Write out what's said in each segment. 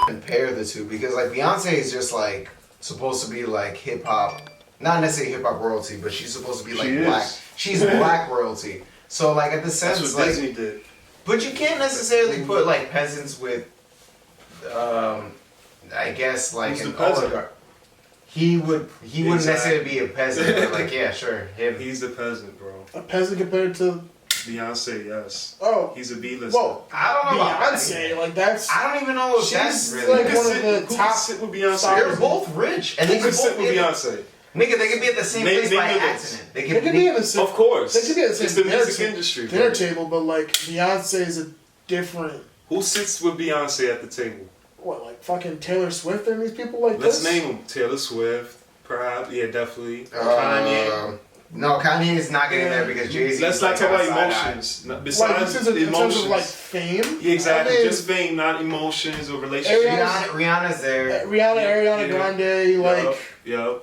compare the two because like Beyonce is just like supposed to be like hip hop, not necessarily hip hop royalty, but she's supposed to be like black. She's black royalty. So like at the sense, that's what like, Disney did. But you can't necessarily put like peasants with, I guess like an oligarch. He wouldn't necessarily be a peasant, but like yeah, sure, him. He's a peasant, bro. A peasant compared to Beyonce, yes. Oh, he's a B-lister. Well, I don't know about Beyonce. Like that's. I don't even know if that's she's really. like one of the top. Sit with Beyonce. They're both rich, and Who they could could sit with Beyonce? Nigga, they could be at the same place by accident. They could be in the same. Of course, they could be at the same. It's the music industry. Dinner table, but like Beyonce is a different. Who sits with Beyonce at the table? What, like fucking Taylor Swift and these people like Let's this? name them. Taylor Swift, perhaps. Yeah, definitely. Kanye. No, Kanye is not getting there because Jay-Z. Let's not talk about emotions. Besides like, in emotions, terms of like fame. Yeah, exactly. I mean, just fame, not emotions or relationships. Rihanna's there. Ariana Grande, like. Yep.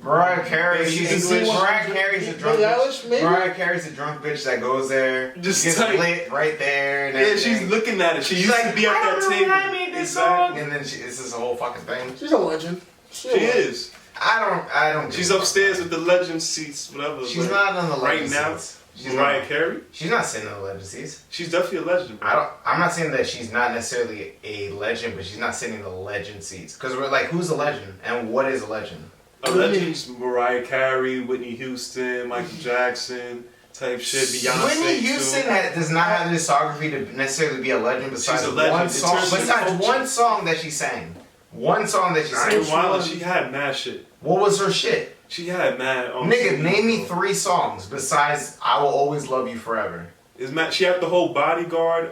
Mariah Carey, she's English. Mariah Carey's a drunk bitch. Maybe? Mariah Carey's a drunk bitch that goes there, just gets lit right there. And yeah, she's looking at it. She's used to be at that table. I made this song. And then it's this whole fucking thing. She's a legend. She is. I don't. She's upstairs with the legend seats, whatever. She's not on the legend right now. seats. She's Mariah Carey. She's not sitting on the legend seats. She's definitely a legend. Bro. I'm not saying that she's not necessarily a legend, but she's not sitting in the legend seats. Because we're like, who's a legend and what is a legend? A legend's Mariah Carey, Whitney Houston, Michael Jackson type shit. Beyonce. Whitney Houston does not have the discography to necessarily be a legend. Besides a legend. one song. Besides one song that she sang. One song that she sang. She had mad shit. What was her shit? She had mad. Nigga, name me 3 songs besides "I Will Always Love You Forever." Is mad. She had the whole Bodyguard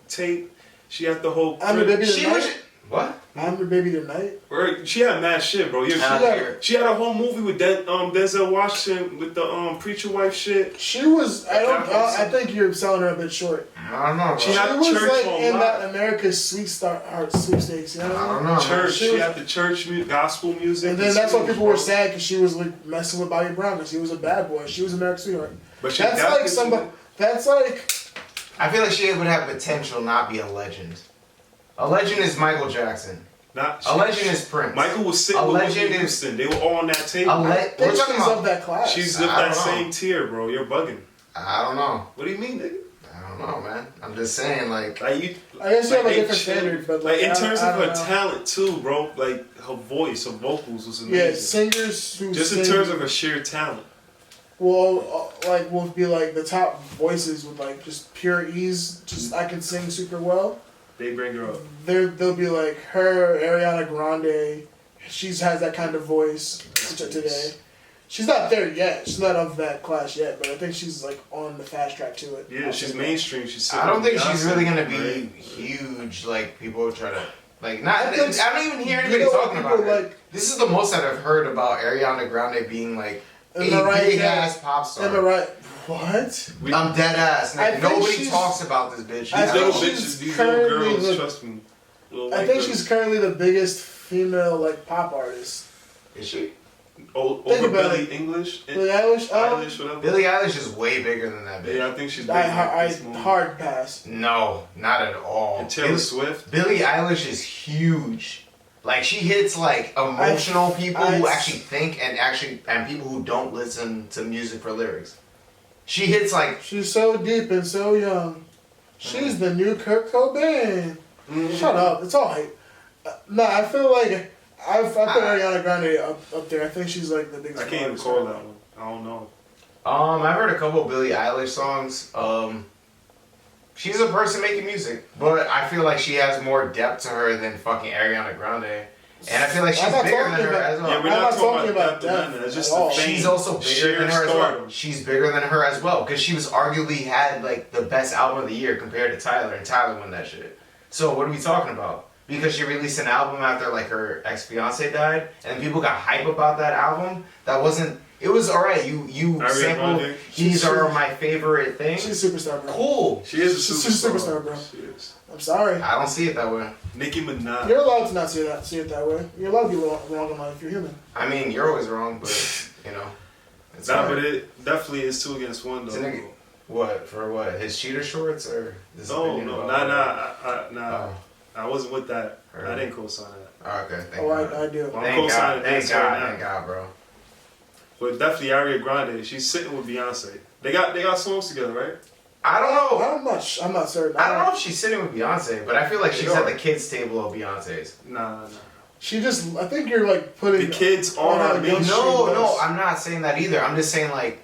tape. She had the whole. I'm a baby tonight. What? I'm your baby tonight. Right, she had mad shit, bro. Yeah, she had a whole movie with Denzel Washington with the preacher wife shit. She was. I think you're selling her a bit short. I don't know. Bro. She had was church like in online. that America's sweepstakes. You know? I don't know. Church. She had the church gospel music. And then that's why people were sad because she was like messing with Bobby Brown because he was a bad boy. She was America's sweetheart. But that's like somebody. That's like. I feel like she would have potential not be a legend. A legend is Michael Jackson. A legend is Prince. Michael was sitting with Whitney Houston. They were all on that table. We're talking about that class. She's of that same tier, bro. You're bugging. I don't know. What do you mean, nigga? I don't know, man. I'm just saying, like you. I guess you have a different standard, but like in terms of her talent too, bro. Like her voice, her vocals was amazing. Yeah, singers who just in terms of her sheer talent. Well, like will be like the top voices with like just pure ease. Just I can sing super well. They bring her up. They'll be like her, Ariana Grande. She has that kind of voice today. She's not there yet. She's not of that class yet, but I think she's like on the fast track to it. Yeah, she's mainstream. I don't think she's really gonna be huge. Like people try to like not. I don't even hear anybody talking about her. Like, this is the most that I've heard about Ariana Grande being like a big ass pop star. Am I right? What? I'm dead ass. Nobody talks about this bitch. I think she's currently trust me. I think she's currently the biggest female like pop artist. Is she? Over Billie English? Billie Eilish? Whatever. Billie Eilish is way bigger than that bitch. Yeah, I think she's bigger. Hard pass. No, not at all. And Taylor Swift? Billie Eilish is huge. Like, she hits, like, emotional people who actually think and people who don't listen to music for lyrics. She hits, like... She's so deep and so young. She's the new Kurt Cobain. Shut up. It's all hype. I feel like... I put Ariana Grande up there. I think she's like the biggest. I can't even call that one. I don't know. I've heard a couple of Billie Eilish songs. She's a person making music, but I feel like she has more depth to her than fucking Ariana Grande. And I feel like she's bigger than her as well. Yeah, we're not talking about that. It's just the fame. She's also bigger than her as well. She's bigger than her as well because she was arguably had like the best album of the year compared to Tyler, and Tyler won that shit. So what are we talking about? Because she released an album after like her ex-fiance died, and people got hype about that album. That wasn't. It was alright. You sampled. These are my favorite things. She's a superstar, bro. Cool. She is a superstar. She's a superstar, bro. She is. I'm sorry. I don't see it that way. Nicki Minaj. You're allowed to not see it that way. You're allowed to be wrong in life. You're human. I mean, you're always wrong, but you know. It's not, but it definitely is 2 against 1 though. What for? What his cheater shorts or? This no, nah. I wasn't with that. Heard. I didn't co-sign that. Okay, thank God. I do. Well, I'm Thank God, co-signing thank this God, right now. thank God, bro. But definitely Ariana Grande. She's sitting with Beyonce. They got songs together, right? I don't know. I'm not certain. I don't know if she's sitting with Beyonce, but I feel like They she's are. at the kids' table of Beyonce's. Nah. She just, I think you're like putting The kids are on on a mainstream. No, I'm not saying that either. I'm just saying like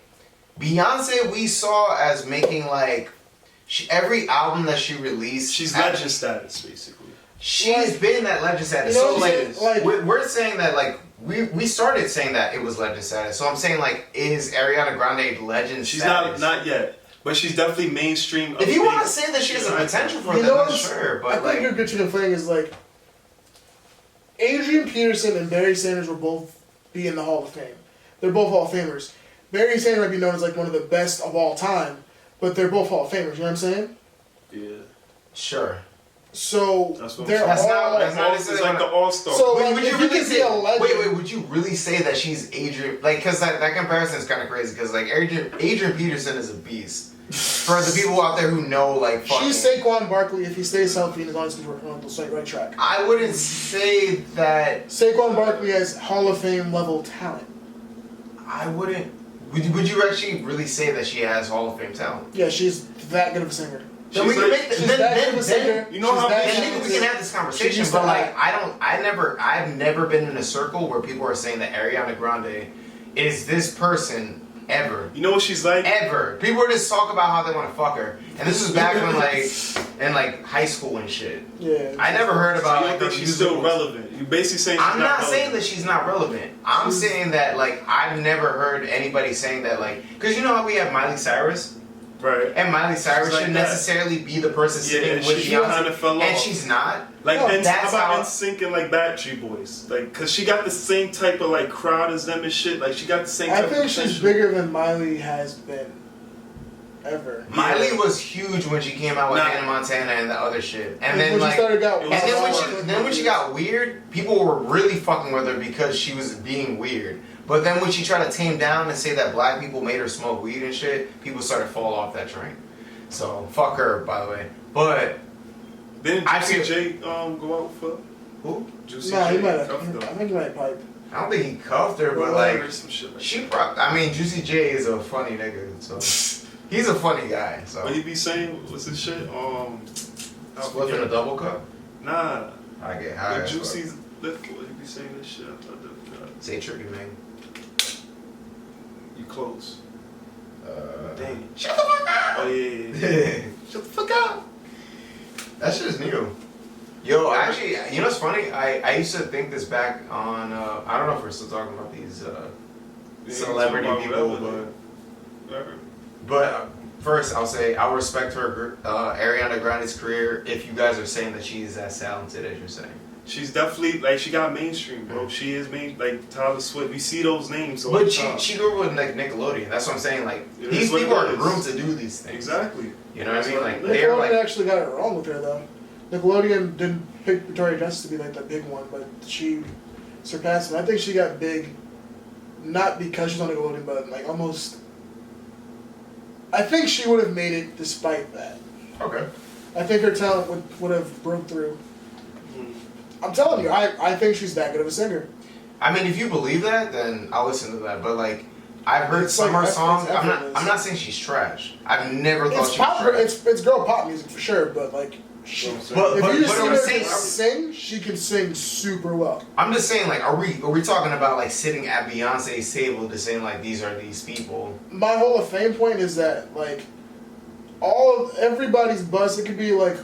Beyonce we saw as making like every album that she released. She's legend status, basically. She's been that legend status. You know So what I'm saying? Like- we're saying that like we started saying that it was legend status. So I'm saying like is Ariana Grande legend She's status? not yet, but she's definitely mainstream. If you want to say that she has a potential for it, then sure. But I think you're getting the thing is like Adrian Peterson and Barry Sanders will both be in the Hall of Fame. They're both Hall of Famers. Barry Sanders might be known as like one of the best of all time, but they're both Hall of Famers. You know what I'm saying? Yeah. Sure. So That's what I'm they're saying. all. That's not It's like the All-Star. So Wait, like, would if you you really can say? be a legend, Wait. Would you really say that she's Adrian? Like, because that comparison is kind of crazy. Because like Adrian Peterson is a beast. For the people out there who know, like, fucking, she's Saquon Barkley if he stays healthy and is on the right track. I wouldn't say that. Saquon Barkley has Hall of Fame level talent. I wouldn't. Would you actually really say that she has Hall of Fame talent? Yeah, she's that good of a singer. Then we can make She's that good of a singer. you know how She's that And good maybe of a we can singer. have this She conversation, used but to like act. I've never been in a circle where people are saying that Ariana Grande is this person ever. You know what she's like? Ever. People are just talking about how they want to fuck her, and this was back when in high school and shit. Yeah. I never heard So about you like don't her think she's still musicals. relevant? You basically saying she's I'm not relevant. saying that she's not relevant. I'm saying that like I've never heard anybody saying that like because you know how we have Miley Cyrus. Right. And Miley Cyrus She's like shouldn't that. necessarily be the person sitting with she Beyonce, kinda fell and off. she's not. Like, No, how that's about how- NSYNC and like Backstreet Boys? Like, cause she got the same type of like crowd as them and shit. Like, she got the same. I type think of she's potential. bigger than Miley has been. Ever. Miley was huge when she came out with Nah. Hannah Montana and the other shit, and When then she like, started got and then when she got weird, people were really fucking with her because she was being weird. But then when she tried to tame down and say that black people made her smoke weed and shit, people started to fall off that train. So fuck her, by the way. But Didn't I Juicy feel- J go out for who? Juicy Nah, J? he might have. cuffed I her. think he might pipe. I don't think he cuffed her, but Well, like Or some shit like she. I mean, Juicy J is a funny nigga, so he's a funny guy. So What he be saying? What's his shit? spliffing a double cup. Nah. I get high. The as fuck. Juicy's lip. What he be saying this shit? I thought that. Say tricky man. You close. Dang. Shut the fuck up. Oh yeah. Shut the fuck up. That shit is new. Yo, actually, you know what's funny? I used to think this back on, I don't know if we're still talking about these celebrity people, but first I'll say I'll respect her, Ariana Grande's career if you guys are saying that she's as talented as you're saying. She's definitely like she got mainstream, bro. She is main like Tyler Swift. We see those names. all But the time. she grew up with like Nickelodeon. That's what I'm saying. Like It is these what people it are is. groomed to do these things. Exactly. You know what I mean? Like Nickelodeon they're like actually got it wrong with her though. Nickelodeon didn't pick Victoria Justice to be like the big one, but she surpassed him. I think she got big, not because she's on Nickelodeon, but like almost. I think she would have made it despite that. okay. I think her talent would have broke through. I'm telling you, I think she's that good of a singer. I mean, if you believe that, then I'll listen to that. But like, I've heard It's some of like her songs. it's effortless. I'm not saying she's trash. I've never thought It's she was pop. trash. It's girl pop music for sure, but like, she, But if you just I'm see her saying, sing, she can sing super well. I'm just saying, like, are we talking about like sitting at Beyonce's table, just saying like these are these people? My Hall of Fame point is that like, everybody's buzz. It could be like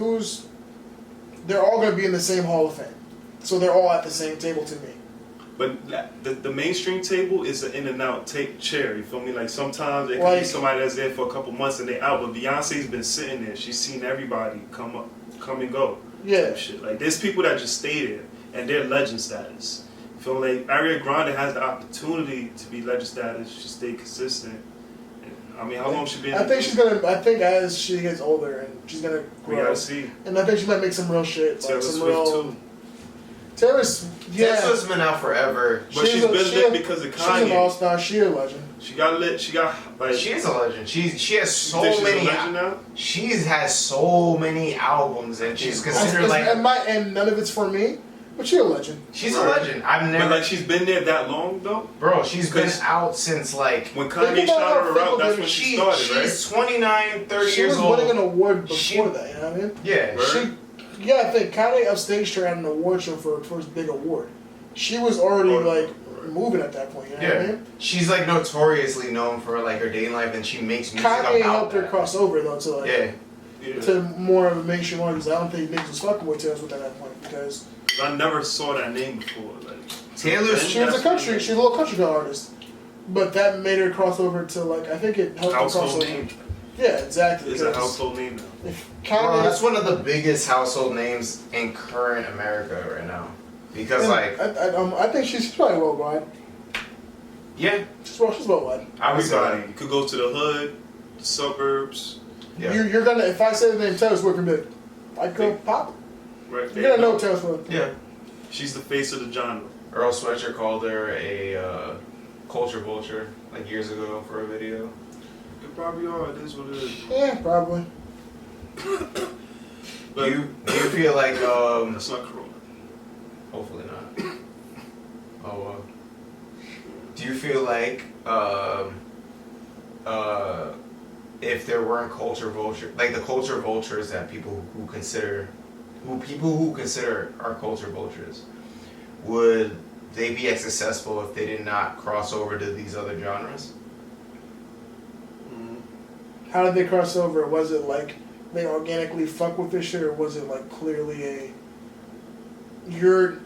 they're all gonna be in the same Hall of Fame, so they're all at the same table to me. But the mainstream table is an in and out chair. You feel me? Like sometimes it could Like- be somebody that's there for a couple months and they out. But Beyonce's been sitting there. She's seen everybody come and go. Yeah. Type shit. Like there's people that just stay there and they're legend status. You feel me? Like Ariana Grande has the opportunity to be legend status. She stay consistent. I mean, how long she been? I think she's gonna. I think as she gets older and she's gonna We grow, gotta see. and I think she might make some real shit, like Taylor some Swift real. too. Taylor's, yeah. Taylor's been out forever. But she's been lit because of Kanye. She's an all-star. She's a legend. She got lit. She got like. She is a legend. She has so you think many. She's a legend now? She's has so many albums, and she's considered like. And none of it's for me, but she's a legend. She's a legend. I've never. But like she's been there that long though. Bro, she's been out since like. When Kanye shouted her out, that's when she started, right? She's 29, 30 years old. She was winning an award before that. You know what I mean? Yeah. I think Kanye upstaged her at an award show for her first big award. She was already moving at that point. You know what I mean? She's like notoriously known for like her dating life, and she makes music Kanye about helped her that. cross over though to like to more of a mainstream audience. I don't think niggas was fucking with Taylor Swift at that point because I never saw that name before. Like Taylor, she was she's a little country girl artist, but that made her cross over to like I think it helped her cross over. Name. Yeah, exactly. It's a household name now. If Kanye, that's one of the biggest household names in current America right now. Because I think she's probably worldwide. Yeah. She's worldwide. Everybody. You could go to the hood, the suburbs. Yeah. You're gonna if I say the name Taylor Swift, you're gonna like go pop. Right. You're gonna know Taylor Swift. Yeah. She's the face of the genre. Earl Sweatshirt called her a culture vulture like years ago for a video. It probably are. It is what it is. Yeah, probably. But do you feel like that's not Corona. Hopefully not. Oh well. Do you feel like if there weren't culture vultures, like the culture vultures that people who consider are culture vultures, would they be as successful if they did not cross over to these other genres? How did they cross over? Was it like they organically fuck with this shit, or was it like clearly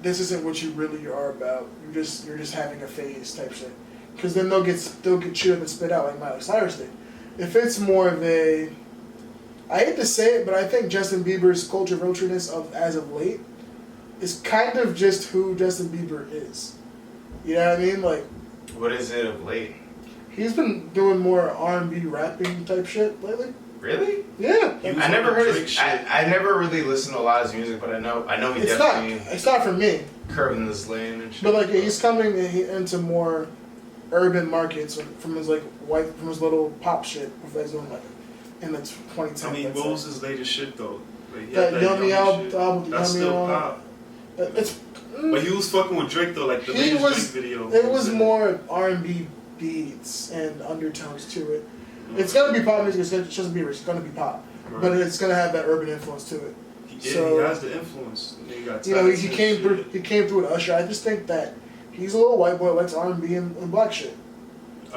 this isn't what you really are about. You're just having a phase type shit. Because then they'll get chewed and spit out like Miley Cyrus did. If it's more of a, I hate to say it, but I think Justin Bieber's culture vultureness as of late is kind of just who Justin Bieber is. You know what I mean? Like, what is it of late? He's been doing more R&B rapping type shit lately. Really? Yeah. I never heard his. I never really listened to a lot of his music, but I know he definitely. It's not for me. Curving this lane and shit. But like he's coming into more urban markets from his little pop shit. If that's doing like in the 2010s. I mean, what was his latest shit though? Like, that Yummy album. That's still pop. But he was fucking with Drake though, like the latest Drake video. It was more R&B beats and undertones to it. It's gonna be pop music. It's Justin Bieber. It's gonna be pop, but it's gonna have that urban influence to it. He has the influence. He came through. He came through with Usher. I just think that he's a little white boy, likes R&B and black shit.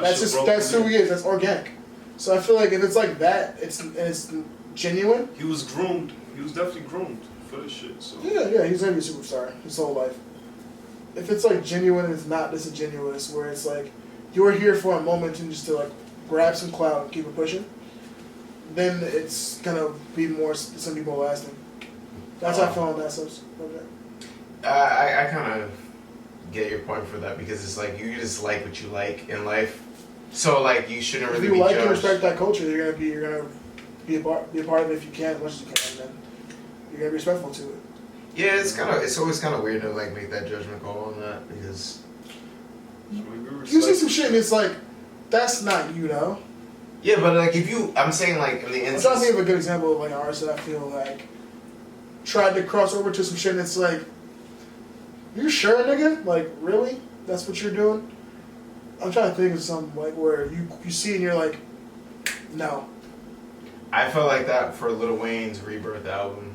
That's who he is. That's organic. So I feel like if it's like that, it's genuine. He was groomed. He was definitely groomed for this shit. So yeah, he's gonna be a superstar his whole life. If it's like genuine, it's not disingenuous. Where it's like you're here for a moment and just to like grab some clout and keep it pushing, then it's gonna be more lasting. That's how I feel on that subject. I kind of get your point for that because it's like you just like what you like in life, so like you shouldn't really be judged. If you like and respect that culture, you're gonna be a part of it if you can, as much as you can, and then you're gonna be respectful to it. Yeah, it's always kind of weird to like make that judgment call on that because you see some shit and it's like that's not you know. Yeah, but like I'm saying like in the instance. I'm trying to think of a good example of like an artist that I feel like tried to cross over to some shit and it's like, you sure, nigga? Like, really? That's what you're doing? I'm trying to think of something like where you see and you're like, no. I felt like that for Lil Wayne's Rebirth album.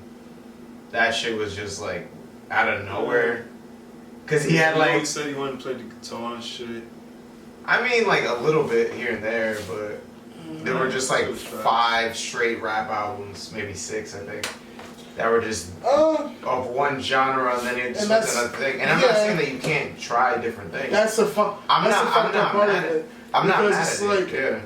That shit was just like out of nowhere. Cause he had like. He said he wanted to play the guitar and shit. I mean, like a little bit here and there, but there were just like 5 straight rap albums, maybe 6, I think. That were just of one genre, and then it switched another thing. And I'm not saying that you can't try different things. That's the fun. I'm not mad at it. I'm not mad at it. Yeah.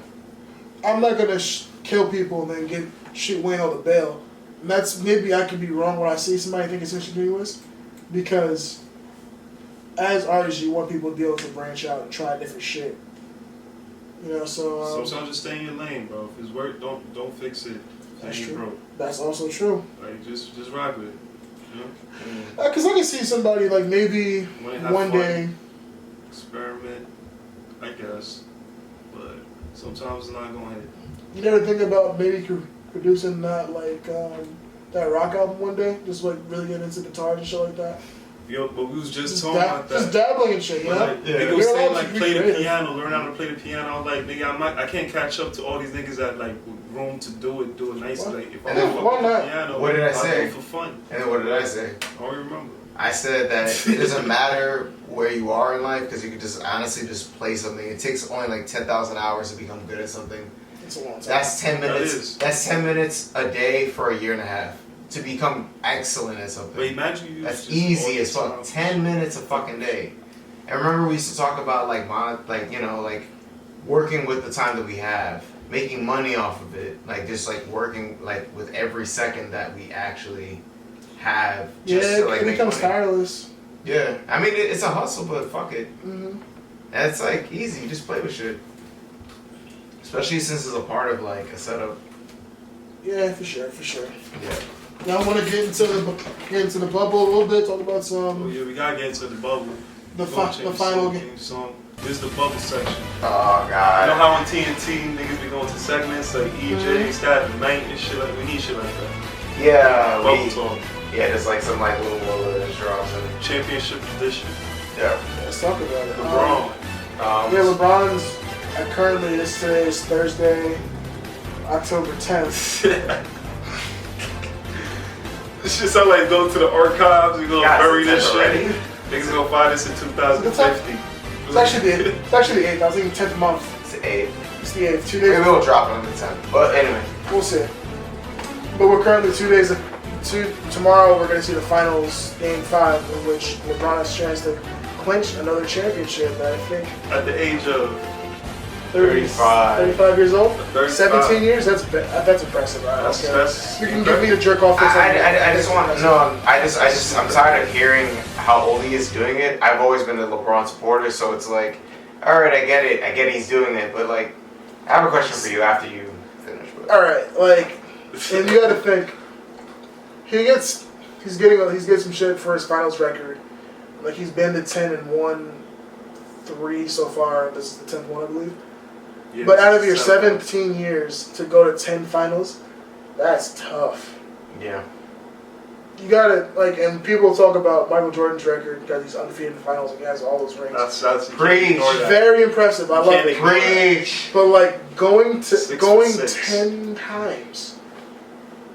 I'm not gonna kill people and then get shit Wayne on the bail. And that's maybe I could be wrong when I see somebody think it's inconspicuous, because as artists you want people to be able to branch out and try different shit. You know, so sometimes just stay in your lane, bro. If it's work, don't fix it. That's true. That's also true. Like just rock with it. You know? Because like I can see somebody like maybe Wanna have one fun, day. experiment, I guess, but sometimes it's not going to hit. You never think about maybe producing that that rock album one day, just like really getting into guitars and shit like that. Yo, but we was just talking about that. Just dabbling and shit, you know? Like, Yeah. nigga was You're saying allowed like to be play the creative. piano, learn how to play the piano. I was like, nigga, I can't catch up to all these niggas that like room to do it nicely. What? Like if And I then fuck why with the not? piano, What did I I'll say? do it for fun. And then what did I say? I don't remember. I said that it doesn't matter where you are in life because you could just honestly just play something. It takes only like 10,000 hours to become good at something. It's a long time. That's 10 That minutes. is. That's 10 minutes a day for a year and a half to become excellent at something. But imagine you. That's just easy all as the fuck. time. 10 minutes a fucking day. And remember we used to talk about like working with the time that we have, making money off of it, like just like working like with every second that we actually have. Just Yeah, to, like, it make becomes money. tireless. Yeah, I mean it's a hustle, but fuck it. Mm-hmm. And it's like easy. You just play with shit. Especially since it's a part of like a setup. Yeah, for sure. Yeah. Now I want to get into the bubble a little bit. Talk about Oh some yeah, we gotta get into the bubble. the We're gonna the change final the game. song. This is the bubble section. Oh You know god. how on TNT niggas be going to segments like EJ, Stat, Night and shit like we need shit like that. Yeah, Bubble we, talk. yeah, just like some like little drops and Championship edition. yeah. Let's talk about it. LeBron. Yeah, LeBron's currently today is Thursday, October 10th. This shit sound like go to the archives and go Guys, bury it's this shit. already. Niggas gonna find this in 2050. It's actually the 8th. I was thinking 10th month. It's 8. It's the 8th. 2 Maybe days. we'll drop it on the 10th. But anyway. We'll see. But we're currently 2 days. Tomorrow we're going to see the finals, Game 5, in which LeBron has a chance to clinch another championship. I think At the age of 35 years old. 35. 17 years. That's impressive. Right? That's- Okay. that's You can give me the jerk off. I just want no. I'm tired of hearing how old he is doing it. I've always been a LeBron supporter, so it's like, all right, I get it, he's doing it, but like, I have a question for you after you finish. But. All right, like, and you got to think, he's getting some shit for his finals record. Like he's been to 10 and won 3 so far. This is the 10th one, I believe. yeah, But out of your 7. 17 years to go to 10 finals, that's tough. Yeah. You gotta and people talk about Michael Jordan's record because he's undefeated in the finals and he has all those rings. That's you can't Preach. ignore that. Very impressive. I You love can't it. ignore that. Preach. But like going 6 for 10 times,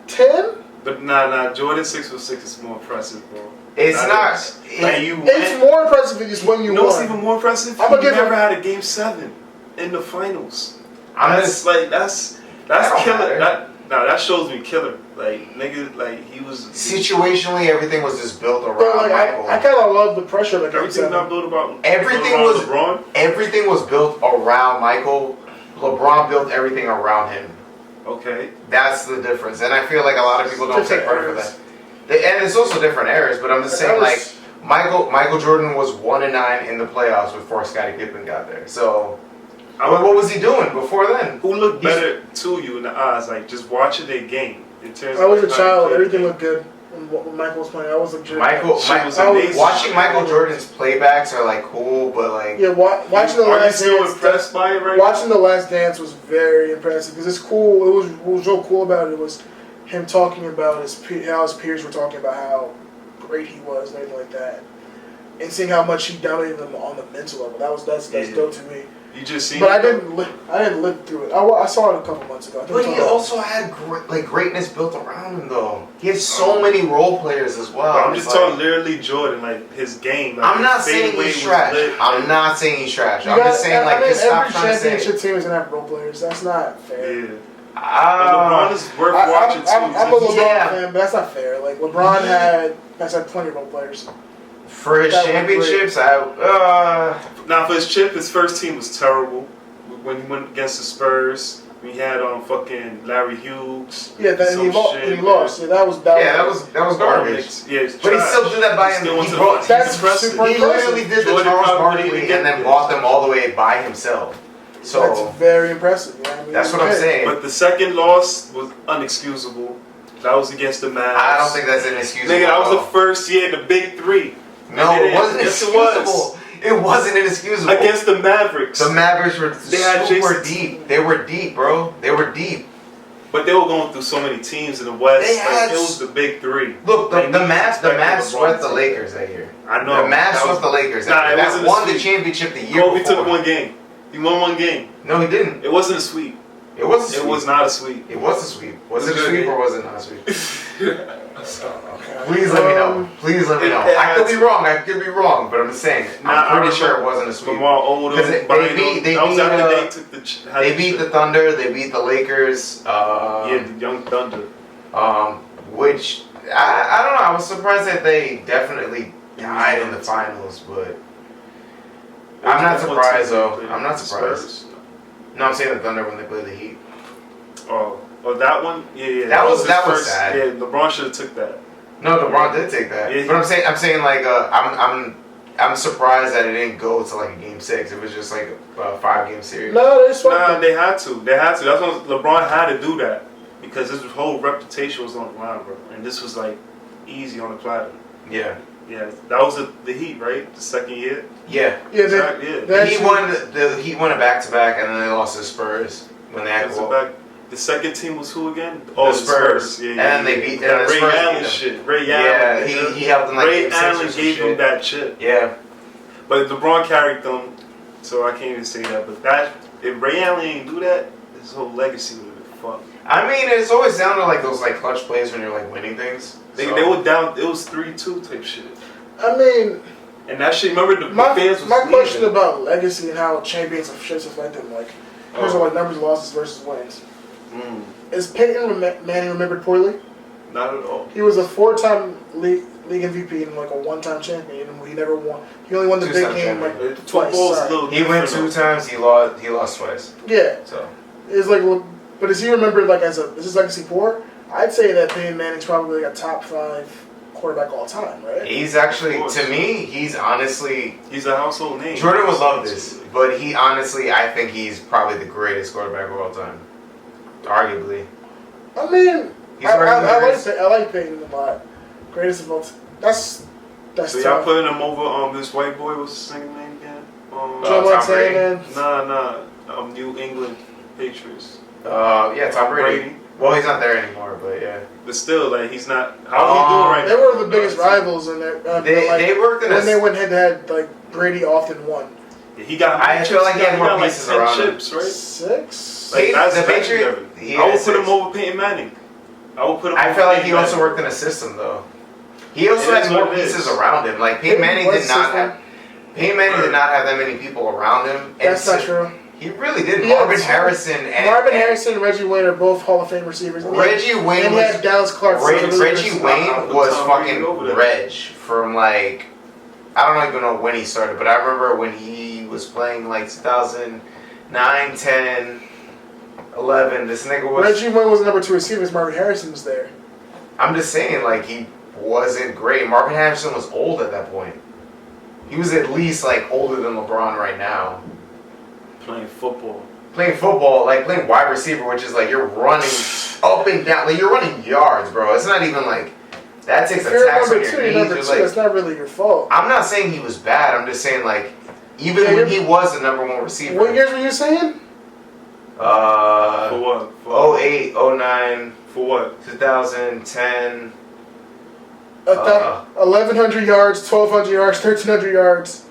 10. But nah, Jordan 6 is more impressive, bro. It's That not. is. Like you It's win. more impressive than just when you You know what's won. even more impressive? I'ma He give never him- had a game 7 in the finals. I'm That's just. like that's That don't killer. matter. That shows me killer. Like nigga, like he was Situationally, everything was just built But around like Michael. I kind of love the pressure that comes everything not out. built about Everything around was- LeBron. Everything was built around Michael. LeBron built everything around him. Okay. That's the difference, and I feel like a lot of people don't take Different credit for eras. that. And it's also different eras, but I'm just saying, like Michael Jordan was 1-9 in the playoffs before Scottie Pippen got there. So, what was he doing before then? Who looked better to you in the eyes, like just watching their game in terms I was a of how they child. played Everything the looked good when Michael was playing. I was a jerk. Shit was I was- amazing. Watching Michael Jordan's playbacks are like cool, but like Yeah, watching the Are you last still dance. impressed by it right Watching the last dance was very impressive because it's cool. What was so cool about it was him talking about how his peers were talking about how great he was and everything like that, and seeing how much he dominated them on the mental level. That's Yeah. dope to me. now? You just seen But I it? didn't live through it. I saw it a couple months ago. I think But it's he on- also had greatness built around him, though. He had so many role players as well. But I'm It's just like- talking literally Jordan, like his game. Like I'm not his saying fadeaway he's was trash. lit. I'm not saying he's trash. You I'm gotta- just saying, like, just stop every trying to say. championship team is gonna have role players. That's not fair. Yeah. But LeBron is worth watching too. I'm a LeBron Yeah. fan, but that's not fair. Like LeBron has had plenty of role players. For his That was championships, Now for his chip, his first team was terrible. When he went against the Spurs, we had fucking Larry Hughes. Yeah, and some he lost. Yeah, that was garbage. Yeah, it's But he trash. still did that by He him. still went He to brought- the That's finals. super He impressive. literally did the Jordan Charles probably Barkley didn't and get then this. bought them all the way by himself. That's So very impressive. Yeah, I mean, that's what I'm okay. saying. But the second loss was unexcusable. That was against the Mavs. I don't think that's inexcusable. Nigga, that was the first year, the big three. No, it wasn't Yes, inexcusable. It wasn't inexcusable. Against the Mavericks. The Mavericks were had super deep. They were deep, bro. They were deep. But they were going through so many teams in the West. They had it was the big three. Look, the Mavs swept the LeBron. Lakers that year. I know. The Mavs swept the Lakers that year. That won the championship the year Kobe before. took one game. He won one game. No, he didn't. It wasn't a sweep. It was a sweep. It was not a sweep. It was a sweep. Was it a sweep or was it not a sweep? Okay. Please let me know. Please let me know. I could be wrong. I could be wrong, but I'm just saying. I'm pretty sure it wasn't a sweep. Lamar Odom. They beat the Thunder. They beat the Lakers. Yeah, the young Thunder. Which I don't know. I was surprised that they definitely died in the finals, but I'm not surprised though. I'm not surprised. No, I'm saying the Thunder when they play the Heat. Oh, that one. Yeah. That was first, sad. Yeah, LeBron should have took that. No, LeBron did take that. Yeah, but I'm saying like I'm surprised that it didn't go to like a game 6. It was just like a 5-game series. No, they swept Nah, them. they had to. That's why LeBron had to do that because his whole reputation was on the line, bro. And this was like easy on the platter. Yeah. Yeah, that was the Heat, right? The second year. Yeah. Yeah, The Heat won a back-to-back, and then they lost to Spurs when they had to. The second team was who again? The Spurs. Yeah, and then they beat that the Ray Spurs Allen beat them. shit. Ray Yeah, Allen. he helped them like Ray game 6 Allen or some gave shit. him that chip. Yeah. But LeBron carried them, so I can't even say that. But if Ray Allen didn't do that, his whole legacy would have been fucked. I mean, it's always down to like those like clutch plays when you're like winning things. They were down. It was 3-2 type shit. I mean, and that shit. Remember the fans was my question leaving. about legacy and how champions of shits affect them. Like, here's like numbers of losses versus wins. Is Peyton Manning remembered poorly? Not at all. He was a 4-time league MVP and like a 1-time champion. He never won. He only won the big game like twice. He went 2 times. He lost twice. Yeah. So it's like, but is he remembered like is his legacy poor? I'd say that Peyton Manning's probably like a top 5 quarterback all time, right? He's actually, to me, he's honestly... He's a household name. Jordan would love this, but he honestly, I think he's probably the greatest quarterback of all time. Arguably. I mean, He's I like Peyton a lot. Greatest of all time. That's so y'all putting him over this white boy, what's his second name again? Tom Brady. Nah, New England Patriots. Yeah, Tom Brady. Well, he's not there anymore, but yeah. But still, like, he's not. How's he doing right now? They were the biggest rivals in there. They worked in when they went head to head. Like Brady often won. Yeah, he got. I feel like he had more pieces like 10 around chips, him. right? 6. Like, that's the Patriots. I would put him over Peyton Manning. I feel like he also worked in a system though. He also had more pieces around him. Like Peyton Manning did not have. Peyton Manning did not have that many people around him. That's not true. He really did. Marvin Harrison and Reggie Wayne are both Hall of Fame receivers. Reggie Wayne and he had Dallas Clark. Reggie Wayne was fucking Reg from like, I don't even know when he started, but I remember when he was playing like 2009, 10, 11. This nigga was. Reggie Wayne was the number 2 receiver. Marvin Harrison was there. I'm just saying, like, he wasn't great. Marvin Harrison was old at that point. He was at least like older than LeBron right now. Playing football, like playing wide receiver, which is like you're running up and down, like you're running yards, bro. It's not even like that takes a tax on your knees. It's not really your fault. I'm not saying he was bad. I'm just saying like even when he was the number 1 receiver. What years were you saying? For what? 08, 09. For what? 2010. 1,100 yards, 1,200 yards, 1,300 yards.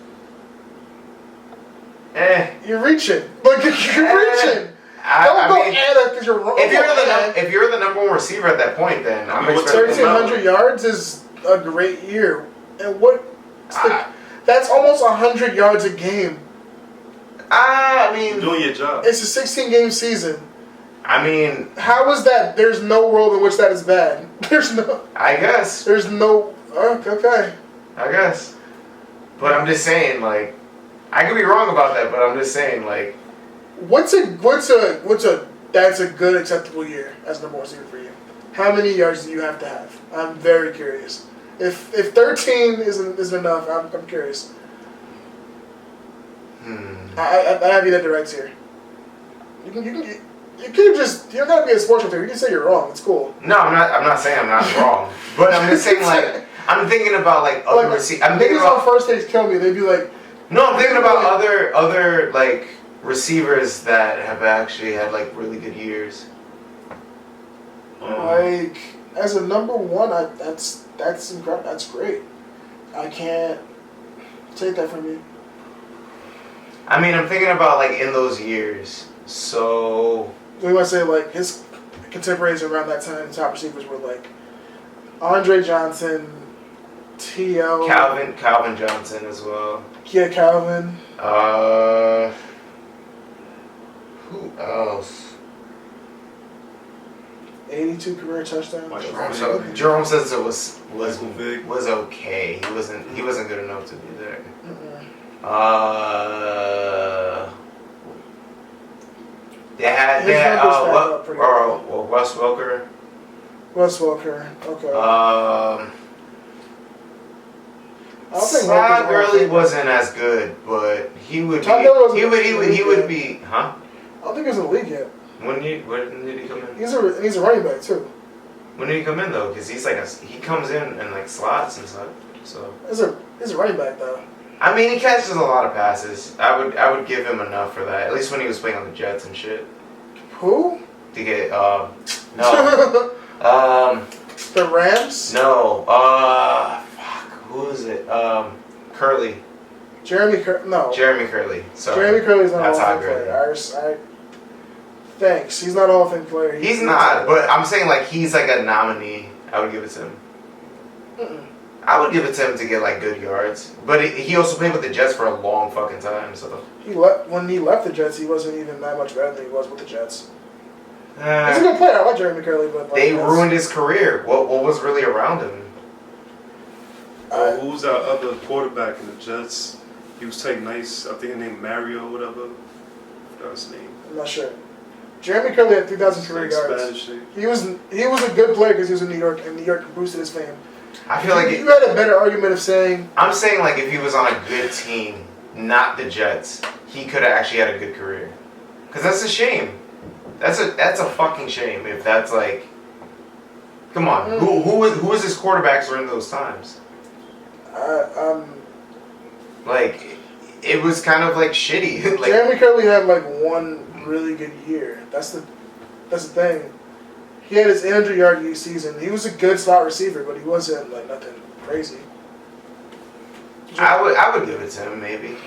You're reaching. Like, you're reaching. Don't go add up because you're wrong. If you're the number 1 receiver at that point, then I'm expecting 1,300 yards is a great year. And that's almost 100 yards a game. I mean, you're doing your job. It's a 16-game season. I mean, how is that? There's no world in which that is bad. There's no. I guess. There's no. Okay. I guess. But I'm just saying, like, I could be wrong about that, but I'm just saying, like, what's a that's a good acceptable year as number 1 receiver for you? How many yards do you have to have? I'm very curious. If 13 isn't enough, I'm curious. I have you that directs here. You can You don't gotta be a sports writer. You can say you're wrong. It's cool. No, I'm not saying I'm not wrong, but I'm just saying like I'm thinking about like other receivers. I'm thinking about on first takes kill me. They'd be like, no, I'm thinking about other like receivers that have actually had like really good years. Like as a number one, that's incredible. That's great. I can't take that from you. I mean, I'm thinking about like in those years. So we want to say like his contemporaries around that time, the top receivers were like Andre Johnson, T.O. Calvin Johnson as well. Yeah, Calvin. Who else? 82 career touchdowns. Jerome says it was okay. He wasn't good enough to be there. They had Wes Welker. Wes Welker, okay. I don't think Todd Gurley wasn't as good, but he would be. He would be. Huh? I don't think he was in the league yet. When did he come in? He's a running back too. When did he come in though? Because he's like he comes in and like slots and stuff. So he's a running back though. I mean, he catches a lot of passes. I would give him enough for that. At least when he was playing on the Jets and shit. Who? To get no. The Rams? No. Fuck. Who is it? Curly. Jeremy Curley. Sorry. Jeremy Curley's not That's a Hall of Fame player. Thanks. He's not a Hall of Fame player. He's not, but I'm saying like he's like a nominee. I would give it to him. I would give it to him to get like good yards, but he also played with the Jets for a long fucking time. So when he left the Jets, he wasn't even that much better than he was with the Jets. He's a good player. I like Jeremy Curley, but they ruined his career. What was really around him? Who's our other quarterback in the Jets? He was taking nice. I think his name Mario or whatever. That's his name. I'm not sure. Jeremy Curley had 3,000 career yards. He was a good player because he was in New York, and New York boosted his fame. I feel like you had a better argument of saying. I'm saying like if he was on a good team, not the Jets, he could have actually had a good career. Because that's a shame. That's a fucking shame if that's like. Come on, who was his quarterbacks during those times? Like, it was kind of like shitty. Like, Jeremy Curley had like one really good year. That's the thing. He had his 800-yard season. He was a good slot receiver, but he wasn't like nothing crazy. I would give it to him maybe.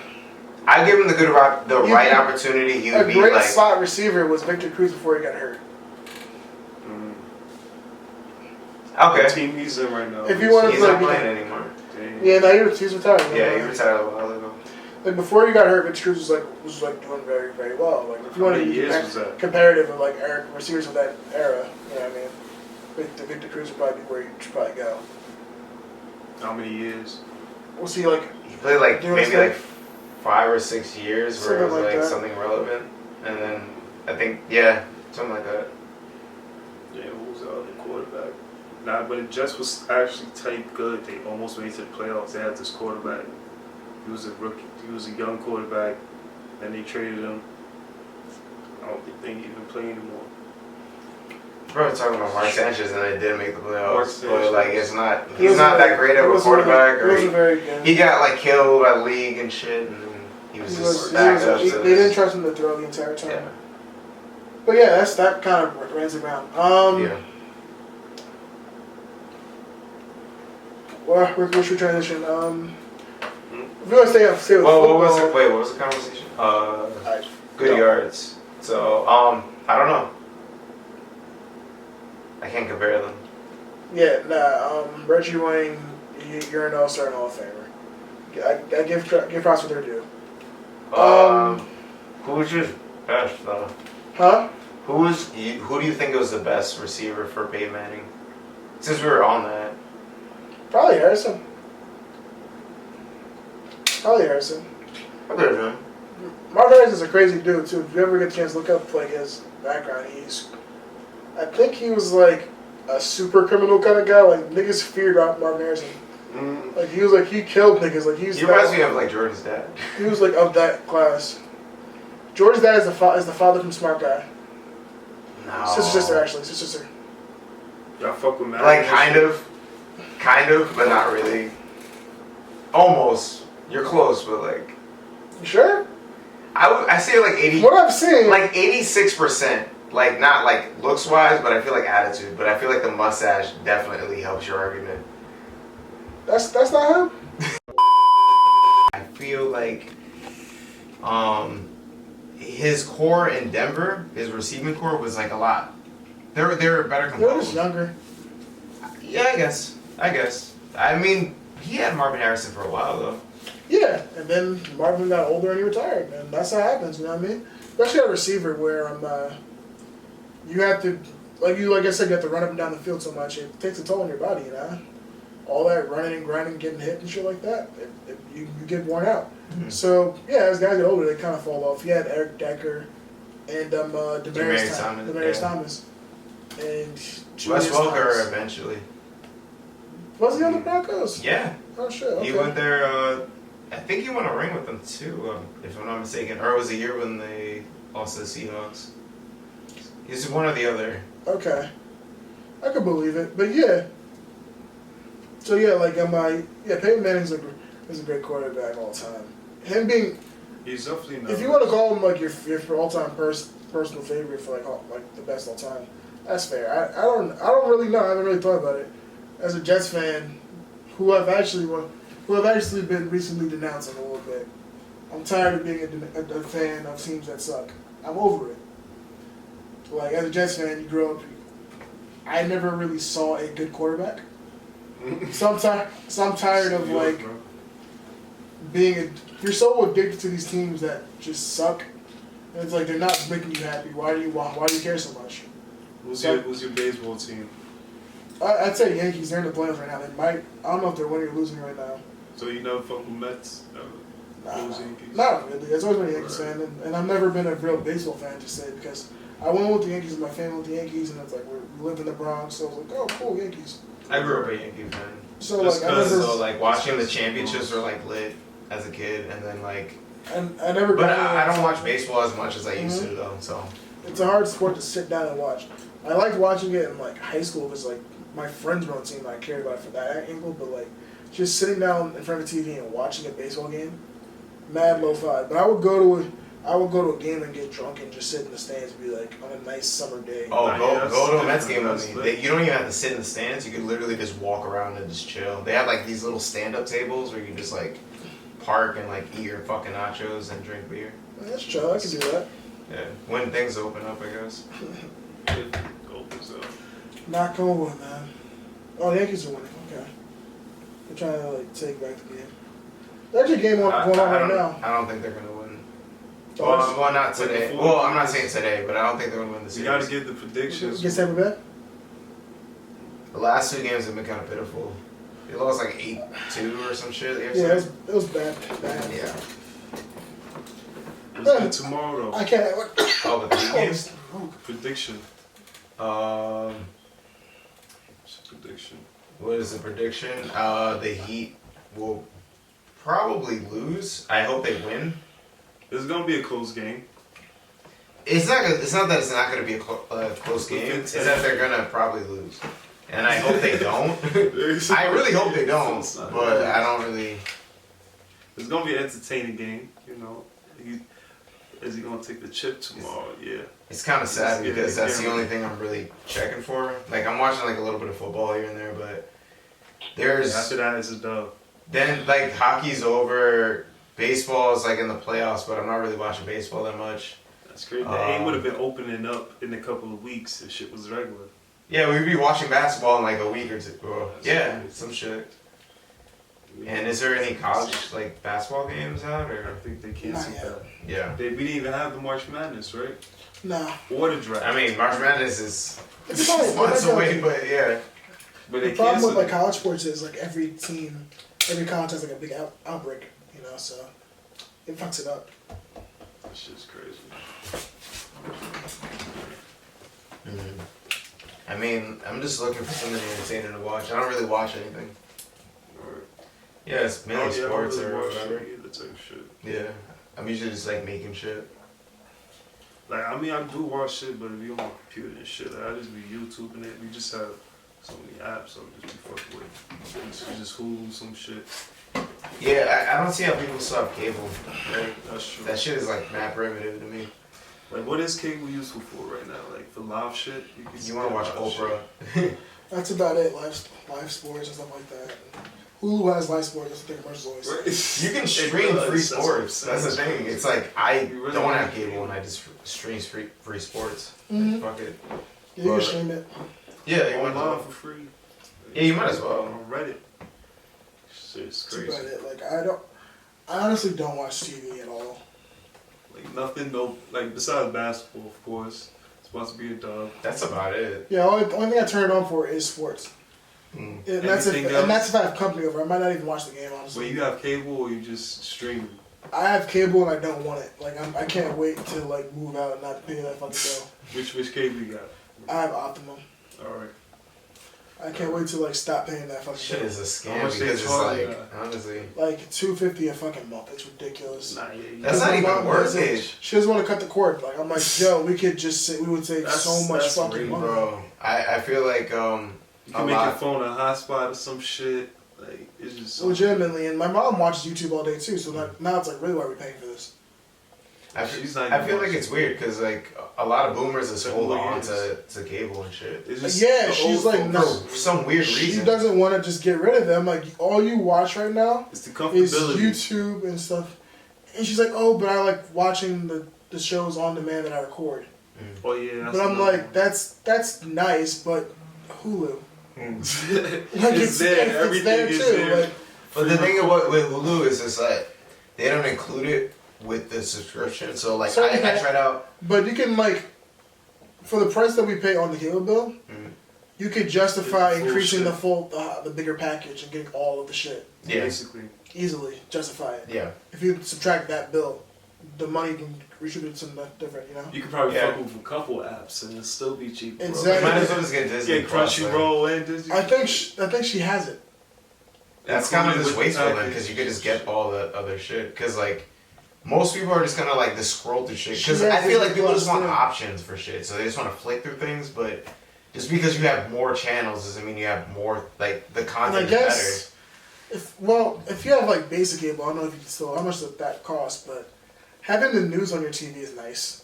I'd give him the right opportunity. He would be like a great slot receiver was Victor Cruz before he got hurt. Okay. The team he's in right now. If you want to he's not playing anymore. Yeah, no, he's retired. Yeah, he retired a while ago. Like before he got hurt, Victor Cruz was doing very, very well. Like if you want to be comparative of like receivers of that era, you know what I mean? Victor Cruz would probably be where you should probably go. How many years? Was he like? He played like maybe like 5 or 6 years where it was like something relevant, and then I think something like that. Yeah, who was the other quarterback? Nah, but it just was actually tight good. They almost made it to the playoffs. They had this quarterback. He was a rookie. He was a young quarterback. Then they traded him. I don't think he even play anymore. We're talking about Mark Sanchez, and they didn't make the playoffs. But like, he's not not that great of a quarterback. He got like killed by the league and shit, and he was just backed up. They didn't trust him to throw the entire time. Yeah. But yeah, that kind of runs around. Yeah. Well, where should we transition? If you want to stay with football. What was the conversation? Good yards. So, I don't know. I can't compare them. Yeah, Reggie Wayne, you're an all-star and Hall of Famer. I give props what they're due. Who's your best though? Huh? Who do you think was the best receiver for Peyton Manning? Since we were on that. Probably Harrison. I'll give it to him. Mark Harrison's a crazy dude too. If you ever get a chance to look up like his background, I think he was like a super criminal kind of guy. Like niggas feared Mark Harrison. Like he killed niggas. Like he reminds me of like Jordan's dad. He was like of that class. Jordan's dad is the father from Smart Guy. No. Sister, actually. Sister. Y'all fuck with Madden? Like, kind of, but not really. Almost. You're close, but like. You sure? I say like 80. What I'm saying. Like 86%. Like, not like looks wise, but I feel like attitude. But I feel like the mustache definitely helps your argument. That's not him? I feel like his core in Denver, his receiving core was like a lot. They were better They're composed. just younger. Yeah, I guess. I mean, he had Marvin Harrison for a while though. Yeah, and then Marvin got older and he retired, and that's how it happens. You know what I mean? Especially a receiver where you have to, like I said, you have to run up and down the field so much. It takes a toll on your body, you know. All that running and grinding, getting hit and shit like that, you get worn out. Mm-hmm. So yeah, as guys get older, they kind of fall off. He had Eric Decker and Demaryius Thomas, and Wes Julius Welker Thomas. eventually. Was he on the Broncos? Yeah. Oh shit. Okay. He went there. I think he won a ring with them too, if I'm not mistaken. Or it was a year when they lost to the Seahawks. He's one or the other. Okay, I could believe it, but yeah. So yeah, Peyton Manning's is a great quarterback all time. Him being, He's definitely not. if you want to call him like your all time personal favorite for like the best all time, that's fair. I don't really know. I haven't really thought about it. As a Jets fan, who I've actually been recently denouncing a little bit. I'm tired of being a fan of teams that suck. I'm over it. Like, as a Jets fan, you grow up, I never really saw a good quarterback. So I'm tired of, like, you're so addicted to these teams that just suck. And it's like, they're not making you happy. Why do you care so much? Who's your baseball team? I'd say Yankees. They're in the playoffs right now. They might. I don't know if they're winning or losing right now. So you never fuck with Mets? Yankees? Not really. I've always been a Yankees fan, and I've never been a real baseball fan, to say, because I went with the Yankees and my family with the Yankees, and it's like we lived in the Bronx, so I was like, oh, cool, Yankees. I grew up a Yankee fan. So Just like, I never. So like watching the championships were like lit as a kid, and then like. And I never. But I don't watch baseball as much as I used to though. So. It's a hard sport to sit down and watch. I liked watching it in like high school because like my friends were on the team and I cared about it for that angle, but like just sitting down in front of the TV and watching a baseball game, mad lo-fi. But I would go to a game and get drunk and just sit in the stands and be like on a nice summer day. Oh, Nah, go to a Mets game that's with me. You don't even have to sit in the stands. You could literally just walk around and just chill. They have like these little stand-up tables where you can just like park and like eat your fucking nachos and drink beer. That's chill. I can do that. Yeah, when things open up, I guess. Not going, man. Oh, the Yankees are winning. Okay. They're trying to like take back the game. There's actually a game going on right now. I don't think they're gonna win. Oh, Well, not today. Well, I'm not saying today, but I don't think they're gonna win the series. You gotta give the predictions. Against Tampa Bay? The last two games have been kind of pitiful. They lost like 8-2 or some shit. Yeah, it was bad. Yeah. Let's get tomorrow. I can't. Oh, the three games. Prediction. Prediction. What is the prediction? The Heat will probably lose. I hope they win. It's gonna be a close game. It's not that it's not gonna be a close game. It's that they're gonna probably lose, and I hope they don't. I really hope they don't, but I don't really. It's gonna be an entertaining game. You know, is he gonna take the chip tomorrow? Yeah. It's kind of sad because that's the only thing I'm really checking for. Like, I'm watching like a little bit of football here and there, but there's after that it's a dub. Then like hockey's over, baseball is like in the playoffs, but I'm not really watching baseball that much. That's great. The A would have been opening up in a couple of weeks if shit was regular. Yeah, we'd be watching basketball in like a week or two. Well, yeah, some shit. And is there any college like basketball games out or? I think they canceled that. Yeah. We didn't even have the March Madness, right? Nah. Or the draft. I mean, March Madness is It's fine. months away, but yeah. But The problem with like college sports is like every college has like a big outbreak, you know, so it fucks it up. That shit's crazy. Mm-hmm. I mean, I'm just looking for something entertaining to watch. I don't really watch anything. Right. Yeah, it's mainly sports or whatever. The type of shit. Yeah, I'm usually just like making shit. Like, I mean, I do watch shit, but if you on my computer and shit, like, I just be YouTubing it. We just have so many apps, so just be fucking with. It's just Hulu, some shit. Yeah, I don't see how people still have cable. Right? That's true. That shit is like mad primitive to me. Like, what is cable useful for right now? Like, for live shit? You want to watch Oprah? That's about it. Live sports and stuff like that. Hulu has live sports. That's what the commercials always say. Right. You can stream free That's sports. That's the thing. It's like I really don't have like cable and I just stream free sports. Mhm. Fuck it. Yeah, you can stream it. Yeah, you might as Online well. for free. Yeah, you might as well. On Reddit. Shit's That's crazy. about it. Like I honestly don't watch TV at all. Like, nothing, no, like, besides basketball, of course. It's supposed to be a dub. That's about it. Yeah, only thing I turn it on for is sports. Mm. And that's if Anything else? I have company over. I might not even watch the game, honestly. Well, you have cable or you just stream? I have cable and I don't want it. Like I can't wait to like move out and not pay that fucking bill. Which cable you got? I have Optimum. Alright. I can't wait to like stop paying that fucking Shit bill. is a scam How much they because it's charge like you? honestly. Like $250 a fucking month. It's ridiculous. Nah, yeah, That's My not even mom worth doesn't- it. She doesn't want to cut the cord. Like I'm like, yo, we could just we would save so much That's fucking real, money. Bro, I feel like You can make your phone a hotspot or some shit. Like, it's just so Legitimately, and my mom watches YouTube all day too. So now it's like, really, why are we paying for this? I She's not I even feel like watching. it's weird because like a lot of boomers just hold on Years. to cable and shit It's just Yeah, the she's old like, folks. for some weird She reason. doesn't want to just get rid of them. Like all you watch right now It's the is comfortability. YouTube and stuff. And she's like, oh, but I like watching the shows on demand that I record. Oh yeah. That's But I'm another like, that's nice, but Hulu. Mm. Like It's there. Everything there is too. there. Like, But the thing with Hulu is it's like they don't include it with the subscription. So like So I you tried out. but you can like, for the price that we pay on the cable bill, Mm. you could justify The full increasing shit. the bigger package and getting all of the shit. Yeah. Basically. Easily justify it. Yeah. If you subtract that bill, the money can redistribute something different, you know? You could probably Yeah. fuck with a couple apps and it'll still be cheap. Bro. Exactly. Might as well just get Disney Get Plus, man. Crunchyroll and Disney. I think she has it. That's kind of Included just with the wasteful then, package. because you could just get all the other shit. Because like most people are just gonna like just scroll through shit. Because She has I feel like Disney people just Plus, want too. options for shit, so they just want to flick through things. But just because you have more channels doesn't mean you have more like the And content I is guess if you have like basic cable, I don't know if you can still how much that costs, but having the news on your TV is nice.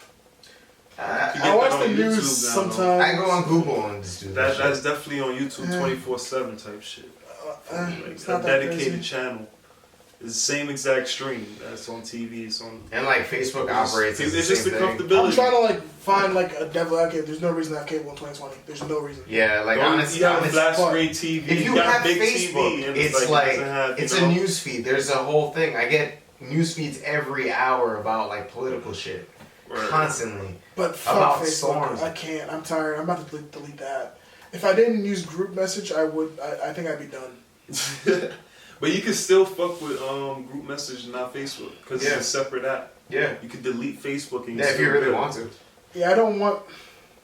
better. You I get watch that the on news YouTube now, though. sometimes. I go on Google and just do that. That's definitely on YouTube Yeah. 24/7 type shit. Like It's a not that dedicated crazy. channel. It's the same exact stream that's on TV. It's on. And like Facebook operates as It's the just the same thing. comfortability. I'm trying to like find like a devil advocate. There's no reason to have cable in 2020. There's no reason. Yeah, like honestly, you have a flat but screen TV. if you got have big Facebook, TV, and it's it like doesn't have, it's you a know, news feed. There's a whole thing. I get news feeds every hour about like political shit right. constantly. But fuck About Facebook. storms. I can't. I'm tired. I'm about to delete that. If I didn't use group message, I would. I think I'd be done. But you can still fuck with group message and not Facebook because Yeah. it's a separate app. Yeah, You can delete Facebook and yeah, if still you really good. want to. Yeah, I don't want.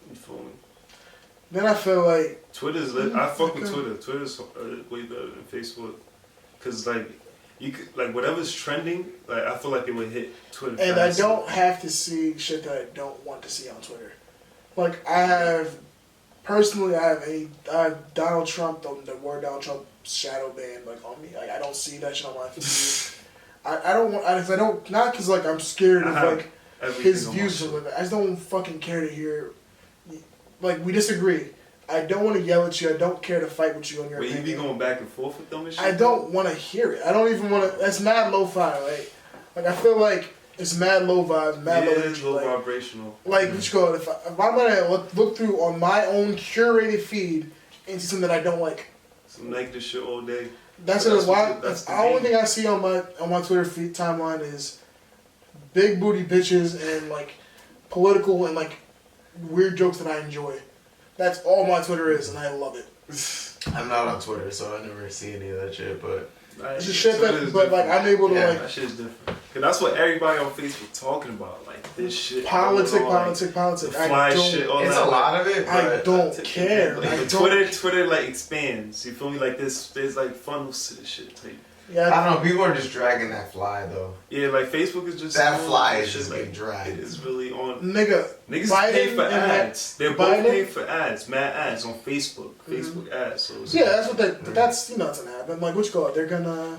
You feel me? Then I feel like Twitter's lit. I fuck with Okay. Twitter. Twitter's way better than Facebook because like you could like whatever's trending. Like I feel like it would hit Twitter. and I faster. don't have to see shit that I don't want to see on Twitter. Like I have Donald Trump, the word Donald Trump shadow banned like on me. Like I don't see that shit on my feed. I don't want. I don't not because like I'm scared of I have like everything his on my views. shit. Or like, I just don't fucking care to hear. Like we disagree. I don't want to yell at you. I don't care to fight with you on your Wait, you be opinion. going back and forth with them and shit? I don't want to hear it. I don't even want to. That's mad lo-fi. Like I feel like it's mad low vibes, mad low Yeah, energy. low Like, vibrational. what you call it? If I'm gonna look through on my own curated feed and see something that I don't like, Some negative shit all day. that's That's why. what- that's The the only game. thing I see on my Twitter feed timeline is big booty bitches and like political and like weird jokes that I enjoy. That's all my Twitter is, and I love it. I'm not on Twitter, so I never see any of that shit. But It's just shit Twitter that, is but like different. I'm able to Yeah. like That shit is different. Cause that's what everybody on Facebook talking about. Like this shit. politics. The fly I don't. shit. All it's that. a lot of it. I But don't care. Like, I but don't. Twitter like expands. You feel me? Like there's like funnels to this shit. Like, Yeah, I don't know. People are just dragging that fly though. Yeah, like Facebook is just That fly is shit, just like, getting dragged. It is really on. nigga. Niggas Biden pay for and ads. They're Biden- both paying for ads, mad ads on Facebook. Facebook ads. So it's Yeah, that's what that's it's gonna happen. Like, what you call it? They're gonna.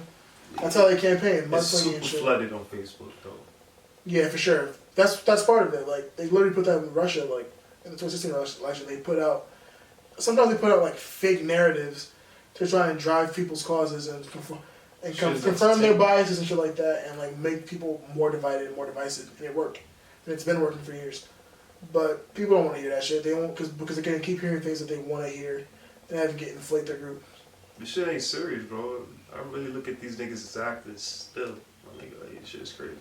That's how they campaign. It's Mudslinging super and shit. flooded on Facebook though. Yeah, for sure. That's part of it. Like, they literally put that in Russia. Like, in the 2016 election, they put out. Sometimes they put out like fake narratives to try and drive people's causes and confirm their biases and shit like that, and like make people more divided and more divisive. And it worked. And it's been working for years. But people don't want to hear that shit. They won't because they can keep hearing things that they want to hear and have to inflate their group. This shit ain't serious, bro. I really look at these niggas as actors still. My nigga, like, this shit is crazy.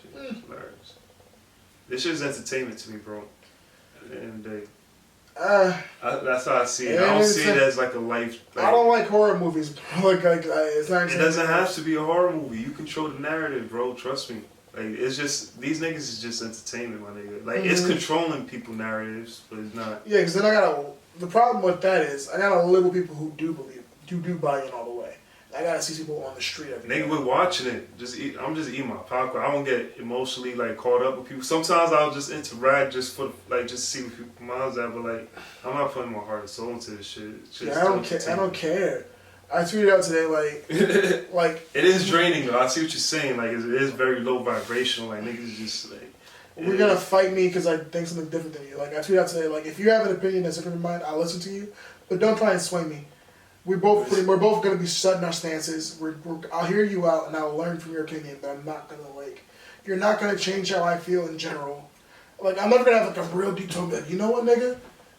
Shit is hilarious. This shit is entertainment to me, bro. At the end of the day. That's how I see it. I don't see it as like a life. Like, I don't like horror movies. It's not. It doesn't have to be a horror movie. You control the narrative, bro. Trust me. Like, it's just these niggas is just entertainment, my nigga. Like, it's controlling people narratives, but it's not. Yeah, because then the problem with that is I gotta live with people who do buy in all the way. I gotta see people on the street every day. Nigga, we're watching it. I'm just eating my popcorn. I don't get emotionally like caught up with people. Sometimes I'll just interact just to see what people's minds at. But like, I'm not putting my heart and soul into this shit. Yeah, I don't care. I don't care. I tweeted out today like it is draining though. I see what you're saying. Like, it is very low vibrational. Like, niggas just like. We're gonna fight me because I think something different than you. Like, I tweeted out today, like, if you have an opinion that's different than mine, I'll listen to you, but don't try and sway me. We're both gonna be setting our stances. I'll hear you out and I'll learn from your opinion, but I'm not gonna you're not gonna change how I feel in general. Like, I'm never gonna have like a real deep talk. Like, you know what, nigga?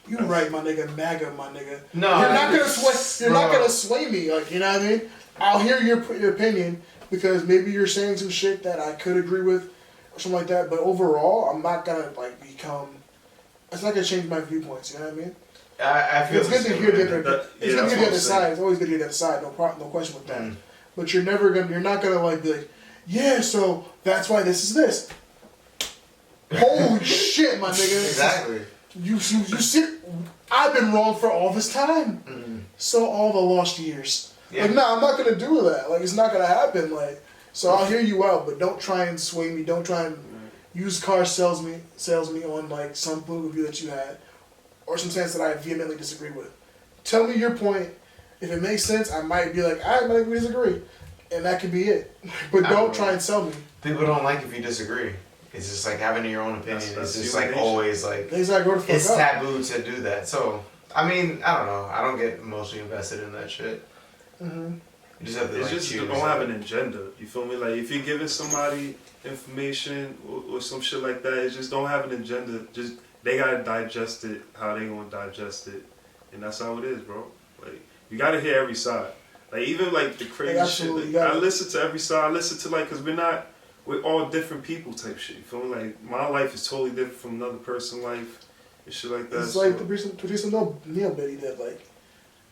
You right, my nigga. MAGA, my nigga. No, you're not gonna sway. You're not gonna sway me. Like, you know what I mean? I'll hear your opinion because maybe you're saying some shit that I could agree with or something like that. But overall, I'm not gonna become. It's not gonna change my viewpoints. You know what I mean? I feel it's good to hear the it's good to hear the other saying. side. It's always good to hear the other side. No question with that. But you're not gonna be like, yeah. So that's why this is this. Holy shit, my nigga! Exactly. You see, I've been wrong for all this time. So all the lost years. Yeah. Like, I'm not gonna do that. Like, it's not gonna happen. Like, so I'll hear you out, but don't try and sway me. Don't try and use car sales me on like some political view that you had. Or some stance that I vehemently disagree with. Tell me your point. If it makes sense, I might be like, I might disagree. And that could be it. But don't try and sell me. People don't like if you disagree. It's just like having your own opinion. It's just like always like, it's taboo to do that. So, I mean, I don't know. I don't get emotionally invested in that shit. You just have to don't have an agenda. You feel me? Like, if you're giving somebody information or some shit like that, it just don't have an agenda. Just they gotta digest it how they gonna digest it, and that's how it is, bro. Like, you gotta hear every side. Like, even like the crazy shit. Like, I listen to every side. I listen to cause we're all different people type shit. You feel me? Like, my life is totally different from another person's life and shit like that. It's like the Teresa Neal bit he did. Like,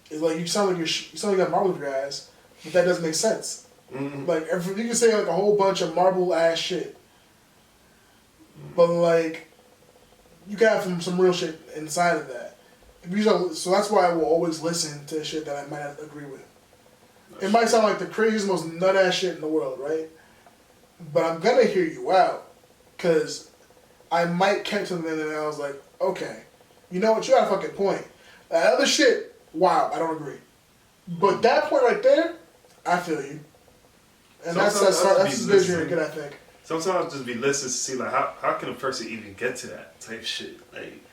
it's like you sound like you got marble up your ass, but that doesn't make sense. Like, you can say like a whole bunch of marble ass shit, but like. You got some real shit inside of that. So that's why I will always listen to shit that I might not agree with. It might sound like the craziest, most nut ass shit in the world, right? But I'm gonna hear you out, cause I might catch something and I was like, okay, you know what? You got a fucking point. That other shit, wow, I don't agree. But that point right there, I feel you. And that's very good, I think. Sometimes just be listening to see like how can a person even get to that type shit. Like,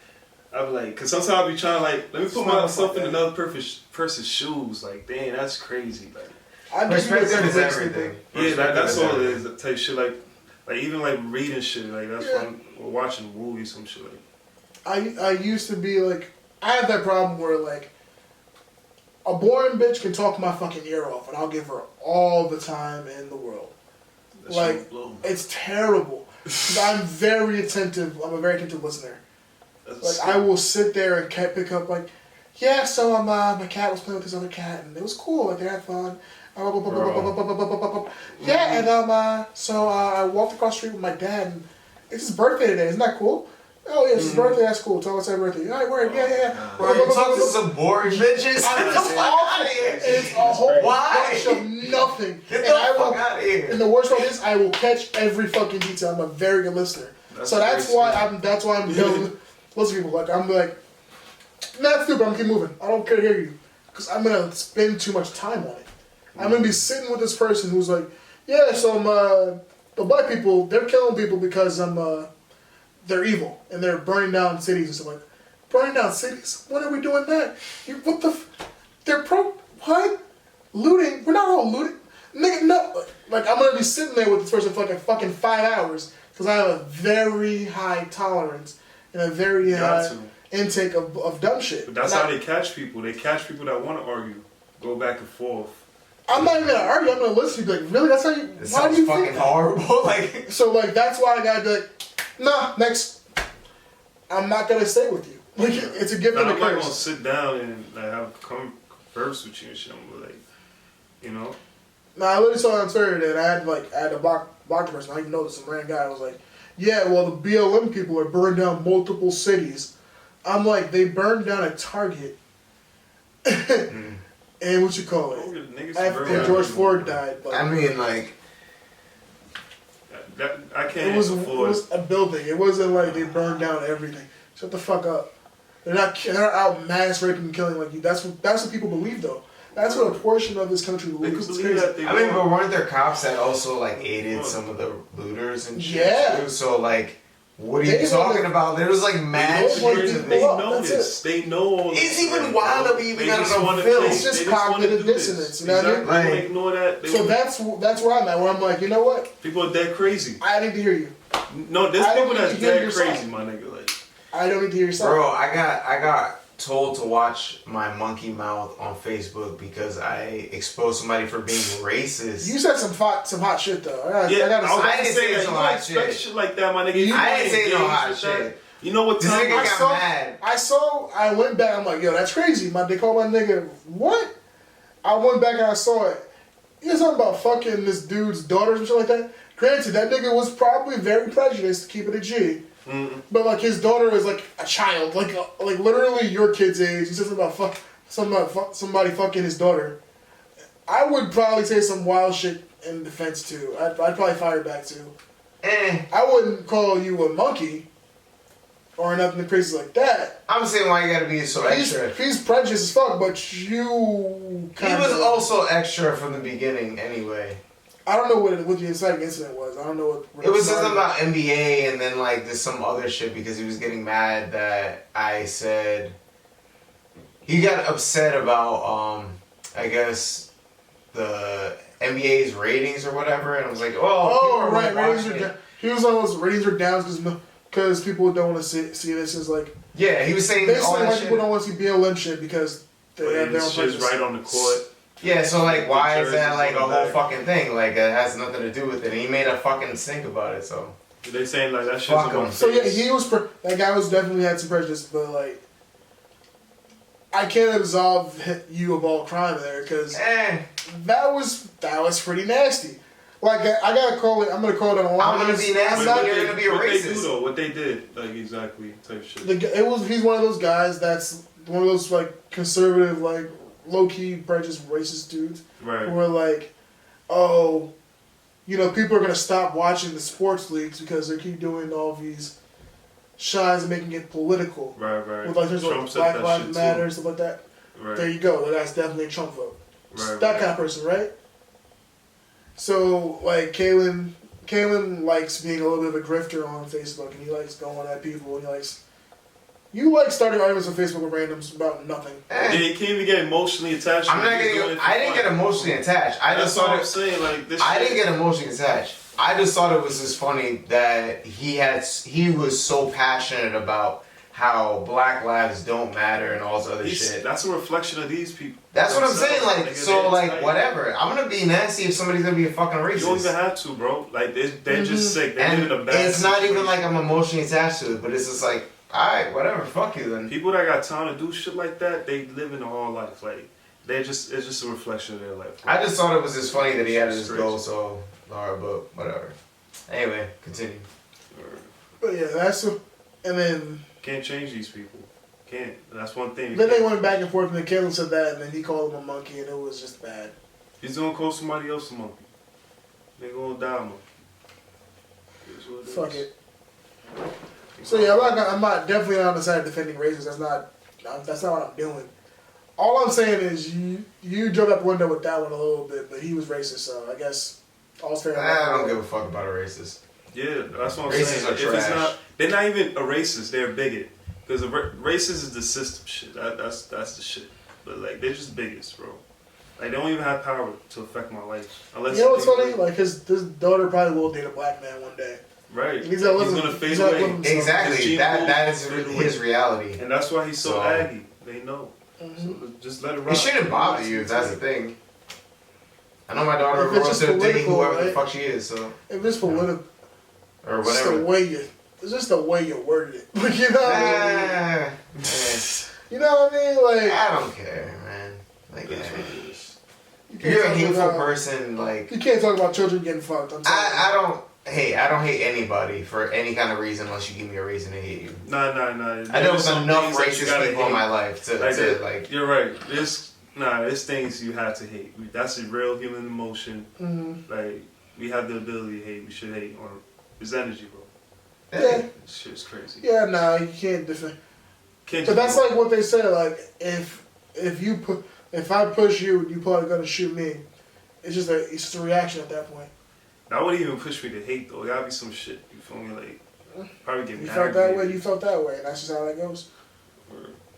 I'm like, cause sometimes I be trying to like let me put myself in another person's shoes. Like, damn, that's crazy. Like, perspective is everything. Yeah, that's all it is. That type shit. Like even like reading shit. Like, that's why or watching movies, some shit. Like, I used to be like, I had that problem where like a boring bitch can talk my fucking ear off, and I'll give her all the time in the world. Like, it's terrible. I'm very attentive. I'm a very attentive listener. Like, I will sit there and pick up like, yeah. So my cat was playing with this other cat and it was cool. Like, they had fun. Yeah, and so I walked across the street with my dad and it's his birthday today. Isn't that cool? Oh yeah, it's his birthday. That's cool. Tell us happy birthday. All right, word. Yeah. Bro, you talking to some boring bitches? Get the fuck out of here. It's a whole Why? bunch of nothing. Get the fuck out of here. And the worst part is, I will catch every fucking detail. I'm a very good listener. That's why I'm telling most people, like, I'm like, not stupid, I'm gonna keep moving. I don't care to hear you. Because I'm gonna spend too much time on it. I'm gonna be sitting with this person who's like, yeah, so the black people, they're killing people because they're evil and they're burning down cities and stuff like that. Burning down cities? When are we doing that? They're what? Looting? We're not all looting. Nigga, no. Like, I'm gonna be sitting there with this person for like fucking 5 hours because I have a very high tolerance and a very high intake of dumb shit. But that's how they catch people. They catch people that want to argue, go back and forth. I'm not even gonna argue. I'm gonna listen to you. Like, really? That's how you? Why do you fucking think? Horrible. Like, so like that's why I gotta be like, nah, next. I'm not gonna stay with you. Like, it's a gift and a curse. I'm not gonna sit down and like have converse with you and shit. I'm like, you know. Nah, I literally saw on Twitter that I had to block the person. I didn't know this. Some random guy was like, yeah, well the BLM people are burning down multiple cities. I'm like, they burned down a Target. And what you call it? After George Floyd died. But I mean, like, I can't. It was a building. It wasn't like they burned down everything. Shut the fuck up. They're not out mass raping and killing like you. That's what people believe though. That's what a portion of this country believes. I mean, but weren't there cops that also like aided some of the looters and shit? Yeah. Too? So like, what are you talking about? There was like mad shit. They know this. They know. It's even wild that we even got it on film. It's just cognitive dissonance. You know what I mean? Like, ignore that. So that's where I'm at. Where I'm like, you know what? People are dead crazy. I need to hear you. No, there's people that's dead crazy, my nigga. Like, I don't need to hear your side. Bro, I got told to watch my monkey mouth on Facebook because I exposed somebody for being racist. You said some hot shit though. I didn't say some hot shit like that, my nigga. I didn't say no hot shit. You know what time I went back, I'm like, yo, that's crazy. They called my nigga, what? I went back and I saw it. He was talking about fucking this dude's daughters and shit like that. Granted, that nigga was probably very prejudiced, to keep it a G. Mm-hmm. But like his daughter is like a child, like literally your kid's age. He says something about somebody fucking his daughter. I would probably say some wild shit in defense too. I'd probably fire back too. I wouldn't call you a monkey or nothing crazy like that. I'm saying why you gotta be so extra. He's prejudiced as fuck, but you he was also extra from the beginning anyway. I don't know what the inciting incident was. I don't know what it was something about NBA and then like there's some other shit because he was getting mad that I said he got upset about I guess the NBA's ratings or whatever, and I was like, right, ratings are down. He was on those ratings are down because people don't want to see this as like he was saying basically all that why shit. people don't want to see BLM shit because they have their own shit's right on the court. Yeah, so like, why is that like a whole fucking thing? Like, it has nothing to do with it. And he made a fucking stink about it, so. They saying like that shit's on my face. So yeah, that guy was definitely had some prejudice, but like, I can't absolve you of all crime there because that was pretty nasty. Like, I gotta call it. I'm gonna call it on. I'm gonna be nasty. You're gonna be a racist. What they do though? What they did, like exactly type shit. He's one of those guys that's one of those like conservative like. Low-key, prejudiced, racist dudes who are like, oh, people are going to stop watching the sports leagues because they keep doing all these shines and making it political. Right. With like, there's like Black Lives Matter and stuff like that. Right. There you go. That's definitely a Trump vote. Right, that kind of person, right? So, like, Kalen likes being a little bit of a grifter on Facebook, and he likes going at people, and he likes... You like starting arguments on Facebook with randoms about nothing. Yeah, you can't even get emotionally attached. I didn't get emotionally attached. I just thought I'm saying, like, this I didn't get emotionally attached. I just thought it was just funny that he was so passionate about how Black lives don't matter and all this other shit. That's a reflection of these people. That's what I'm saying. Like, so, like, whatever. I'm gonna be nasty if somebody's gonna be a fucking racist. You don't even have to, bro. Like, they're just sick. They're living a bad it's not even like I'm emotionally attached to it, but it's just like, alright, whatever, fuck you then. People that got time to do shit like that, they live in a whole life. Like, it's just a reflection of their life. I just thought it was just funny that he had his goal, so, alright, but whatever. Anyway, continue. But yeah, And then Can't change these people. Can't. That's one thing. Then they went back and forth, and then Caleb said that, and then he called him a monkey, and it was just bad. He's gonna call somebody else a monkey. They gonna die a monkey. Fuck it. So yeah, I'm not definitely not on the side of defending races. That's not what I'm doing. All I'm saying is you jumped out the window with that one a little bit, but he was racist, so I guess all's fair. I don't give a fuck about a racist. Yeah, that's what I'm Racists saying. are If trash. it's not, they're not even a racist. They're a bigot. Because racist is the system shit. That's the shit. But like they're just bigots, bro. Like they don't even have power to affect my life. Unless you know what's funny? Like his daughter probably will date a black man one day. Right. He's gonna fade away. Exactly. That is his reality. And that's why he's so aggy. They know. Mm-hmm. So just let it rock. It shouldn't bother you if that's the thing. I know my daughter wants to date whoever the fuck she is, so. If it's political. Or whatever. It's just the way you worded it. Like, you know what I mean? You know what I mean? Like, I don't care, man. Like, you're a hateful person, like. You can't talk about children getting fucked. I don't hate anybody for any kind of reason unless you give me a reason to hate you. Nah. I know there's enough racist people in my life to like. You're right. There's things you have to hate. That's a real human emotion. Mm-hmm. Like, we have the ability to hate. We should hate on it's energy, bro. Yeah. This shit's crazy. Yeah, nah, you can't defend. But that's like what they say. Like, if I push you, you probably gonna shoot me. It's just a reaction at that point. That wouldn't even push me to hate though. It gotta be some shit. You feel me? Like probably get me. You felt that way. You felt that way. And that's just how that goes.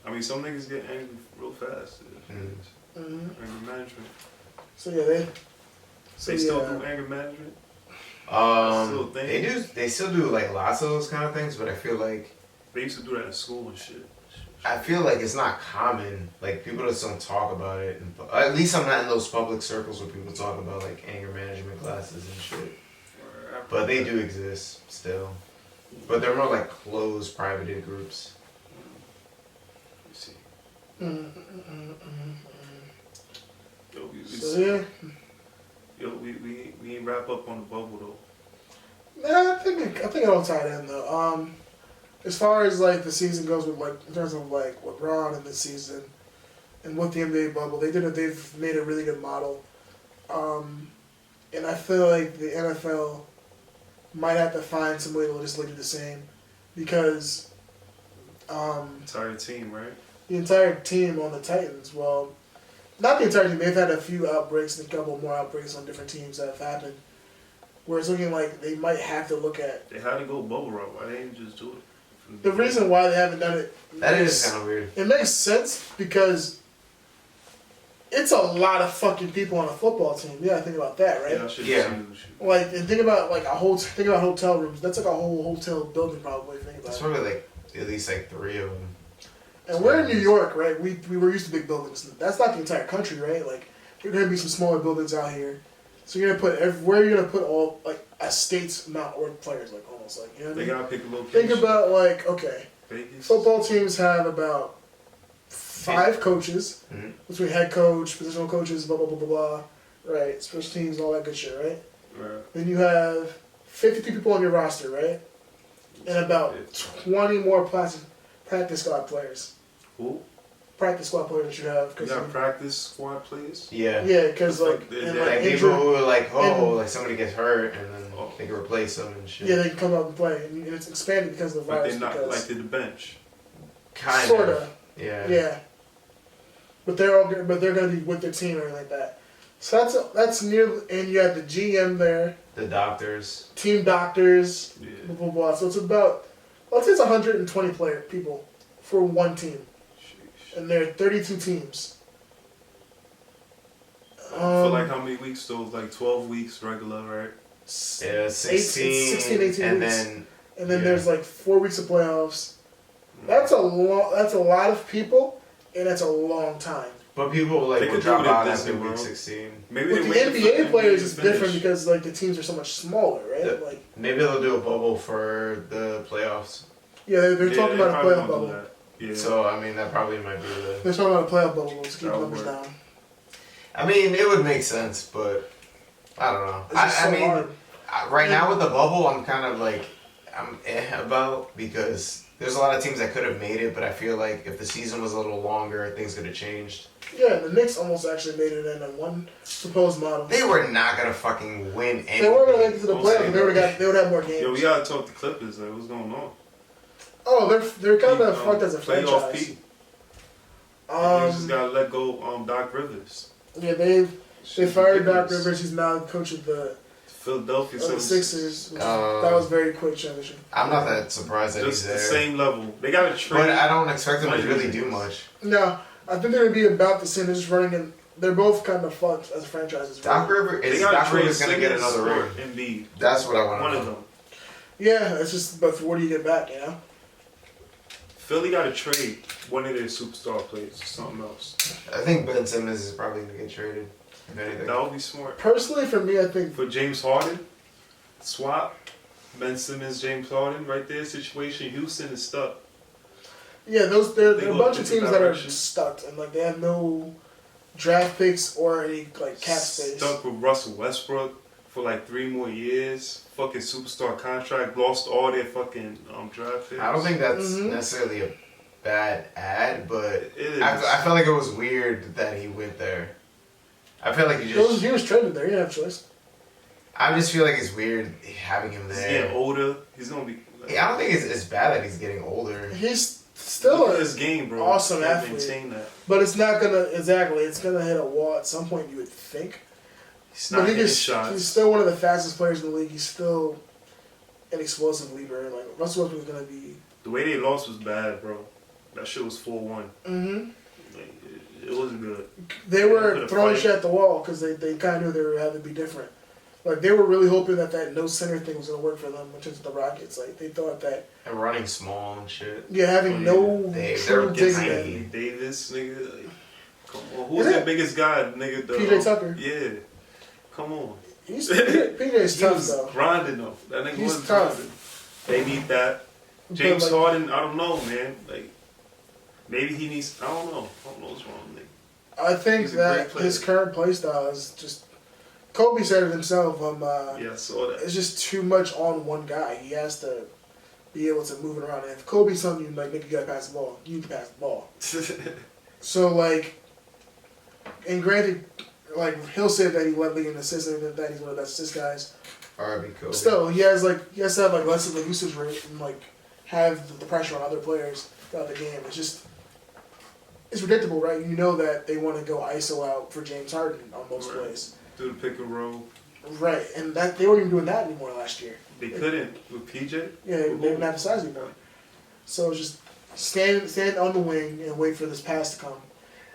I mean, some niggas get angry real fast. Mm-hmm. Anger management. So yeah, they still do anger management. They do. They still do like lots of those kind of things, but I feel like they used to do that in school and shit. I feel like it's not common. Like people just don't talk about it. At least I'm not in those public circles where people talk about like anger management classes and shit. But they do exist still. But they're more like closed, privated groups. You see. Yo, we ain't wrap up on the bubble though. Nah, I think it all tied in though. As far as like the season goes with like in terms of like what Ron in this season and what the NBA bubble they've made a really good model. And I feel like the NFL might have to find some way to just leave it the same because entire team, right? The entire team on the Titans, well, not the entire team. They've had a few outbreaks and a couple more outbreaks on different teams that have happened. Where it's looking like they might have to look at. They had to go bubble wrap. Why didn't you just do it? The reason why they haven't done it. That is kind of weird. It makes sense because it's a lot of fucking people on a football team. Yeah, think about that, right? Yeah. Like, and think about like hotel rooms. That's like a whole hotel building, probably. Think about That's it. probably like at least like 3 of them. And we're in New York, right? We were used to big buildings. That's not the entire country, right? Like, there are gonna be some smaller buildings out here. So you're gonna put where you're gonna put all like a state's amount of players, like almost like you know. They gotta pick a location. Think about like Vegas. Football teams have about 5 coaches between head coach, positional coaches, blah blah blah blah blah, right? Special teams, all that good shit, right? Right. Then you have 52 people on your roster, right? And about 20 more practice squad players. Who? Practice squad players that you have. You got practice squad players? Yeah. Yeah, because like people who are like, like somebody gets hurt and then they can replace them and shit. Yeah, they can come out and play, and it's expanded because of the virus. But they're not like to the bench. Kind sorta. of. Yeah. Yeah. But they're gonna be with their team or anything like that. So that's near, and you have the GM there. The doctors. Team doctors. Yeah. Blah blah blah. So it's about, let's say it's 120 people for one team. And there are 32 teams. For like how many weeks though? Like 12 weeks regular, right? Yeah, 16, 18 weeks. And then there's like 4 weeks of playoffs. That's a lot of people, and that's a long time. But people like will drop out after week 16. Maybe with the NBA players, it's different because like the teams are so much smaller, right? Yeah. Like maybe they'll do a bubble for the playoffs. Yeah, they're talking about a playoff bubble. Yeah. So I mean, that probably might be They're talking about a playoff bubble to keep numbers down. I mean, it would make sense, but I don't know. I mean, right now with the bubble, I'm kind of like I'm about because there's a lot of teams that could have made it, but I feel like if the season was a little longer, things could have changed. Yeah, the Knicks almost actually made it in one supposed model. They were not gonna fucking win anything. They were gonna make it to the playoffs, but they would have more games. Yo, we gotta talk to Clippers. Like, what's going on? Oh, they're kind of fucked as a playoff franchise. P. You just gotta let go Doc Rivers. Yeah, they fired Doc Rivers. He's now coach of the Philadelphia Sixers. That was very quick transition. I'm not that surprised that he's there. Just the same level. They got to trade. But I don't expect them to really do much. No, I think they're going to be about the same. They're just running in. They're both kind of fucked as franchises. Doc Rivers going to get another ring? Embiid. That's what I want to know. One of them. Yeah, it's just, but what do you get back, you know? Philly got to trade one of their superstar players or something else. I think Ben Simmons is probably going to get traded. If anything. That would be smart. Personally, for me, I think... For James Harden, swap Ben Simmons, James Harden, right there situation. Houston is stuck. Yeah, there are a bunch of teams that are stuck, and like they have no draft picks or any like cap space. Stuck with Russell Westbrook for like 3 more years. Fucking superstar contract. Lost all their fucking draft picks. I don't think that's necessarily a bad ad, but it is. I felt like it was weird that he went there. I feel like he was traded there. He didn't have a choice. I just feel like it's weird having him there. He's getting older. He's gonna be. Like, I don't think it's bad that he's getting older. He's still his game, bro. Awesome athlete. That. But it's not gonna It's gonna hit a wall at some point. You would think. He's not hitting shots. He's still one of the fastest players in the league. He's still an explosive leader. Like Russell Westbrook is gonna be. The way they lost was bad, bro. That shit was 4-1. Mm-hmm. Like, it wasn't good. They were throwing shit at the wall because they kind of knew they had to be different. Like they were really hoping that no center thing was gonna work for them in terms of the Rockets. Like they thought that. And running small and shit. Yeah, having no true big Anthony Davis, nigga. Like, come on, who's their biggest guy, nigga? PJ Tucker. Yeah, come on. PJ's tough though. Grinding though. That nigga was tough. grinding. They need that. James Harden, I don't know, man. Like maybe he needs. I don't know what's wrong, nigga. I think that his current play style is just. Kobe said it himself. Yeah, I saw that. It's just too much on one guy. He has to be able to move it around. And if Kobe's telling you, like, nigga, you gotta pass the ball, you need to pass the ball. So, like, and granted, like, he'll say that he led league in assists and that he's one of the best assist guys. R.I.P. Kobe. Still, he has to have, like, less of the usage rate and, like, have the pressure on other players throughout the game. It's just, it's predictable, right? You know that they want to go ISO out for James Harden on most plays. Do the pick and roll. Right, and that they weren't even doing that anymore last year. They couldn't with PJ. Yeah, they didn't have the size anymore. So just stand on the wing and wait for this pass to come,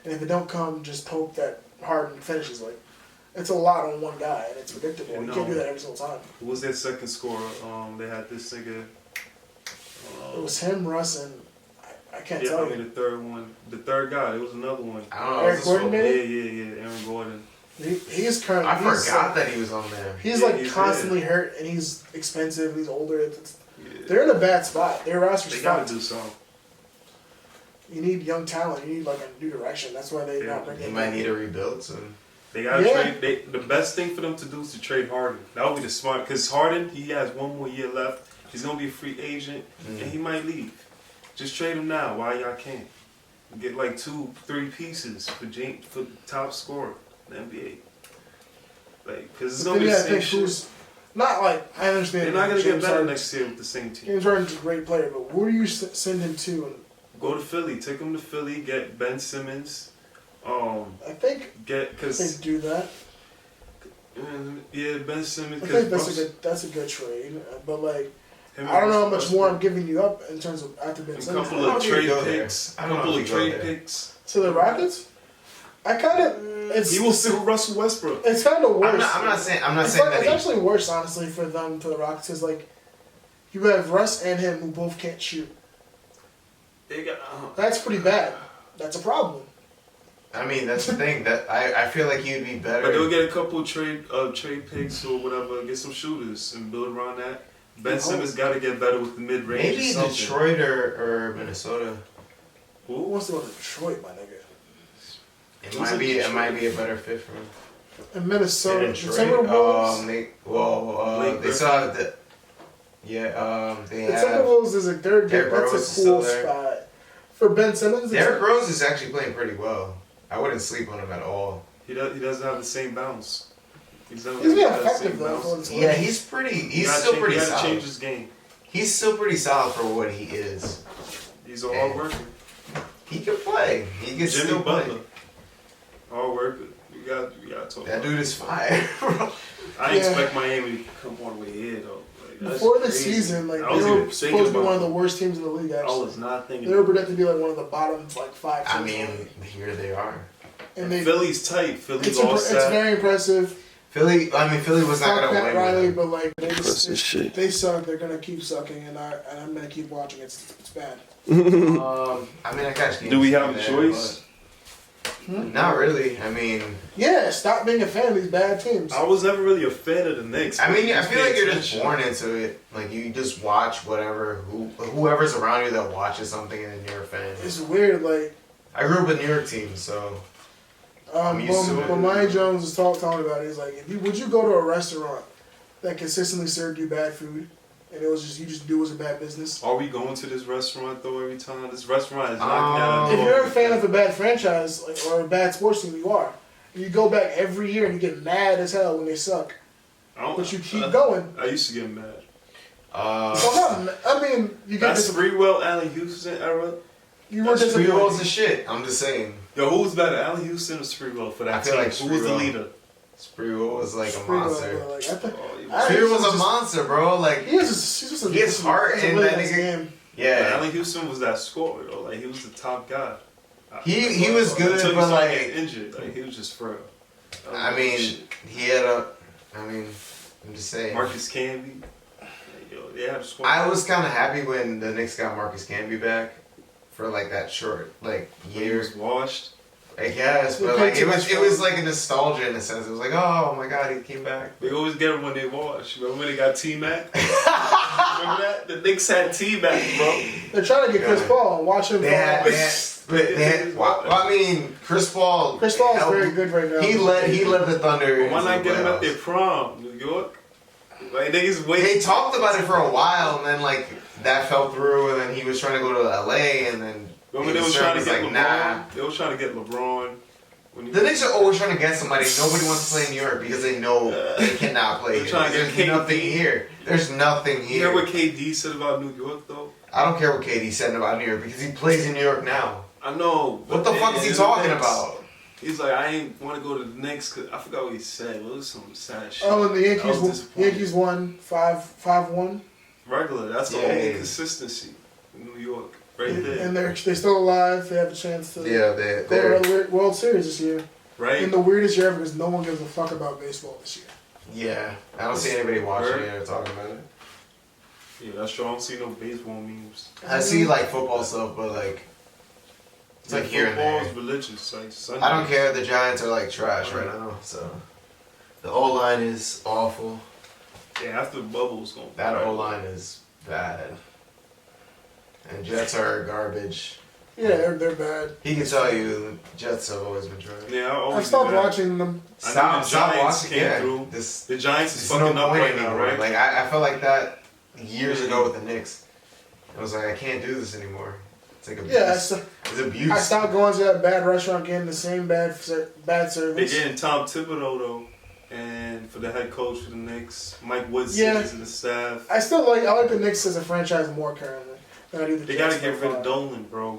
and if it don't come, just hope that Harden finishes. Like it's a lot on one guy, and it's predictable. You can't do that every single time. Who was their second scorer? They had this nigga. It was him, Russ, and I can't tell you. The third one, the third guy. It was another one. I don't know. Eric Gordon, maybe? Yeah. Aaron Gordon. He's currently. I forgot that he was on there. He's constantly hurt, and he's expensive. And he's older. They're in a bad spot. Their roster's fucked. They gotta do something. You need young talent. You need like a new direction. That's why they not bringing. They might need a rebuild soon. They gotta trade. The best thing for them to do is to trade Harden. That would be the smart. Because Harden, he has 1 more year left. He's gonna be a free agent, and he might leave. Just trade him now while y'all can. Get like 2-3 pieces for the top scorer. The NBA, like, because it's gonna be the same shit. Not like I understand. They're not gonna get better next year with the same team. James Harden's a great player, but who do you send him to? Go to Philly. Take him to Philly. Get Ben Simmons. I think they do that. Yeah, Ben Simmons. I think that's a good trade, but like. I don't know how much more I'm giving you up in terms of after Ben Simmons. A couple of trade picks. To the Rockets. I kind of. He will sit with Russell Westbrook. It's kind of worse. I'm not saying it's that. It's actually worse, honestly, for the Rockets. Because like, you have Russ and him who both can't shoot. That's pretty bad. That's a problem. I mean, that's the thing. That I feel like you'd be better. But they'll get a couple of trade picks or whatever. Get some shooters and build around that. Ben Simmons got to get better with the mid range. Maybe Detroit or Minnesota. Who wants to go to Detroit, my nigga? It might be a better fit for him. In Minnesota, They still have Yeah, they The have. Timberwolves is a third. Derrick That's Rose a is still cool there. spot for Ben Simmons. Derrick Rose is actually playing pretty well. I wouldn't sleep on him at all. He doesn't have the same bounce. He's been effective though. For what it's Yeah, worth. he's still pretty He had to solid. change his game. He's still pretty solid for what he is. He's a hard worker. He can play. He can Jimmy still play. Butler, hard worker. We got talk. That about dude is fire, bro. I didn't expect Miami to come all the way here though. Like, that's Before the crazy. season, like I they was were even supposed thinking to be about one of the it. worst teams in the league. I Actually, was not thinking. they were projected to be like one of the bottom like 5 teams. I in the mean, league. here they are. And they, Philly's tight. Philly's all it's set. very impressive. Philly was not Fuck gonna Pat win. Riley, with them. but like shit. they suck. They're gonna keep sucking, and I'm gonna keep watching. It's bad. I mean, I catch games. Do we have a there, choice? but Not really. I mean, Yeah, stop being a fan of these bad teams. I was never really a fan of the Knicks. I mean, I Just feel like pay you're just attention. born into it. Like you just watch whatever whoever's around you that watches something, and then you're a fan. It's weird. Like I grew up with New York teams, so I'm used to it. but Mike Jones was talking about it. He's like, would you go to a restaurant that consistently served you bad food, and it was just you just do it was a bad business? Are we going to this restaurant though every time? This restaurant is knocking out If you're a fan of a bad franchise or a bad sports team, you are. You go back every year and you get mad as hell when they suck, but you keep going. I used to get mad. I mean, you get That's Sprewell, Allen Houston era. You were Sprewell's disappointed. the shit. I'm just saying. Yo, who was better, Allen Houston or Sprewell for that I feel team? like Who was the Sprewell. leader? Sprewell was like a Sprewell, monster. bro, like, I think- Oh, he I- was- Sprewell was a monster, bro. Like He has heart in that nigga. game. yeah, Allen Houston was that scorer though. Like he was the top guy. He was good, Until he but started like getting injured. Like he was just frail. I mean, he had a. I mean, I'm just saying. Marcus Camby. Like, yo, they had a squad. I was kind of happy when the Knicks got Marcus Camby back for like that short like He year. was washed. I guess, They but paid like too it much was for like a nostalgia in a sense. It was like, oh my god, he came back. They always get him when they wash. Remember when they got T-Mac? Remember that? The Knicks had T-Mac, bro. They're trying to get Chris Yeah. Paul and watch him. They had, well, I mean, Chris Paul. Chris Paul is helped- very good right now. He led the Thunder. Why into not the get him at playoffs. their prom, New York? Like niggas wait. They talked about it for a while, and then like that fell through, and then he was trying to go to LA, and then Remember they David was Stern trying to get like, LeBron. nah. They was trying to get LeBron. When he The Knicks are always trying to get somebody. Nobody wants to play in New York because they know they cannot play They're here. trying to get There's KD. nothing here. There's nothing You here. hear what KD said about New York though? I don't care what KD said about New York because he plays in New York now. I know. What the fuck is he talking about? He's like, I ain't want to go to the Knicks because I forgot what he said. It was some sad shit. Oh, and the I was disappointed. Yankees won 5-1. Regular. That's the Yeah. only consistency in New York. Right there. And they're still alive. They have a chance to Yeah, go to the World Series this year. right? In the weirdest year ever because no one gives a fuck about baseball this year. yeah. I don't see anybody watching Word. it or talking about it. Yeah, that's true. I don't see no baseball memes. I see like football stuff, but like it's like here and Football there. is religious. Like Sunday. I don't care. The Giants are like trash right now, so the O line is awful. Yeah, after the bubble's gonna. That O line is bad, and Jets are garbage. Yeah, they're bad. He can tell you Jets have always been trash. Yeah, I always I've stopped do that. watching them. I know the Giants watching. came Yeah, through. this The Giants is there's fucking no up point right now, anymore. right? Like I felt like that years ago with the Knicks. I was like, I can't do this anymore. It's like abuse. Yeah, It's abuse. I stopped going to that bad restaurant getting the same bad They service. getting Tom Thibodeau though, and for the head coach for the Knicks, Mike Woodson Yeah. is in the staff. I like the Knicks as a franchise more currently than I do the They Jets gotta get so rid of far. Dolan, bro.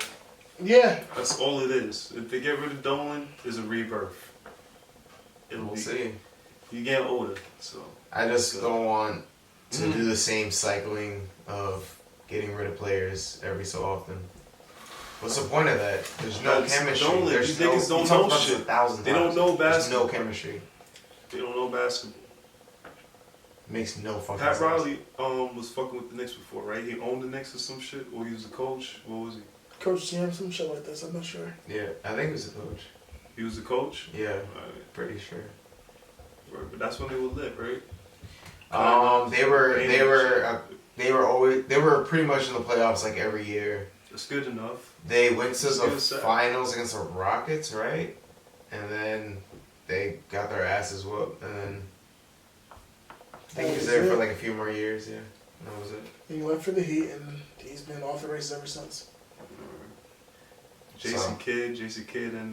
Yeah, That's all it is. If they get rid of Dolan, there's a rebirth. We'll see. You getting older, so I just don't want to Mhm. do the same cycling of getting rid of players every so often. What's the point of that? There's no That's chemistry. Dolan. There's You no. niggas don't we talked know about this shit. 1,000 They don't times. know There's basketball. no chemistry. they don't know basketball. Makes no fucking Pat sense. Riley was fucking with the Knicks before, right? He owned the Knicks or some shit, or he was the coach. What was he? Coach GM, some shit like this. I'm not sure. Yeah, I think it was a coach. He was the coach. Yeah, Alright. pretty sure. Right, but that's when they were lit, right? They were pretty much in the playoffs like every year. That's good enough. They went to Let's the give it a sec. finals against the Rockets, right? And then they got their asses whooped, and then I think he was there for like a few more years. Yeah. That was it. He left for the Heat, and he's been off the races ever since. Jason Kidd, and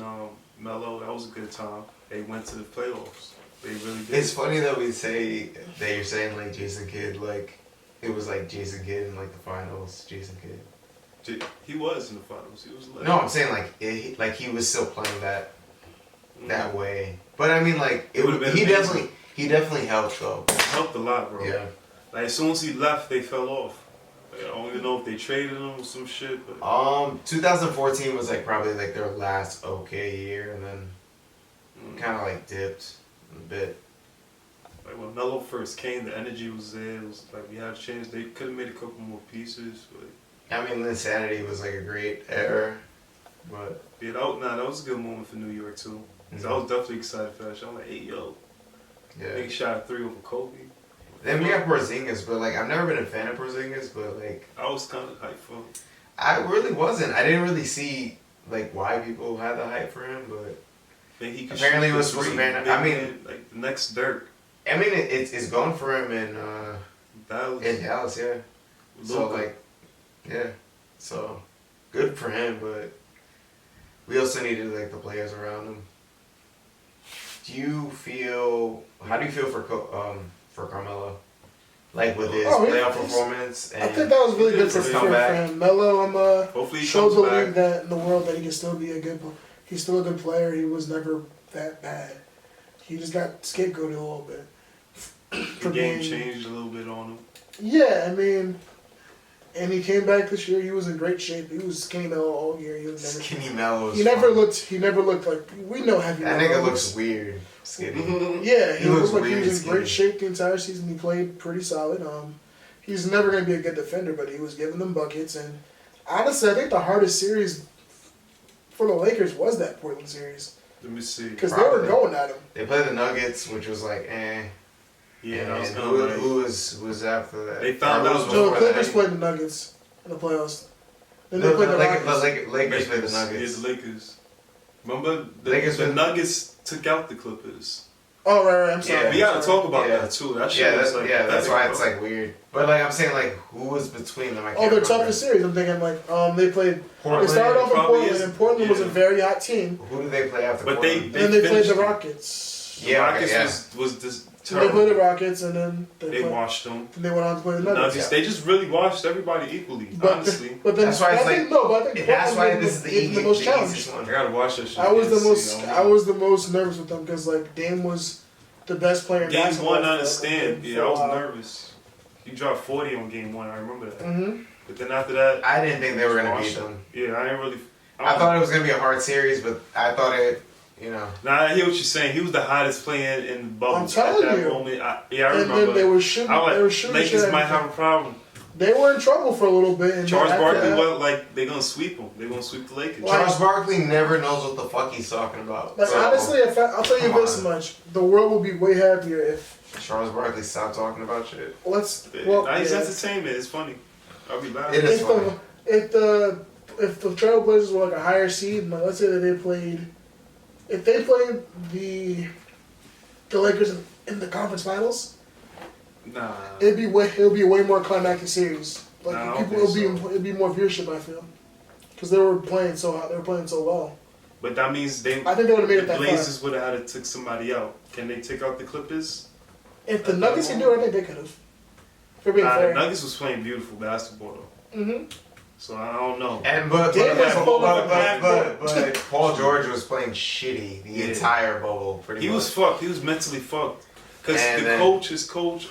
Melo. That was a good time. They went to the playoffs. They really did. It's funny that we say that you're saying like Jason Kidd, like it was like Jason Kidd in like the finals. Jason Kidd. He was in the finals. He was. No, I'm saying like he was still playing that way. But I mean like it would. He definitely helped though. It helped a lot, bro. Yeah. Like as soon as he left, they fell off. Like, I don't even know if they traded him or some shit. But 2014 was like probably like their last okay year, and then kind of like dipped a bit. Like when Melo first came, the energy was there. It was like we had a chance. They could have made a couple more pieces, but I mean, Insanity was like a great era, but yeah, that was a good moment for New York too. So I was definitely excited for that shit. I'm like, hey yo, big shot 3 over Kobe. Then we got Porzingis, but like I've never been a fan of Porzingis, but like I was kind of hyped for him. I really wasn't. I didn't really see like why people had the hype for him, but He could apparently it was supposed to be. I mean, like the next Dirk. I mean, it's going for him in Dallas. yeah. So like, yeah, so good for him, but we also needed like the players around him. How do you feel for Carmelo? Like with his playoff performance, and I think that was really good for him. Melo, hopefully he showed comes the back. league that in the world that he can still be he's still a good player. He was never that bad. He just got scapegoated a little bit. The game changed a little bit on him. Yeah, I mean, and he came back this year. He was in great shape. He was skinny Melo all year. Skinny Melo. He never looked like we know heavy. That nigga looks weird. Skinny. Yeah, he looked like he weird, was in skinny. great shape the entire season. He played pretty solid. He's never going to be a good defender, but he was giving them buckets. And honestly, I think the hardest series for the Lakers was that Portland series. Let me see. Because they were going at him. They played the Nuggets, which was like, eh. Yeah, and who was after that? They found out. No, the Clippers played the Nuggets in the playoffs. Then they played the Rockets. Lakers played the Nuggets. Yeah, the Lakers. Remember, the Nuggets took out the Clippers. Oh, right, I'm sorry. Yeah, we gotta talk about that too. That shit that's why it's like weird. But like I'm saying, like who was between them? I can't their remember. toughest series. I'm thinking like they played. Portland. They started off in Probably Portland, and Portland was a very hot team. Who did they play after? But Portland? And they played the finished Rockets. The Rockets was this terrible. They played the Rockets, and then they washed them. And they went on to play the Nuggets. They just really washed everybody equally, honestly. But then that's why it's like. That's why Portland this is the most easiest challenging. one. I gotta watch that shit. I was the most nervous with them because like Dame was the best player in Game basketball. one, I understand. Yeah, I was nervous. He dropped 40 on game one. I remember that. Mm-hmm. But then after that, I didn't think they were gonna beat them. Yeah, I didn't really. I thought it was gonna be a hard series, but I thought it. Nah, I hear what you're saying. He was the hottest player in the bubble I'm telling at that you. moment. I And remember. then they were shooting. I They were shooting. Lakers might have a problem. They were in trouble for a little bit. And Charles then after Barkley that- was like, they're gonna sweep them. They're gonna sweep the Lakers. Charles Barkley never knows what the fuck he's talking about. Like honestly, I'll tell you this much: the world will be way happier if Charles Barkley stopped talking about shit. Nah, he's entertainment. It's funny. I'll be laughing. It is funny. If the Trailblazers were like a higher seed, like let's say that if they played the Lakers in the conference finals, Nah. it'd be a way more climactic series. Like Nah, it'd be more viewership. I feel because they were playing so hot, they were playing so well. But that means I think they would have made it that far. Blazers would have had to take somebody out. Can they take out the Clippers? If the Nuggets can do it, I think they could have. For being Nah, fair. the Nuggets was playing beautiful basketball though. Mm-hmm. So I don't know. And but Paul George was playing shitty the entire bubble. Pretty much. He was fucked. He was mentally fucked. Cause his coach,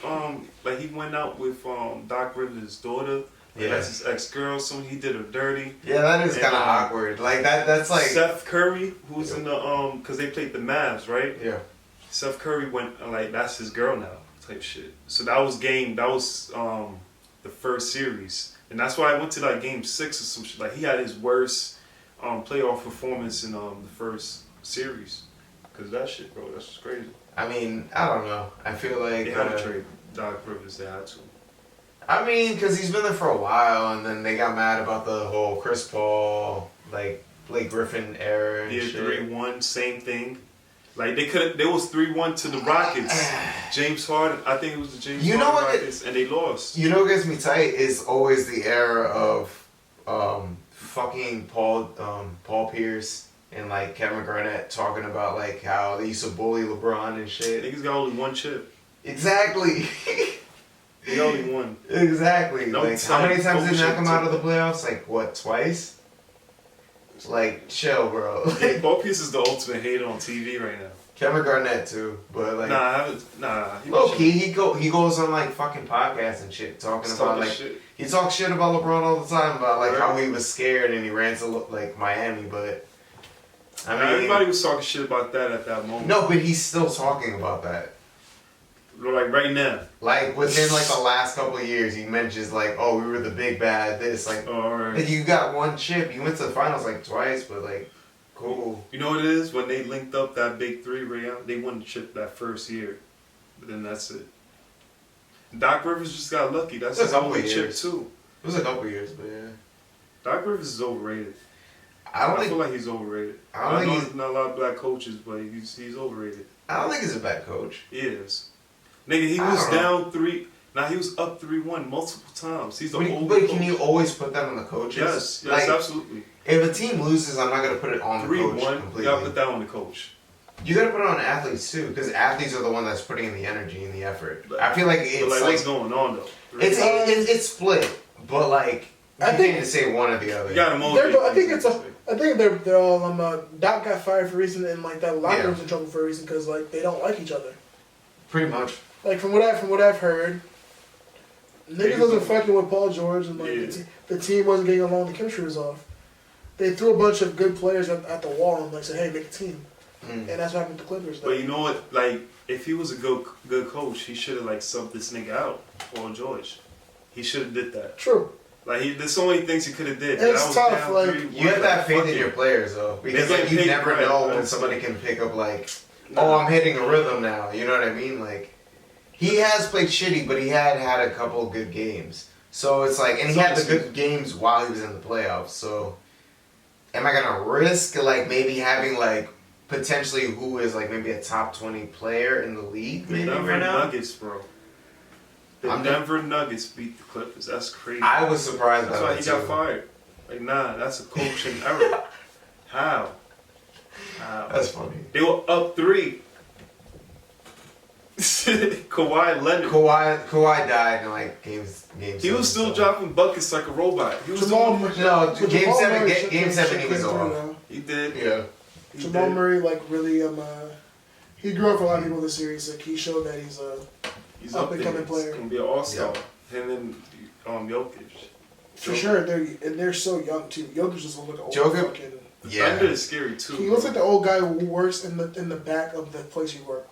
like he went out with Doc Rivers' daughter. Like that's his ex-girl. So he did her dirty. Yeah, that is kind of awkward. Like that's like Seth Curry, who's in the cause they played the Mavs, right? Yeah. Seth Curry went like that's his girl now, type shit. So that was the first series, and that's why I went to like game 6 or some shit. Like he had his worst playoff performance in the first series, cause that shit, bro, that's just crazy. I mean, I don't know. I feel like They had to trade Doc Rivers. They had to. I mean, because he's been there for a while, and then they got mad about the whole Chris Paul, like Blake Griffin era and shit. 3-1, same thing. Like they was 3-1 to the Rockets. James Harden, I think it was the James You know Harden what Rockets, and they lost. You know what gets me tight is always the era of fucking Paul Pierce and like Kevin Garnett talking about like how they used to bully LeBron and shit. Niggas got only one chip. Exactly. They only won. Exactly. No, like how many times did they knock him out of the chip. playoffs? Like what, twice? Like chill, bro. Paul Pierce is the ultimate hater on TV right now. Kevin Garnett too, but like Low key, he goes on like fucking podcasts and shit talking about like shit. he talks shit about LeBron all the time about like Right. how he was scared and he ran to like Miami, but I mean Everybody was talking shit about that at that moment. no, but he's still talking about that. Like right now. Like within like the last couple of years, he mentions like, oh, we were the big bad this like. Alright. Like, you got one chip. You went to the finals like twice, but like, cool. You know what it is? When they linked up that big three, they won the chip that first year. But then that's it. Doc Rivers just got lucky. That's It was his a couple only chip years. too. It was a couple years, but yeah. Doc Rivers is overrated. I feel like he's overrated. I don't I think know he's- there's not a lot of black coaches, but he's overrated. I don't think he's a bad coach. He is. Nigga, he I was don't know. down 3. Now he was up 3-1 multiple times. He's the old But coach. can you always put that on the coaches? Yes, like, absolutely. if a team loses, I'm not gonna put it on the coach 3-1. You completely. gotta put that on the coach. You gotta put it on athletes too, because athletes are the one that's putting in the energy and the effort. But- I feel like it's But like, like what's going on though? it's split, but like you I think- can't just say one or the other. You gotta motivate. I think they're all Doc got fired for a reason, and like that locker Yeah. room's in trouble for a reason because like they don't like each other. Pretty much. Like from what I've heard, niggas wasn't fucking with Paul George, and like Yeah. the team wasn't getting along. The chemistry was off. They threw a bunch of good players at the wall and like said, "Hey, make a team," and that's what happened to the Clippers. Though. But you know what? Like, if he was a good coach, he should have like subbed this nigga out, Paul George. He should have did that. True. Like, there's so many things he could have did. It's That was tough, down like- 3-1, You have that faith fuck in it. your players though, because They like get you paid, never right, know when right. somebody can pick up like, Nah. oh, I'm hitting a rhythm now. You know what I mean? Like, he has played shitty, but he had a couple of good games. So it's like, and he had the good games while he was in the playoffs. So, am I gonna risk like maybe having like potentially who is like maybe a top 20 player in the league The maybe Denver right now? Nuggets, bro. The I'm Denver Nuggets beat the Clippers. That's crazy. I was surprised That's by why that he got too. fired. Like, nah, that's a coaching error. How? That's funny. They were up 3. Kawhi Leonard. Kawhi died in like games. He was still dropping buckets like a robot. He was Jamal doing. No, but game Jamal 7. Murray Game shit 7 he came was through, off. though. He did. Yeah. He Jamal did. Murray like really he grew up for a lot of people in the series. Like he showed that he's He's up up and there. coming player. He's gonna be an all-star. Him and Jokic. for sure. They're so young too. Jokic just looks like an old Jokic- fucking. Thunder is scary too. He looks like the old guy who works in the back of the place you work.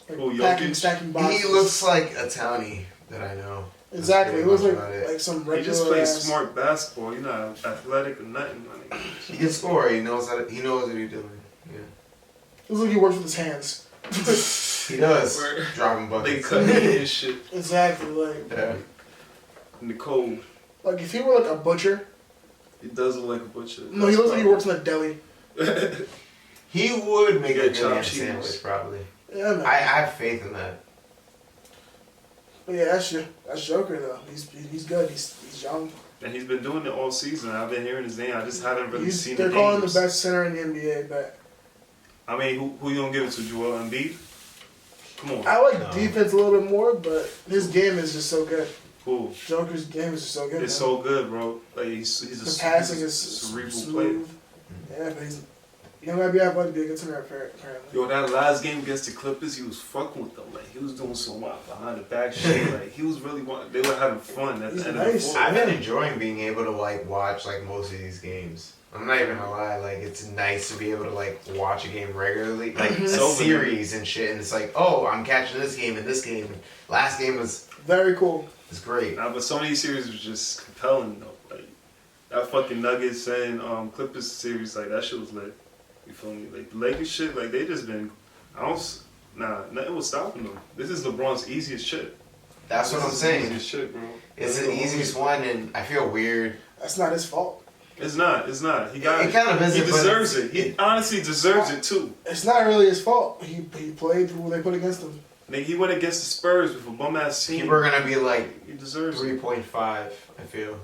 Like Oh, packing, Jokic? stacking boxes. He looks like a townie that I know. exactly. It That's was pretty like much about it. some He regular. just plays ass- smart basketball. You're not athletic or nothing. My nigga. He can score. He knows what he's doing. Yeah. It looks like he works with his hands. He does. Where- Dropping They buckets. cut me and shit Exactly. Like Yeah. in the cold. if he were like a butcher. He does look like a butcher. No, he looks like he works in a deli. He would make a Yeah, good chopped ham cheese. sandwich, probably. Yeah, man. I have faith in that. But yeah, that's Joker though. He's good. He's young. And he's been doing it all season. I've been hearing his name. I just haven't really seen They're the calling him games. the best center in the NBA, but I mean, who you gonna give it to? Joel Embiid? Come on. I like No. defense a little bit more. But his game is just so good. Cool. Joker's game is just so good. It's man. so good, bro. Like he's The passing he's a is cerebral smooth. player. Yeah, but he might be athletic to be a good center apparently. Yo, that last game against the Clippers, he was fucking with them. Like he was doing some wild behind the back shit. Like he was really they were having fun at He's the end nice. of the floor. I've been enjoying being able to like watch like most of these games. I'm not even gonna lie, like it's nice to be able to like watch a game regularly, like a It's over, series and shit. And it's like, oh, I'm catching this game and this game. Last game was Very cool. great. Nah, but some of these series was just compelling though. Like that fucking Nuggets and Clippers series, like that shit was lit. You feel me? Like the Lakers shit, like they just been. Nothing was stopping them. This is LeBron's easiest shit. That's what I'm This is saying. Easiest shit, bro. It's the easiest one, and I feel weird. That's not his fault. It's not. He got it kind of is. He deserves it. He honestly deserves it too. It's not really his fault. He played who they put against him. Nigga, he went against the Spurs with a bum ass team. People are gonna be like, he deserves 3.5. I feel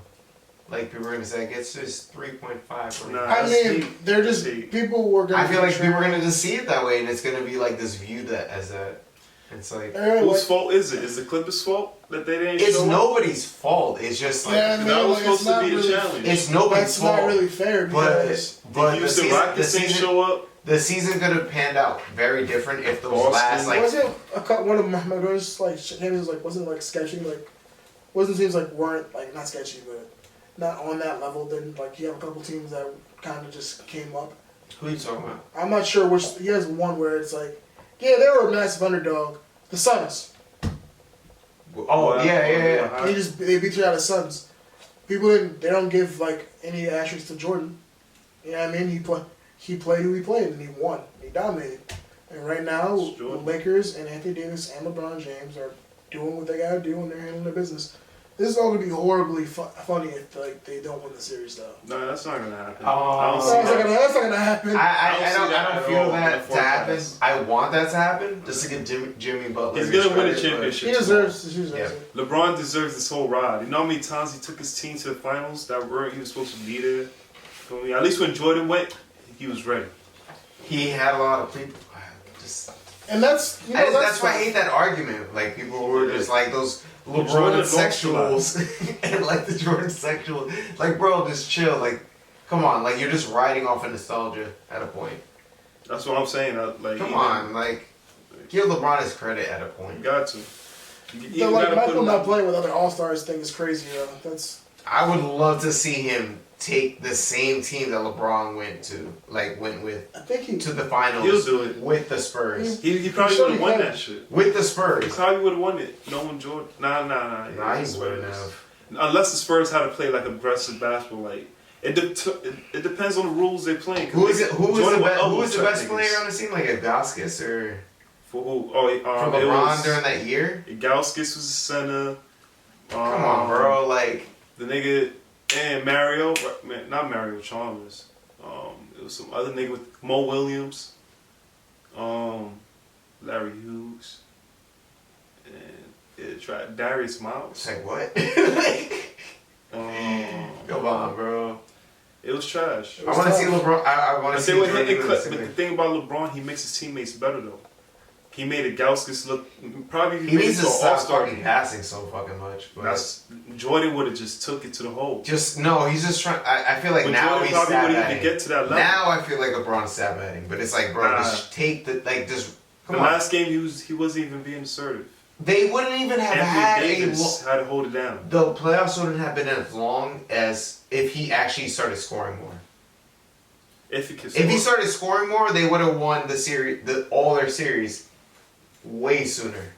like people are gonna say it's just 3.5. Nah, I mean, deep. they're just people were gonna. I feel like people are gonna just see it that way, and it's gonna be like this view that as that. It's like whose fault is it? Is the Clippers' fault that they didn't? It's show nobody's fault. It's just like Yeah, I mean, that was like, supposed to be a challenge. it's nobody's That's fault. not really fair because but the Houston Rockets didn't show up. The season could have panned out very different if those Boston. last like wasn't one of my brothers like games was like wasn't like sketchy like wasn't teams like weren't like not sketchy but not on that level. Then like you have a couple teams that kind of just came up. who are you talking about? I'm not sure which. He has one where it's like yeah they were a massive underdog. The Suns. Oh yeah. They beat you out of Suns. People they don't give like any asterisks to Jordan. You know what I mean? He played who he played and he won. He dominated. And right now the Lakers and Anthony Davis and LeBron James are doing what they gotta do and they're handling their business. This is all gonna be horribly funny if like they don't win the series though. No, that's not gonna happen. That's not gonna happen. I don't feel that to happen. I want that to happen just to get Jimmy Butler. He's gonna win a championship. He deserves it. LeBron deserves this whole ride. You know how many times he took his team to the finals that he was supposed to be there? I mean, at least when Jordan went, he was ready. He had a lot of people. And that's that's why I hate that argument. Like people were just like those LeBron sexuals and like the Jordan sexual. Like bro, just chill. Like come on. Like you're just riding off of nostalgia at a point. That's what I'm saying. Come on. Like give LeBron his credit at a point. You got to. Michael not playing with other All-Stars thing is crazy. That's. I would love to see him take the same team that LeBron went with. I think to the finals. He'll do it with the Spurs. He probably would have won that shit with the Spurs. He probably would have won it. No one Jordan. Nah. He wouldn't have. Unless the Spurs had to play like aggressive basketball, like it depends on the rules they're playing. Who is the best player on the team? Like a Gauskas or for who? Oh, for LeBron during that year. Gauskas was the center. Come on, bro. Like the nigga. And Mario, not Mario Chalmers. It was some other nigga with Mo Williams, Larry Hughes, and it tried Darius Miles. Like what? Come on, bro. It was trash. I want to see LeBron. I want to see. But the thing about LeBron, he makes his teammates better though. He made a Gauskas look. Probably he needs to stop fucking passing so fucking much. But Jordan would have just took it to the hole. He's just trying. I feel like but now Jordan he's probably stab wouldn't even get to that level. Now I feel like LeBron's stab batting, but it's like, bro, just take the just. Come on. Last game he wasn't even being assertive. They wouldn't even have had Davis had to hold it down. The playoffs wouldn't have been as long as if he actually started scoring more. If he started scoring more, they would have won the series, all their series. Way sooner.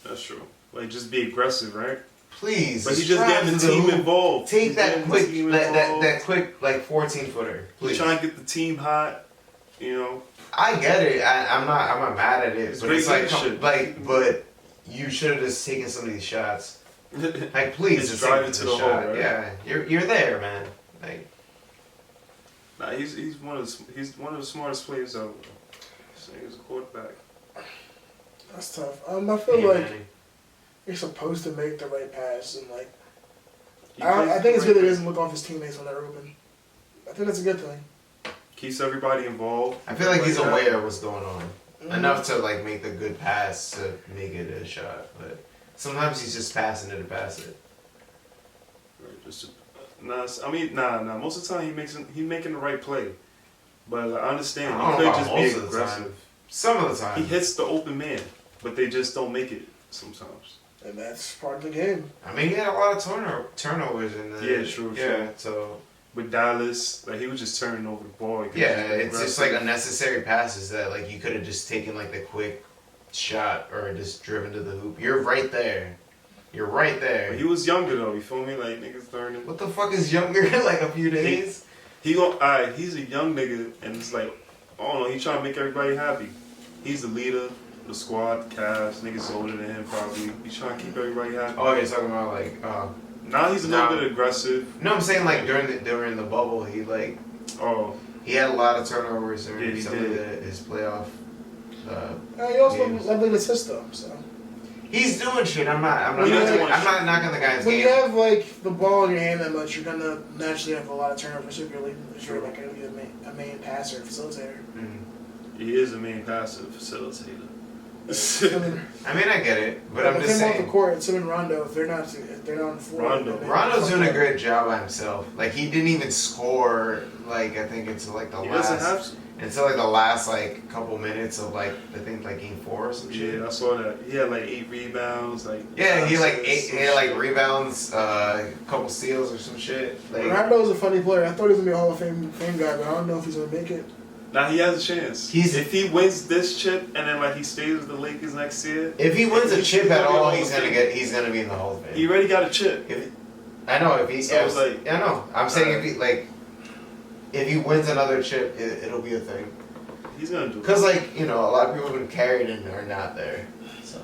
That's true. Like just be aggressive, right? Please. But he just getting the team involved. Take that quick, that quick like 14-footer. Please. Trying to get the team hot. You know. I get it. I'm not mad at it. But it's like, but you should have just taken some of these shots. Like please, just drive it to the shot. Hole, right? Yeah, you're there, man. Like. Nah, he's one of the smartest players ever. So he's a quarterback. That's tough. I feel like you're supposed to make the right pass, and like I think it's good that he doesn't look off his teammates when they're open. I think that's a good thing. Keeps everybody involved. I feel like he's aware of what's going on enough to like make the good pass to make it a shot, but sometimes he's just passing it to pass it. Nah. Most of the time he's making the right play, but I understand I you could just be aggressive. Some of the time he hits the open man. But they just don't make it sometimes. And that's part of the game. I mean, he had a lot of turnovers in the... Yeah, true. So... With Dallas, like, he was just turning over the ball. Yeah, it's just, like, unnecessary passes that, like, you could have just taken, like, the quick shot or just driven to the hoop. You're right there. But he was younger, though. You feel me? Like, niggas learning. What the fuck is younger? Like, a few days? He's a young nigga, and it's like, I don't know, he's trying to make everybody happy. He's the leader. The squad, the cast, niggas older than him probably. He's trying to keep everybody happy. Oh, you're talking about like, Now he's a little bit aggressive. No, I'm saying like during the bubble, he like he had a lot of turnovers during some of his playoff. He also led assist though, so. He's doing shit. I'm not knocking the guy's when game. You have like the ball in your hand that much, you're gonna naturally have a lot of turnovers if you're like gonna be a main passer, facilitator. Mm-hmm. He is a main passer, facilitator. I mean, I get it, but I'm just saying. Off the court, it's him and Rondo. If they're not on the floor, Rondo's doing a great job by himself. Like he didn't even score. Like I think it's like the last. Until like the last like couple minutes of like I think like game 4 or some shit. Yeah, I saw that. He had like 8 rebounds. Like he had like rebounds, a couple steals or some shit. Like Rondo's a funny player. I thought he was gonna be a Hall of Fame guy, but I don't know if he's gonna make it. Now he has a chance. If he wins this chip and then like he stays with the Lakers next year. If he wins a chip at all, he's gonna be in the Hall of Fame. He already got a chip. I know if he. I know. I'm saying if he wins another chip, it'll be a thing. He's gonna do it. Because, like, a lot of people have been carried and are not there. So.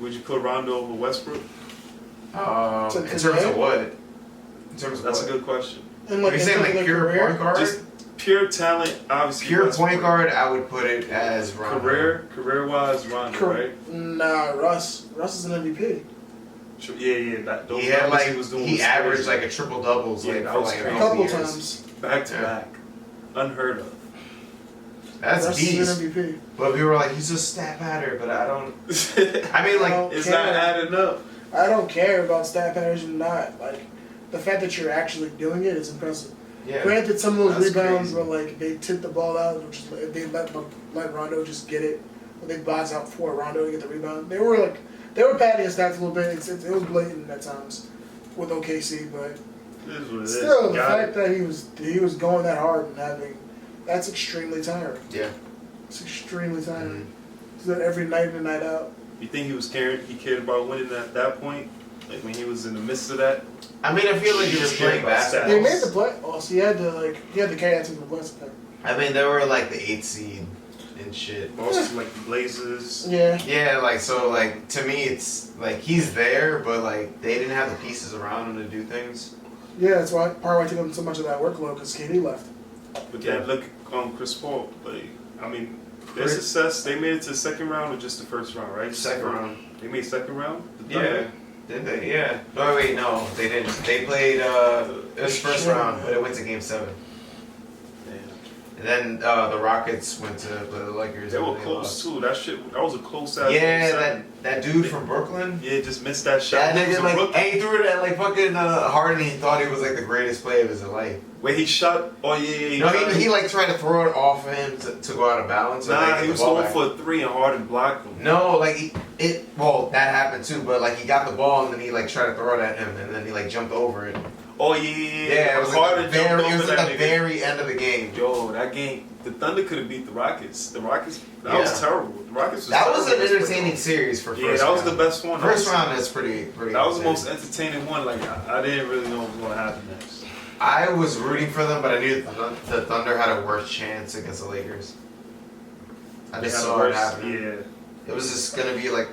Would you put Rondo over Westbrook? In terms of what? That's a good question. Are you saying, like, pure point guard? Just pure talent, obviously. Pure point guard, I would put it as Rondo. Career-wise, Rondo, right? Nah, Russ. Russ is an MVP. Yeah. He had, like, he averaged, like, a triple-doubles, like, for, like, a couple times. Back-to-back. Unheard of. That's beast. But we were like, he's a stat pattern, but I don't. I mean, like, it's not adding up. I don't care about stat patterns or not. Like, the fact that you're actually doing it is impressive. Yeah. Granted, some of those rebounds were like they tipped the ball out, which is they let Rondo just get it. When they box out for Rondo to get the rebound, they were padding his stats a little bit. It was blatant at times with OKC, but still the fact that he was going that hard and having. That's extremely tiring. Yeah. It's extremely tiring. Mm-hmm. So every night in and night out. You think he cared about winning at that point? Like when he was in the midst of that? I mean, I feel like he was playing basketball. He made the playoffs. He had to carry that team to the playoffs. I mean, they were like the 8th seed and shit. Boston, like the Blazers. Yeah. Yeah, like, so, like, to me, it's, like, he's there, but, like, they didn't have the pieces around him to do things. Yeah, that's why part why took him so much of that workload, because KD left. But yeah, look on Chris Paul. Like, I mean, their success, they made it to the second round or just the first round, right? Second round. They made second round? Yeah. Did they? Yeah. No, wait, no, they didn't. They played, it was first round, but it went to game 7. And then the Rockets went to play the Lakers. They were close too. That was a close ass. Yeah, that dude from Brooklyn. Yeah, just missed that shot. That nigga and he threw it at like fucking Harden. He thought he was like the greatest play of his life. Wait, he shot. Oh yeah. No, he like tried to throw it off of him to go out of balance. Nah, he was going for a 3 and Harden blocked him. No, like well, that happened too. But like he got the ball and then he like tried to throw it at him and then he like jumped over it. Oh yeah. Yeah, it was like the very end of the game. Yo, that game, the Thunder could have beat the Rockets. That was terrible. The Rockets was That was an entertaining series for first round. Yeah, that was the best one. First round is pretty. That was the most entertaining one. Like I didn't really know what was going to happen next. I was rooting for them, but I knew the Thunder had a worse chance against the Lakers. I just saw it happening. Yeah. It was just gonna be like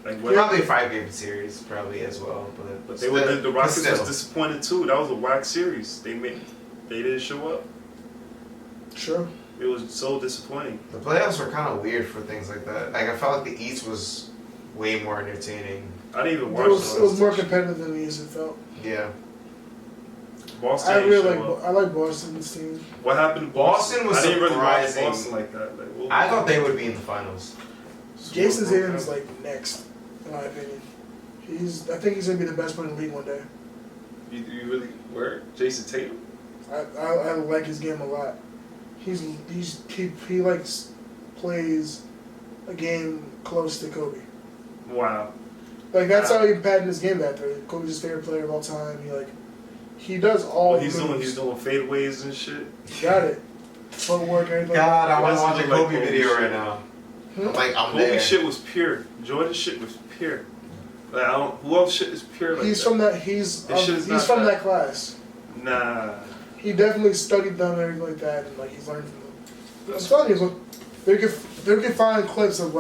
probably a 5-game series, probably as well. But the Rockets was disappointed too. That was a whack series. They didn't show up. Sure. It was so disappointing. The playoffs were kind of weird for things like that. Like I felt like the East was way more entertaining. I didn't even watch it. It was more competitive than the East. It felt. Yeah. Boston. I like Boston's team. What happened? Boston was surprising. I didn't really watch Boston like that. I thought they would be in the finals. Jason Tatum's like next, in my opinion. I think he's gonna be the best player in the league one day. You really where? Jason Tatum? I like his game a lot. He likes plays a game close to Kobe. Wow. Like that's how he patterned his game back there. Kobe's his favorite player of all time. He does all. He's doing fadeaways and shit. Got it. Footwork, everything. God, I want to watch a Kobe video right now. I'm Kobe there. shit was pure. Jordan shit was pure. Like who else shit is pure like he's that? from that. He's from that class. Nah. He definitely studied them and everything like that, and he's learned from them. I'm telling you, they could find clips of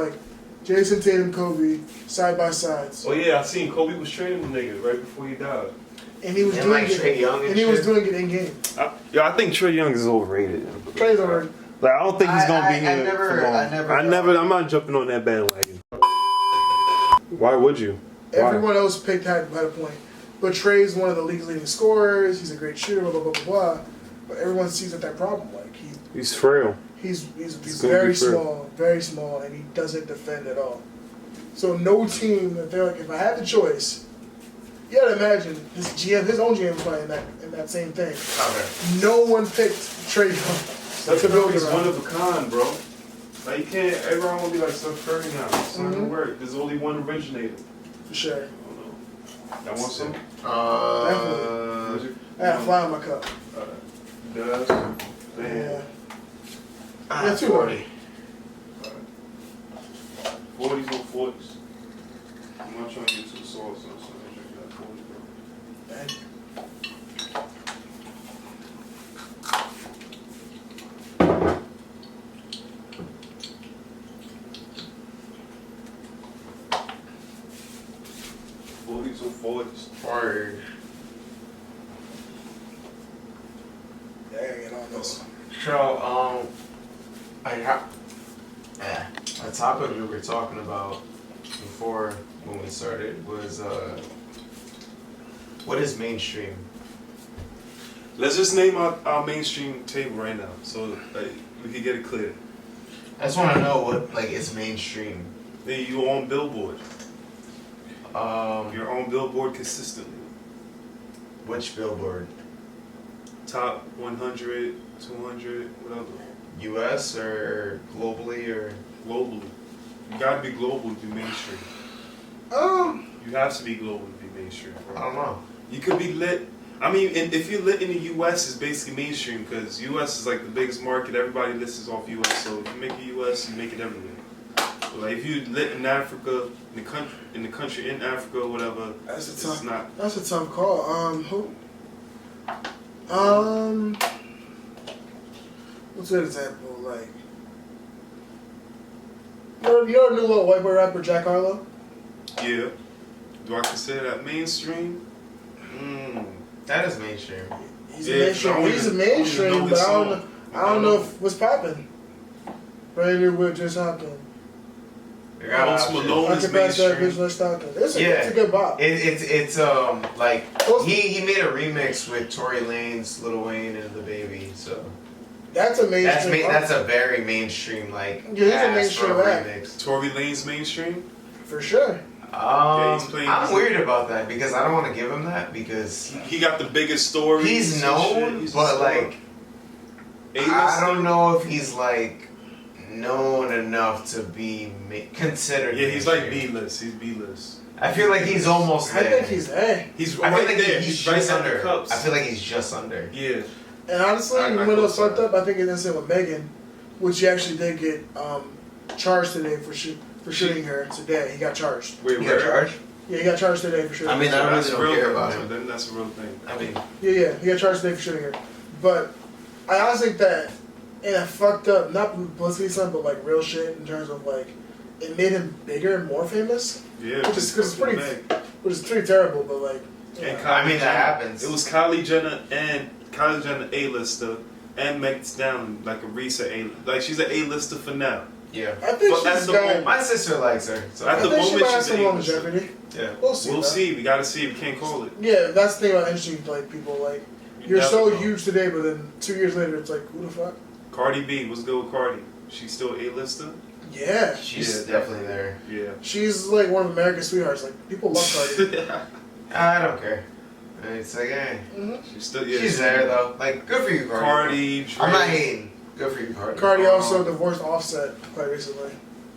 Jason Tatum, Kobe, side by sides. Oh yeah, I seen Kobe was training the nigga right before he died. And he was And doing like it. Trae Young and he was shit. doing it in game. I think Trae Young is overrated. Trey's over. Like I don't think he's gonna be I here never- for long. I never- I'm not jumping on that bandwagon. Why would you? Everyone else picked had a point. But Trey's one of the league's leading scorers. He's a great shooter. Blah blah blah blah blah. But everyone sees that problem. Like He's frail. he's gonna very be fair. very small, and he doesn't defend at all. So no team that they're like, if I had the choice, you gotta imagine his own GM was probably in that same thing. Okay. No one picked Trae Young. Steph Curry's one of a kind, bro. Like you can't. Everyone will be like Steph Curry now. It's not gonna work. There's only one originator. For sure. I don't know. That want some? I had a fly on my cup. Does? Yeah. Ah, 240. 40s or 40s. I'm not trying to get too sauce on something. You got 40, bro. Thank you. Fire. Dang it on this. So, a topic we were talking about before when we started was what is mainstream? Let's just name our mainstream table right now, so like, we can get it clear. I just want to know what like is mainstream. Then you on Billboard. Um, You're on Billboard consistently. which billboard? Top 100, 200, whatever. U.S. or globally or? Globally. You gotta be global to be mainstream. You have to be global to be mainstream, bro. I don't know. You could be lit. I mean, if you're lit in the U.S., it's basically mainstream because U.S. is like the biggest market. Everybody listens off U.S. So if you make it U.S., you make it everywhere. But like if you lit in Africa, in the country in Africa or whatever, That's it's not. a tough call. Who? What's an example? Like, you know the new little white boy rapper Jack Harlow? Yeah. Do I consider that mainstream? That is mainstream. He's Yeah, a mainstream. He's a mainstream, but I don't know if what's popping. Right here, what just happened? You got Post options. Malone I is can pass that mainstream. bitch like Stockton. It's a good bop. It's like he made a remix with Tory Lanez, Lil Wayne, and the Baby. So That's a mainstream. that's a very mainstream like. Yeah, he's a ass mainstream for a rap. remix. Tory Lanez mainstream. For sure. Yeah, he's playing- I'm weird about that because I don't want to give him that because He got the biggest stories. he's and known, shit. He's a but star. like I don't know if he's like known enough to be considered. Yeah, he's like mainstream. B-list. He's B-list. I feel like he's almost I there. think he's A. He's I right feel like there. he's right just at the under. cups. I feel like he's just under. Yeah. And honestly, I when it was co-sign fucked up, I think it's instant with Megan, which he actually did get charged today for shooting her today. He got charged. Wait, He got charged. Yeah, he got charged today for shooting I mean, her. I that's really don't real care thing. about So him. then that's a real thing. I mean, Yeah, he got charged today for shooting her. But I honestly think that in a fucked up, not publicity stunt, but like real shit in terms of like, it made him bigger and more famous, Yeah, which is pretty terrible. But like, And yeah. Kylie I mean, that Jenner. happens. It was Kylie Jenner A-lister, and Meg Thee Stallion, like a recent A, like she's an A-lister for now. yeah. I think But she's at the got. moment- My sister likes her. So At I the think she moment, might have she's some an longevity. yeah. We'll see. We'll though. see. We gotta see. We can't call it. Yeah, that's the thing about interesting like people like. You're never so know. huge today, but then 2 years later, it's like, who the fuck? Cardi B, what's good with Cardi? She's still A-lister? Yeah, She's Yeah, definitely there. Yeah. she's like one of America's sweethearts. Like people love Cardi. I don't care. It's like, eh. She's still, yeah. She's there though. Like, good for you, Cardi. Cardi, Drake, I'm not hating. Good for you, Cardi. Cardi also divorced Offset quite recently.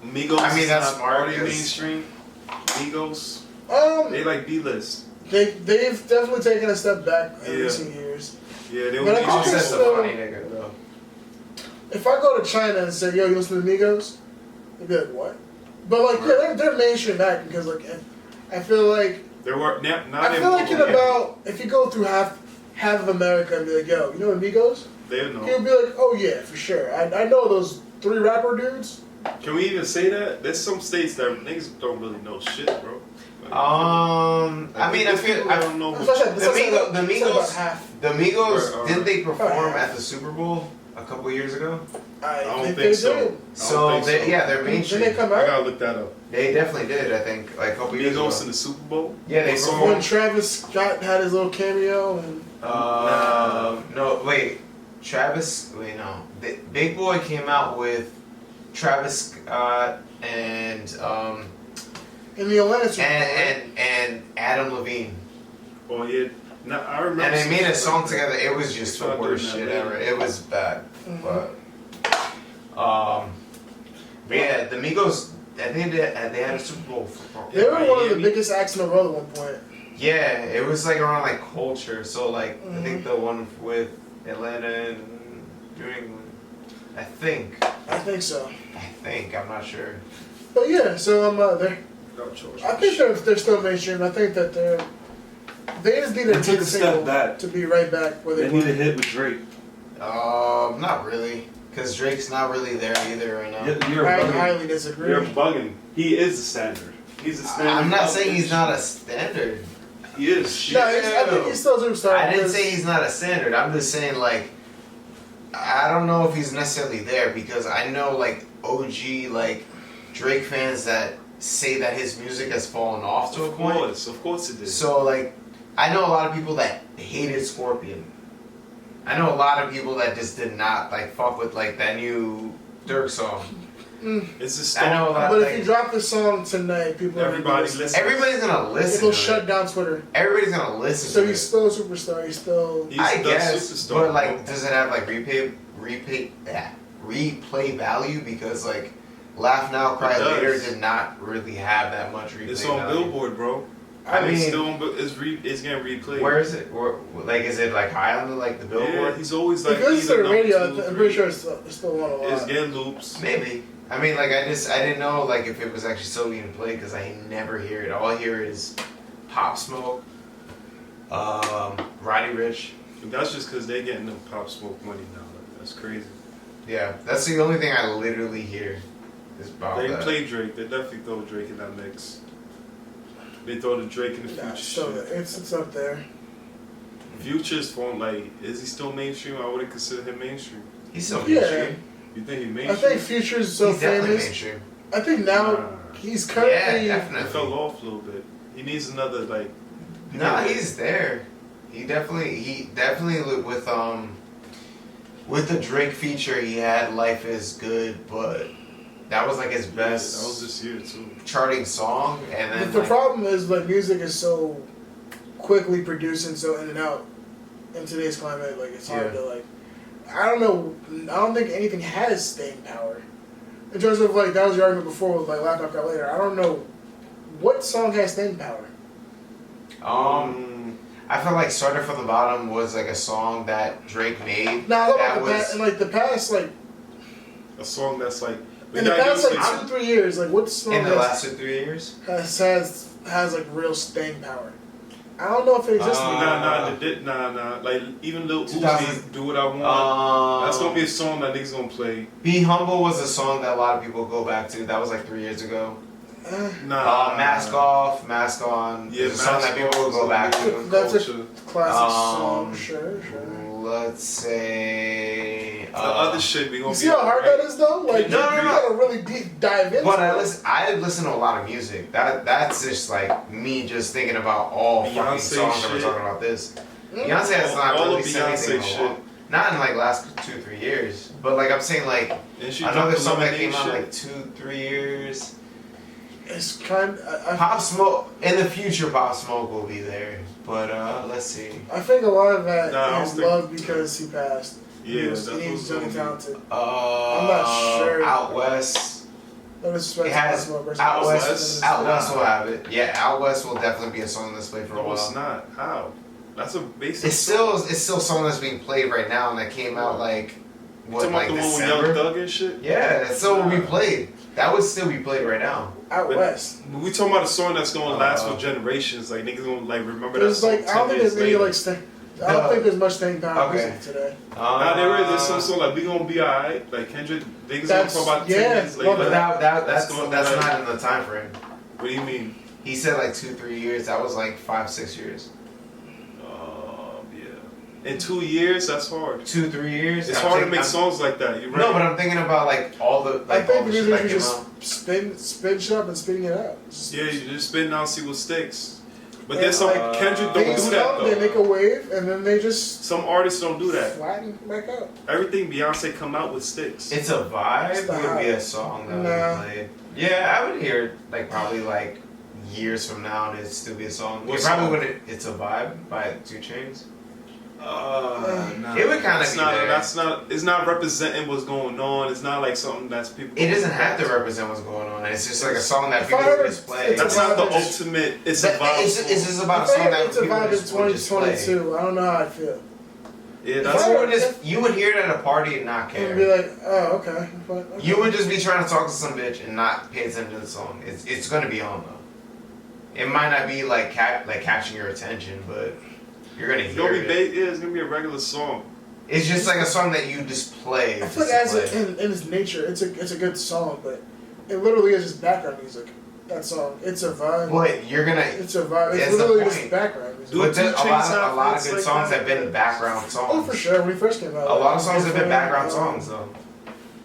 Migos. I mean, that's is not smart, Cardi 'cause- mainstream. Migos. Um, They like B-list. they've definitely taken a step back in Yeah. recent years. Yeah, they But were I think Offset's it's a still- funny nigga though. If I go to China and say, "Yo, you listen to Migos," they'd be like, "What?" But like, yeah, they're mainstream acting because like, I feel like There were not I feel like in about if you go through half of America and be like, "Yo, you know what Migos?" They know. He'll be like, "Oh yeah, for sure. I know those 3 rapper dudes. Can we even say that? There's some states that niggas don't really know shit, bro. Like, I mean, I feel I don't know. That's what I said. the It's about Migos. half. The Migos Right. didn't they perform at the Super Bowl a couple years ago? I don't think think they so. did. So think they, so. yeah, they're Didn't mainstream. they come I out? gotta look that up. They definitely did. I think like a couple years ago. Migos in the Super Bowl? Yeah, they What song? When performed. Travis Scott had his little cameo and No, wait. Travis. Wait, no. Big Boy came out with Travis Scott and in the Atlanta Super Bowl. and Adam Levine. Oh yeah. Nah, I remember. And they some made a shit song like that. together. It was just the Start worst doing shit that ever. later. It was bad. Mhm. But yeah, the Migos. I think they had a Super Bowl. They were one of the Miami. biggest acts in the world at one point. Yeah, it was like around like culture. So like I think Mhm. the one with Atlanta and New England. I think. So. I'm not sure. But yeah, so they're. No choice. I think they're still mainstream. I think that they just need a They took hit a step single back. to be right back where They they need a were. hit with Drake. Not really, cause Drake's not really there either right now. You're I bugging. highly disagree. You're bugging. He is the standard. He's the standard. I'm not of saying he's this not a shit. standard. He is. No, I think he's still a superstar. I didn't because- say he's not a standard. I'm just saying like I don't know if he's necessarily there because I know like OG like Drake fans that say that his music has fallen off to a point. Of course it did. So like I know a lot of people that hated Scorpion. I know a lot of people that just did not like fuck with like that new Dirk song. It's just I know a lot. But Like, if you drop this song tonight, people Everybody are listen. everybody's gonna listen. It'll to shut it. down Twitter. Everybody's gonna listen. So to he's it. still a superstar. He's still. He's I the guess, superstar, but like, bro. does it have like replay value? Because like, Laugh Now, Cry It does. Later did not really have that much replay It's on value. Billboard, bro. I mean, it's still on, it's getting replayed. where is it? Like, is it like high on the like the Yeah, Billboard? he's always like. If it's either the number radio, 2, I'm 3. pretty sure it's still on a lot. It's getting loops. Maybe. I mean, like, I didn't know like if it was actually still being played because I never hear it. All I hear is Pop Smoke, Roddy Ricch. That's just because they're getting them Pop Smoke money now. That's crazy. Yeah, that's the only thing I literally hear is about They that. play Drake. They definitely throw Drake in that mix. They throw the Drake in the Nah, Future so shit. it's up there. Future's form, like, is he still mainstream? I wouldn't consider him mainstream. He's so Yeah. mainstream. You think he I mainstream? think Future's so He's definitely famous. mainstream. I think now Nah. he's Yeah, currently. He definitely. fell off a little bit. He needs another, like. No, he's there. He definitely with the Drake feature he had Life Is Good, but that was like his best That was this year too. charting song and then The like, problem is like music is so quickly produced and so in and out in today's climate. Like it's hard Yeah. to like. I don't know. I don't think anything has staying power. In terms of like that was your argument before with like Laugh Out Loud Later. I don't know what song has staying power. I feel like Started from the Bottom was like a song that Drake made. Now that about was in like the past like A song that's like. in the past like 2-3 years like what song in the last 2-3 years. has like real staying power. I don't know if it exists. Nah. Like, even Lil 2000 Uzi, Do What I Want. That's gonna be a song that niggas gonna play. Be Humble was a song that a lot of people go back to. That was like 3 years ago. Mask Off, Mask On. Yeah, It's a song that Mask people will Off go is back on to. That's a Culture. classic song. Sure. Let's say The other shit we gonna You be see how hard that is though? Like No, you no, no. gotta really deep dive into But it. I listen to a lot of music. That's just like me just thinking about all fucking Beyonce songs that we're shit. talking about this. Beyonce has not All really of said anything in Beyonce a shit. long, not in like last 2-3 years. But like I'm saying like And she another dropped the song that Lemonade came out shit. like 2-3 years. It's kind. Pop Smoke in the future. Pop Smoke will be there, but let's see. I think a lot of that Nah, I don't is think- loved because he passed. Yeah, he was that's young and what's talented. I'm not sure. Out West. No disrespect It to has Pop Smoke, Out but West. it's- Out West will have it. Yeah, Out West will definitely be a song that's played for a No, it's while. not. How? That's a basic. It's still a song that's being played right now, and that came out like what, Talking like about the one with Young December. Thug and shit. Yeah, that still will be played. That would still be played right now. Out But- West. We talking about a song that's gonna last for generations. Like niggas gonna like remember that There's song. like I don't 10 think years there's any later. like I don't think there's much staying power Okay. music today. Now there's some song like We Gonna Be Alright, like Kendrick. Niggas gonna talk about 10 years later. But that's going not right. in the time frame. What do you mean? He said like 2-3 years. That was like 5-6 years. Yeah. In 2 years, that's hard. 2-3 years. It's hard to make songs like that. You're right. No, but I'm thinking about like all the I think all the the shit music that is came just out. spin shit up and spitting it out. Yeah, you just spin out, see what sticks. But Yeah, there's some like, Kendrick don't Things do that come, though. they make a wave, and then they just Some artists don't do that. flatten back out. Everything Beyonce come out with sticks. It's a vibe. It's the It would be hype. a song that Nah. would be played. Yeah, I would hear it like probably like years from now, and it'd still be a song. What It probably song? wouldn't. It's a vibe by 2 Chainz. Nah. It would kinda That's be not. there. That's not. It's not representing what's going on. It's not like something that's people. It doesn't have to represent what's going on. It's just like a song that If people I heard just play. it's a That's not the vibe, it's- ultimate. It's a vibe. It's just about a I song think that it's a people vibe in just would just play. 2022. I don't know how I feel. Yeah, If that's. I heard- You would hear it at a party and not And be care. like, oh, okay. But, okay. You would just be trying to talk to some bitch and not pay attention to the song. It's gonna be on though. It might not be like catching your attention, but you're gonna It's gonna hear be. it. Yeah, it's gonna be a regular song. It's just like a song that you just play. I just feel like to as play. in its nature, it's a good song, but it literally is just background music. That song, it's a vibe. But you're gonna. It's a vibe. It's That's the literally point. just background music. Dude, But there's 2 a lot Chainz of have good like songs that. have been background songs. Oh, for sure. When he first came out, A lot of songs have been Different, background songs though.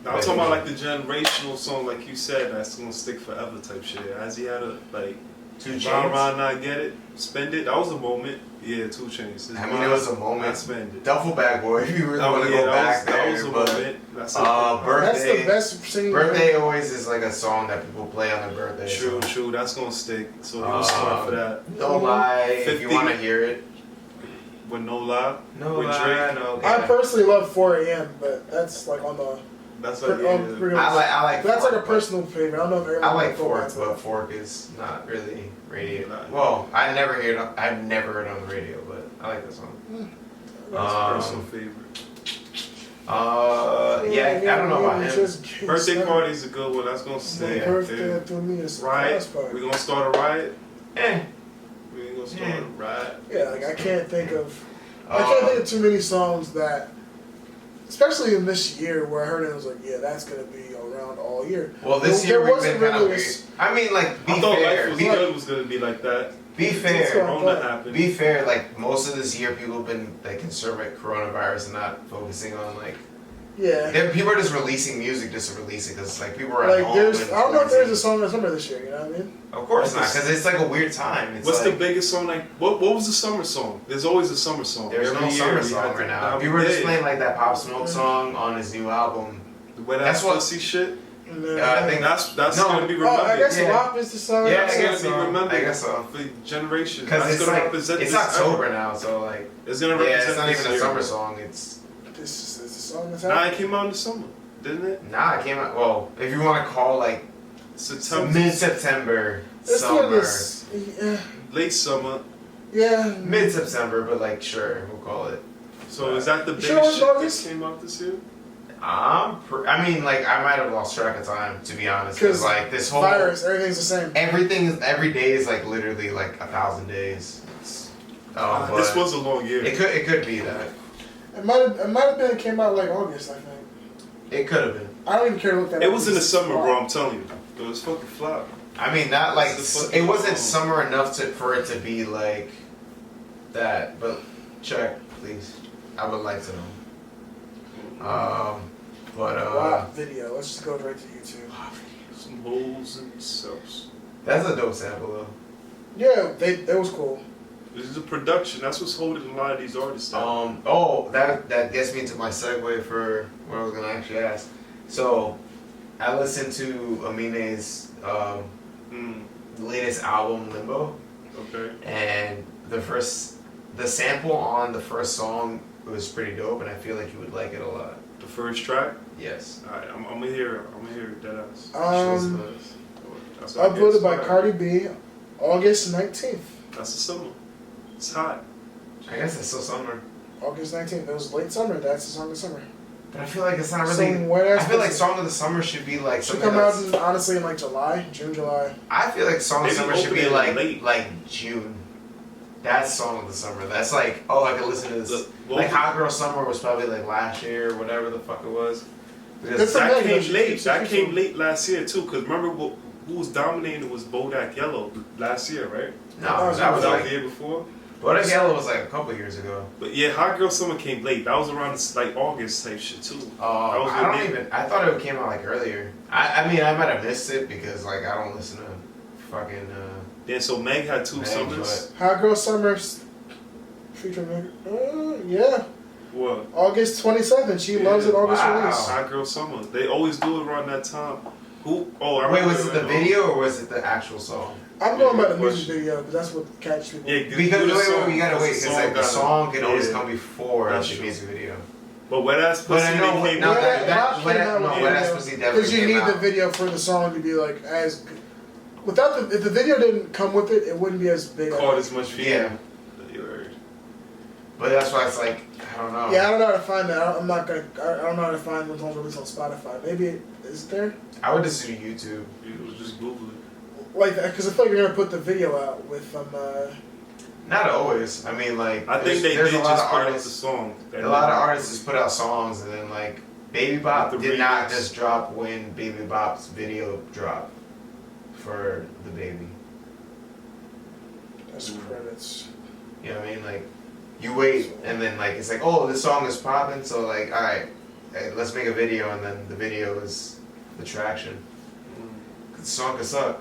Now, I'm talking about like the generational song, like you said, that's gonna stick forever type shit. As he had a like 2 Round Chainz. Round Not Get It, Spend It. That was a moment. Yeah, 2 Chainz. I mean, it was a Not moment. Spend It. Duffel Bag Boy, if you really Oh, want to yeah, go back that there. was a but moment. That's a that's Birthday. the best single. Birthday always is like a song that people play on their birthday. True, so. true. That's gonna stick. So he was smart for that. No lie, if you 50. want to hear it. With No Lie. No With lie, Drake. no. I personally love 4 a.m., but that's like on the. That's like yeah. I like. That's like a Fork, personal favorite. I don't know if everyone I like knows Fork, that. but Fork is not really radio. Nah. Well, I've never heard it on the radio, but I like that song. That's a personal favorite. Yeah, I don't know about him. Birthday Party's a good one. That's gonna stay. Yeah, Birthday to me is Riot. party. We gonna start a riot. Eh. We ain't gonna start a riot. Yeah, like I can't think of too many songs that, especially in this year where I heard it, I was like, yeah, that's gonna be around all year. Well, this There year we've wasn't been kind of really weird. I mean, like, be I thought fair. Life Was Be, Good was gonna be like that. be It's fair. Corona happened. Be fair. Like most of this year, people have been like concerned with coronavirus and not focusing on like. Yeah. People are just releasing music just to release it because like people are at Like home. there's, and I don't know if there's a quarantined. song that's summer this year. You know what I mean? Of course not, because it's like a weird time. It's What's like, the biggest song? Like what was the summer song? There's always a summer song. There's Every no year summer we song had right to- now. we People are just did. playing like that Pop Smoke song on his new album. Where That's that's what- pussy shit. And then, I think That's No. gonna be oh, remembered. I guess Yeah. WAP is the song. Yeah, That's I guess gonna be so. remembered I guess so. for generations. Because That's it's gonna like represent it's this October era. now, so like It's gonna yeah, represent it's not this even a era. summer song. It's This is the song that's Nah, happening. it came out in the summer, didn't it? nah, it came out. Well, if you want to call like September, mid-September, Let's do summer, this. Yeah. late summer. Yeah. mid-September, but like sure, we'll call it. So is that the You biggest sure it was shit that August? came out this year? I mean, like I might have lost track of time to be honest, because 'Cause like this whole Virus, everything's the same. everything every day is like literally like 1,000 days. But This was a long year. it could be that It might have been. It came out like August, I think. it could have been. I don't even care to look that It up. was in the It's summer, wild. bro. I'm telling you, it was fucking flop. I mean, not like It's the fucking it wasn't song. summer enough for it to be like that. But check, please. I would like to know. But WAP video. Let's just go right to YouTube. Some bowls and stuff. that's a dope sample though. Yeah, that was cool. This is the production. That's what's holding a lot of these artists down. That gets me into my segue for what I was gonna actually ask. So, I listened to Amine's latest album, Limbo, Okay. and the sample on the first song was pretty dope, and I feel like you would like it a lot. The first track. Yes. Alright, I'm gonna hear it. I'm gonna hear it. Dead ass. That's what I Uploaded guess. by Alright. Cardi B, August 19th. That's the summer. It's hot. I guess it's still summer, August 19th. It was late summer. That's the song of summer. but I feel like it's not really. Some wet-ass I feel like pussy. song of the summer should be like Should something come out that's. honestly in like July, June, July. I feel like song of the Maybe summer should be open it like late. like June. That's Song of the Summer. That's like, oh, I could listen to this. Like Hot Girl Summer was probably like last year or whatever the fuck it was. That's That amazing. came late. That came late last year too. Cause remember who was dominating was Bodak Yellow last year, right? No, that was the like year before. Bodak Yellow was like a couple years ago. But yeah, Hot Girl Summer came late. That was around like August type shit too. Oh, I thought it came out like earlier. I mean, I might have missed it because like I don't listen to fucking. Then so Meg had two Meg, summers. Hot Girl Summer's featuring yeah. What? August 27th. She loves it. August Wow. release. Hot Girl Summer. They always do it around that time. Who? Oh, I Wait, remember was it the video or was it the actual song? I'm going by the good music question. video because that's what catches people. Yeah, Because do the song, wait, you gotta wait because like the gotta- song can always yeah. come before That's the true. music video. But Wet Ass But Pussy, I know they came no, out. Wet Ass Pussy definitely Because you came need out. the video for the song to be like as good. Without if the video didn't come with it, it wouldn't be as big. Caught as much feedback. Yeah. You heard. But that's why it's like I don't know. Yeah, I don't know how to find that. I'm not gonna. I don't know how to find when it's released on Spotify. Maybe it is there. I would just do YouTube. You just Google it. Like that, because I feel like you're gonna put the video out with Not always. I mean, like I think they there's did a lot just of put out the artists. song. A lot of artists just put out songs and then like Baby Bop The did not remix. just drop when Baby Bop's video dropped for the baby. that's credits. You know what I mean? Like you wait and then like it's like oh this song is popping so like all right hey, let's make a video and then the video is the traction. The song could suck.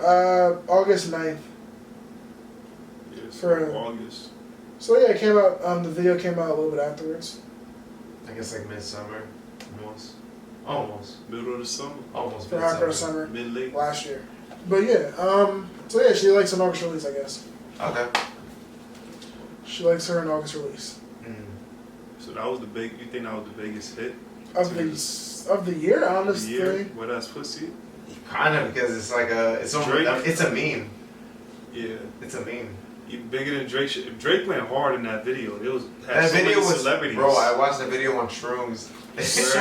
August 9th. Yes, For- August. So yeah, it came out. The video came out a little bit afterwards. I guess like midsummer, almost Middle of the summer. almost For Hot Girl midsummer. Summer Mid late. last year. But yeah, so yeah, she likes an August release, I guess. Okay. She likes her an August release Mm. So that was the big. You think that was the biggest hit of the year, of the honestly. year? Wet Ass Pussy. Kind of because it's like it's Drake. it's a meme. Yeah. It's a meme. Even bigger than Drake. Drake went hard in that video. It was had That so video many was, celebrities. bro. I watched the video on shrooms. So This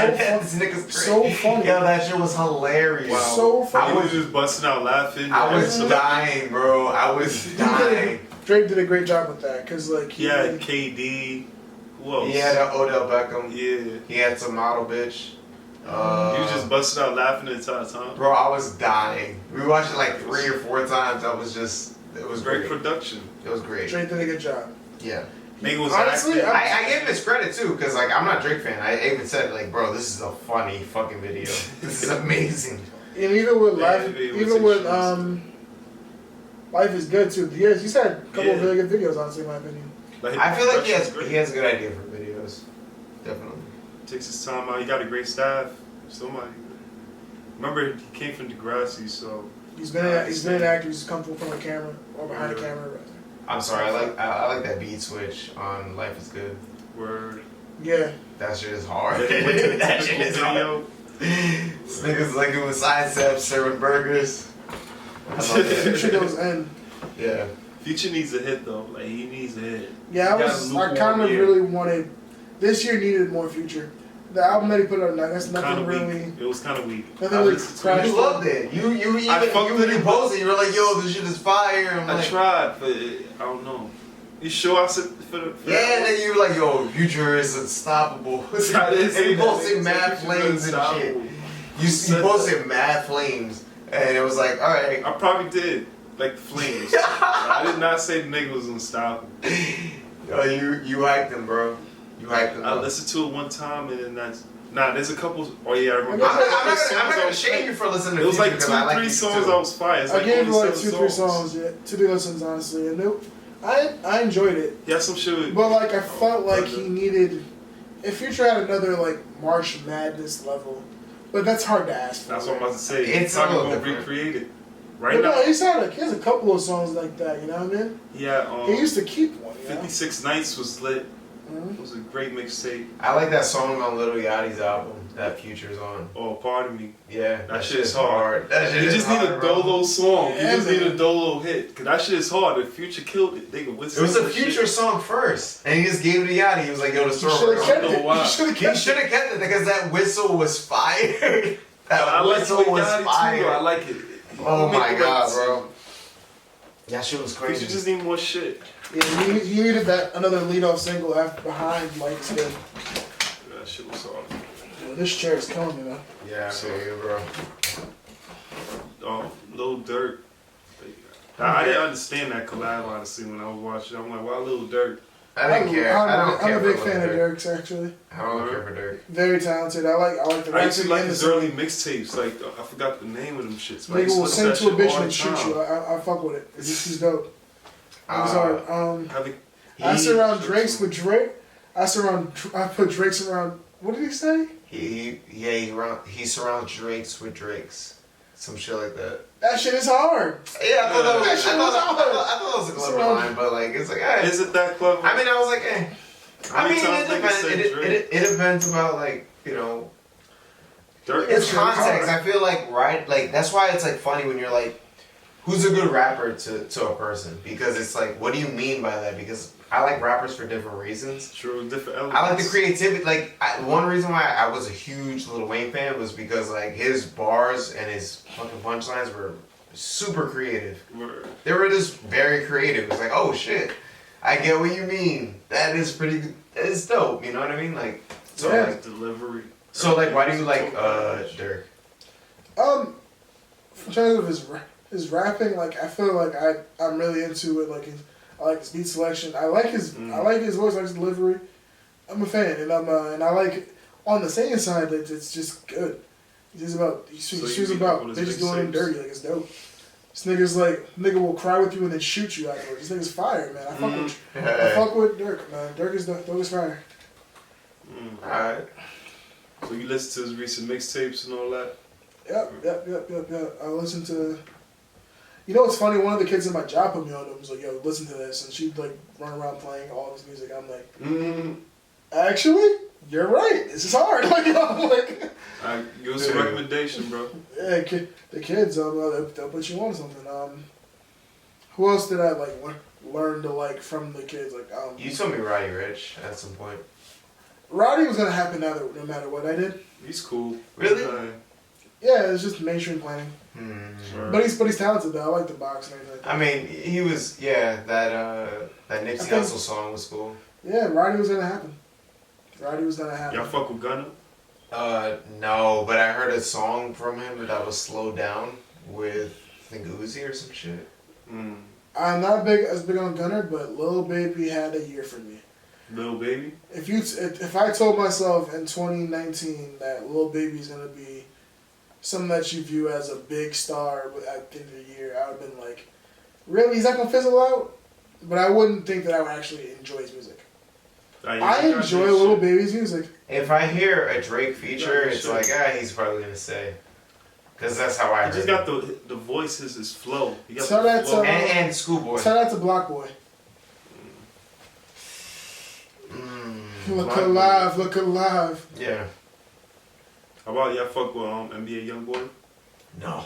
nigga's so crazy. funny. Yo, that shit was hilarious. Wow. So I funny. was just busting out laughing. I was And dying, bro. I was dying. Drake did a great job with that because like he had KD. Who else? He had Odell Beckham. Yeah. He had some model bitch. He was just busting out laughing the entire time. Bro, I was dying. We watched it like 3 or 4 times. It was Great great. production. It was great. Drake did a good job. Yeah. Nigga was Honestly, acting. I gave him his credit too, cause like I'm not a Drake fan. I even said like, bro, this is a funny fucking video. This is amazing. And even with Yeah, life, it was even with extreme. Life is Good too. He's had a couple of Yeah. really good videos, honestly, in my opinion. Like, I feel like production's great. he has a good idea for videos. Definitely. Takes his time out. He got a great staff. Somebody. Remember, he came from Degrassi, so He's been an actor. He's comfortable from the camera or behind the Yeah. camera. Rather. I'm sorry. I like that beat switch on Life is Good. word. Yeah. That shit is hard. Then he went to the That shit is typical hard. This nigga's like doing side steps, serving burgers. I love that. Future goes in. Yeah. Future needs a hit though. Like he needs a hit. Yeah, He got a I lukewarm kind of year. really wanted. This year needed more Future. The album that he put out, that's Kind nothing of really. weak. It was kind of weak. Nothing I really listened to crashed. it. You loved it. You fucked with it. posted. You were like, yo, this shit is fire. I'm I like, tried, but I don't know. You sure I said for the? For yeah, that and then you were like, yo, Future is unstoppable. I didn't say and you that. posted Nigga mad said Future flames and unstoppable. shit. You said posted mad flames, and it was like, all right. I probably did. Like the flames. I did not say the nigga was unstoppable. Yo, you hyped him, bro. You hyped him. I up. listened to it one time and then that's there's a couple. Oh yeah, I remember. I'm There's not songs I gonna was shame like- you for listening to It was Future like 2, because I like 3 Future songs too. I was fire. It's I like gave it only like 7 2-3 songs, yeah, to be listens honestly, and I enjoyed it. Yeah, some shit. With, But like I felt like he needed. If Future had another like March Madness level, but that's hard to ask for. that's what I'm about to say. It's probably a little gonna different. recreate it. Right But now, no, he has a couple of songs like that. You know what I mean? yeah. He used to keep one. You know? 56 Nights was lit. Mhm. It was a great mixtape. I like that song on Lil Yachty's album that Future's on. Oh, pardon me. Yeah, That shit is hard. That shit You is just need hard, a bro. dolo song. You Yeah, just need a man. dolo hit. Cause that shit is hard. If Future killed it, nigga, what's It was a that shit? Future song first, and he just gave it to Yachty. He was like, "Yo, the He story." should have kept know it. why. He should have He kept should it. have kept it because that whistle was fire. That I like whistle the was Yachty too, fire. though. I like it. Oh Make my it god, right. bro! That shit was You crazy. just need more shit. Yeah, he needed that another lead-off single after behind Light Skin. That shit was solid. Yeah, this chair is killing me, man. Yeah, I feel you, bro. Lil Durk. I didn't understand that collab honestly when I was watching. I'm like, why Lil Durk? I didn't care. I'm a big fan of Dirk's actually. I don't care for Dirk. Very talented. I like the I used to like his song. early mixtapes. Like I forgot the name of them shits. But I Nigga used to will listen to sing that to a shit bitch all and the shoot you. time. I fuck with it. He's dope. He's hard. I surround Drake's with Drake. I put Drake's around. What did he say? He surrounds Drakes with Drakes. Some shit like that. That shit is hard. Yeah, I thought that was, That shit I was thought, hard. I thought that was a clever line, but like it's like, eh. Is it that clever? I mean, I was like, eh. How I many mean, times it niggas depends. said Drake? It depends about like, you know, Durk it's is context. hard. I feel like, right? Like that's why it's like funny when you're like, who's a good rapper to a person? Because it's like, what do you mean by that? Because I like rappers for different reasons. True, different elements. I like the creativity. Like one reason why I was a huge Lil Wayne fan was because like his bars and his fucking punchlines were super creative. Word. They were just very creative. It was like, oh shit, I get what you mean. That is pretty. That is dope. You know what I mean? Like, so Yeah. like, Delivery. so like, why do you like Dirk? In terms of his rapping, like I feel like I'm really into it. Like I like his beat selection. I like his voice, I like his delivery. I'm a fan, and I like on the singing side. It's just good. He's about they just doing him dirty. Like it's dope. This nigga will cry with you and then shoot you afterwards. This nigga's fire, man. I fuck with Dirk, man. Dirk is fire. Alright. So you listen to his recent mixtapes and all that? Yep. I listen to. You know what's funny? One of the kids in my job put me on it. Was like, "Yo, listen to this," and she'd like run around playing all this music. I'm like, actually, you're right. This is hard. Like, you know, I'm like, give us a recommendation, bro. Yeah, the kids, they'll put you on something. Who else did I like learn to like from the kids? Like, You told me Roddy Ricch at some point. Roddy was gonna happen no matter what I did. He's cool. Really? Yeah, it's just mainstream planning. Sure. But he's talented though. I like the box and everything. I mean, he was that Nipsey Hussle song was cool. Yeah, Roddy was gonna happen. Y'all fuck with Gunna? No, but I heard a song from him that was slowed down with I think Uzi or some shit. I'm not as big on Gunner, but Lil Baby had a year for me. Lil Baby? If I told myself in 2019 that Lil Baby's gonna be something that you view as a big star at the end of the year, I would have been like, really? He's not gonna fizzle out? But I wouldn't think that I would actually enjoy his music. I enjoy Lil Baby's music. If I hear a Drake feature, it's like, he's probably gonna say. Because that's how I heard He just got the voices, his flow. He got Tell that flow. to and Schoolboy. Tell that to Block Boy. Look alive. Yeah. How about y'all fuck with NBA Youngboy? No.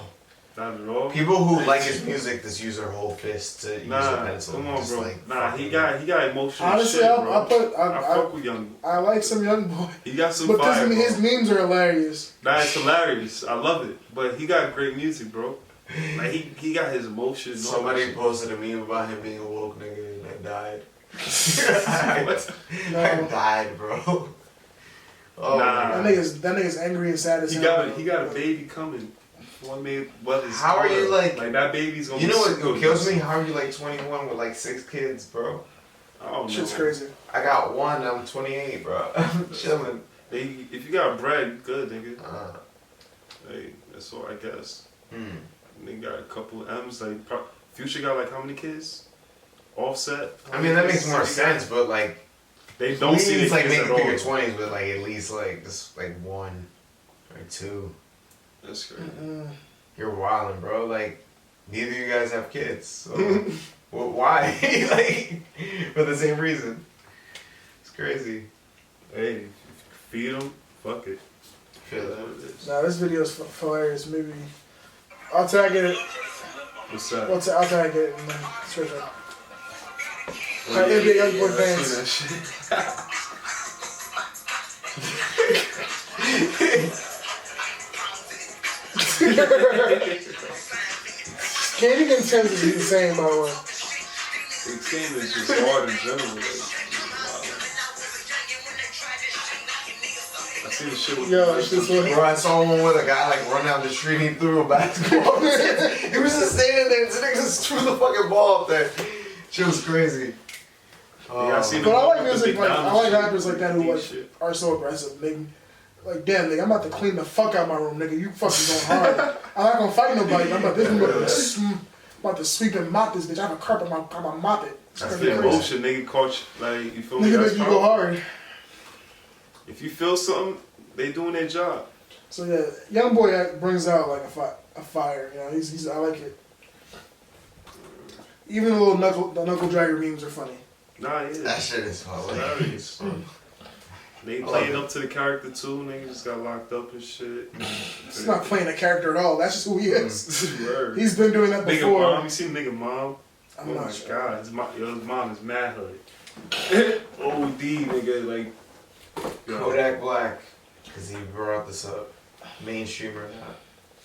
Not at all. People who like his music just use their whole fist to use a pencil. Come on, just bro. like, he got emotional Honestly, shit, bro. I fuck with Young. I like some Young Boy. He got some But fire, bro. his memes are hilarious. Nah, it's hilarious. I love it. But he got great music, bro. Like he got his emotions. Somebody posted a meme about him being a woke nigga and I died. What? I died, bro. Oh, Nah. That nigga's angry and sad as hell. He got a baby coming. How are you like that baby's gonna you be know what super kills me? How are you like 21 with like 6 kids, bro? I don't know. Shit's crazy. I got one, I'm 28, bro. I'm chilling. If you got bread, you good, nigga. Hey, that's all I guess. They got a couple of M's. Like Future got like how many kids? Offset. I mean that makes more sense, but like they don't see the like kids make at all. your 20s with like at least like just like 1 or 2. That's crazy. You're wildin', bro. Like neither of you guys have kids, so well, why? Like for the same reason. It's crazy. Hey, feed them. Fuck it. Feel that. Nah, this video's hilarious. Maybe I'll tag it. What's that? I'll tag it in the description. Oh, NBA Youngboy I've fans. seen that shit. Candy Contends is insane, by the way. Extend is just hard in general. Like, I seen the shit with Yo, it's just Bro, I saw one with a guy like run down the street and he threw a basketball. He was just standing there and this nigga just threw the fucking ball up there. Shit was crazy. I seen But I like the music, like, I McDonald's like shit, rappers like that who like shit. are so aggressive. Like, damn, nigga, I'm about to clean the fuck out my room, nigga. You fucking going hard. I'm not gonna fight nobody. I'm about to sweep and mop this bitch. I have a carpet, I'm gonna mop it. That's the emotion, nigga. Caught you, like, you feel me? Nigga That's make you go powerful. hard. If you feel something, they doing their job. So yeah, young boy brings out like a fire. You know, he's I like it. Even the little knuckle dragger memes are funny. Nah, yeah. That shit is hilarious. They playing up to the character too. Nigga just got locked up and shit. He's not playing a character at all. That's just who he is. Word. He's been doing that Nigga before. mom, you seen nigga mom? I'm Oh not my sure. god, his mom is mad hood. OD nigga, like yo. Kodak Black, because he brought this up. Mainstream or not?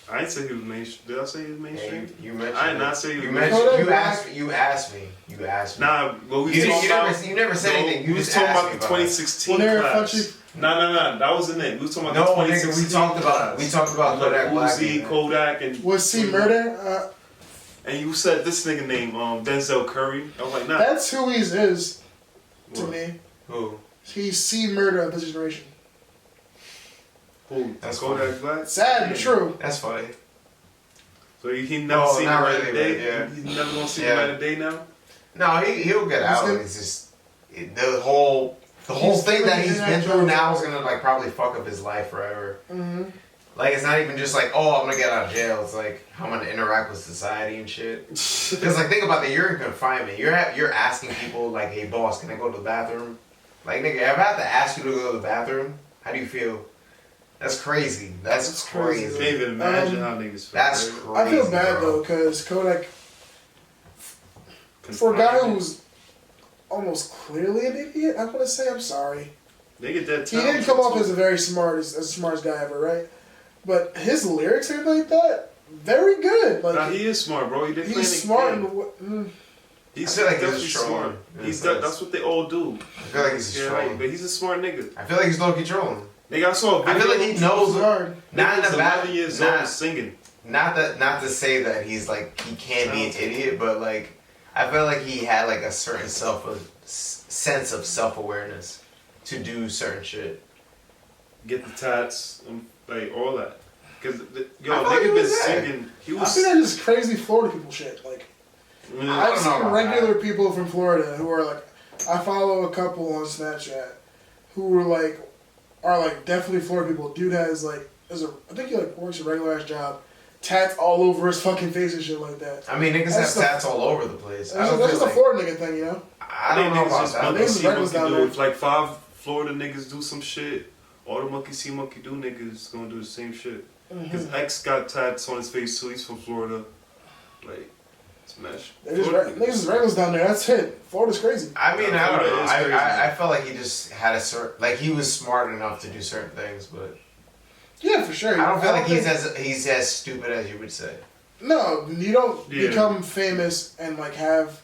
I ain't say he was mainstream. Did I say he was mainstream? Yeah, you mentioned. I did not say he was you mainstream. mentioned. Kodak You asked me. You asked me. Nah, but we You, talking about. you never said anything. You we was just talking asked about me the about it. 2016 When they were class. punchy- Nah, that wasn't it. We was talking about No, the nigga, 2016 we talked about Kodak Black. Uzi, Kodak, and Was C Murder? and you said this nigga name Denzel Curry. I was like, nah. That's who he is to What? me. Who? He's C Murder of this generation. Who? That's Kodak Black. Sad but true. That's funny. So he never Oh, seen the not light really, of day. but yeah. He's never gonna see Yeah. the light of day now. No, he'll get out. gonna- It's just the whole thing that he's been through now is gonna like probably fuck up his life forever. Mm-hmm. Like it's not even just like, oh, I'm gonna get out of jail. It's like how I'm gonna interact with society and shit. Because like think about that, you're in confinement. You're asking people like, hey boss, can I go to the bathroom? Like nigga, if I have to ask you to go to the bathroom, how do you feel? That's crazy. That's crazy. Can't crazy. even imagine how niggas feel. That's right? crazy. I feel bad bro. though, because Kodak, for a guy who's almost clearly an idiot, I'm gonna say I'm sorry. Nigga dead He didn't come off as a very smartest guy ever, right? But his lyrics and everything like that, very good. Like Nah, he is smart, bro. He didn't play he's the smart. game. He's I feel like he's definitely a troll. smart. That's what they all do. I feel like he's Yeah, trolling. right, but he's a smart nigga. I feel like he's low-key trolling. Nigga, I saw a I video. feel like he knows. hard. Not in Nigga's a bad 11 years not- old singing. Not to say that he's like he can't be an idiot, but like I feel like he had like a certain sense of self-awareness to do certain shit. Get the tats, like all that. Cause yo, I thought he nigga been was there. singing. He I was. think that's just crazy Florida people shit. Like Mm, I I've don't know seen about regular people from Florida who are like, I follow a couple on Snapchat who are like definitely Florida people. Dude has like, I think he like works a regular ass job, tats all over his fucking face and shit like that. I mean, niggas That's have tats all over the place. I That's don't just feel a like, Florida nigga thing, you know? I don't know niggas about just that. monkey Niggas see, regulars monkey down do. there. If like 5 Florida niggas do some shit, all the monkey see, monkey do niggas gonna do the same shit. His ex got tats on his face too. He's from Florida. Like, smash. They just niggas is regulars down there. That's it. Florida's crazy. I mean, I don't Florida know. is crazy, I felt like he just had a certain, like he was smart enough to do certain things, but Yeah, for sure. I don't feel like think- he's as stupid as you would say. No, you don't Yeah. become famous and like have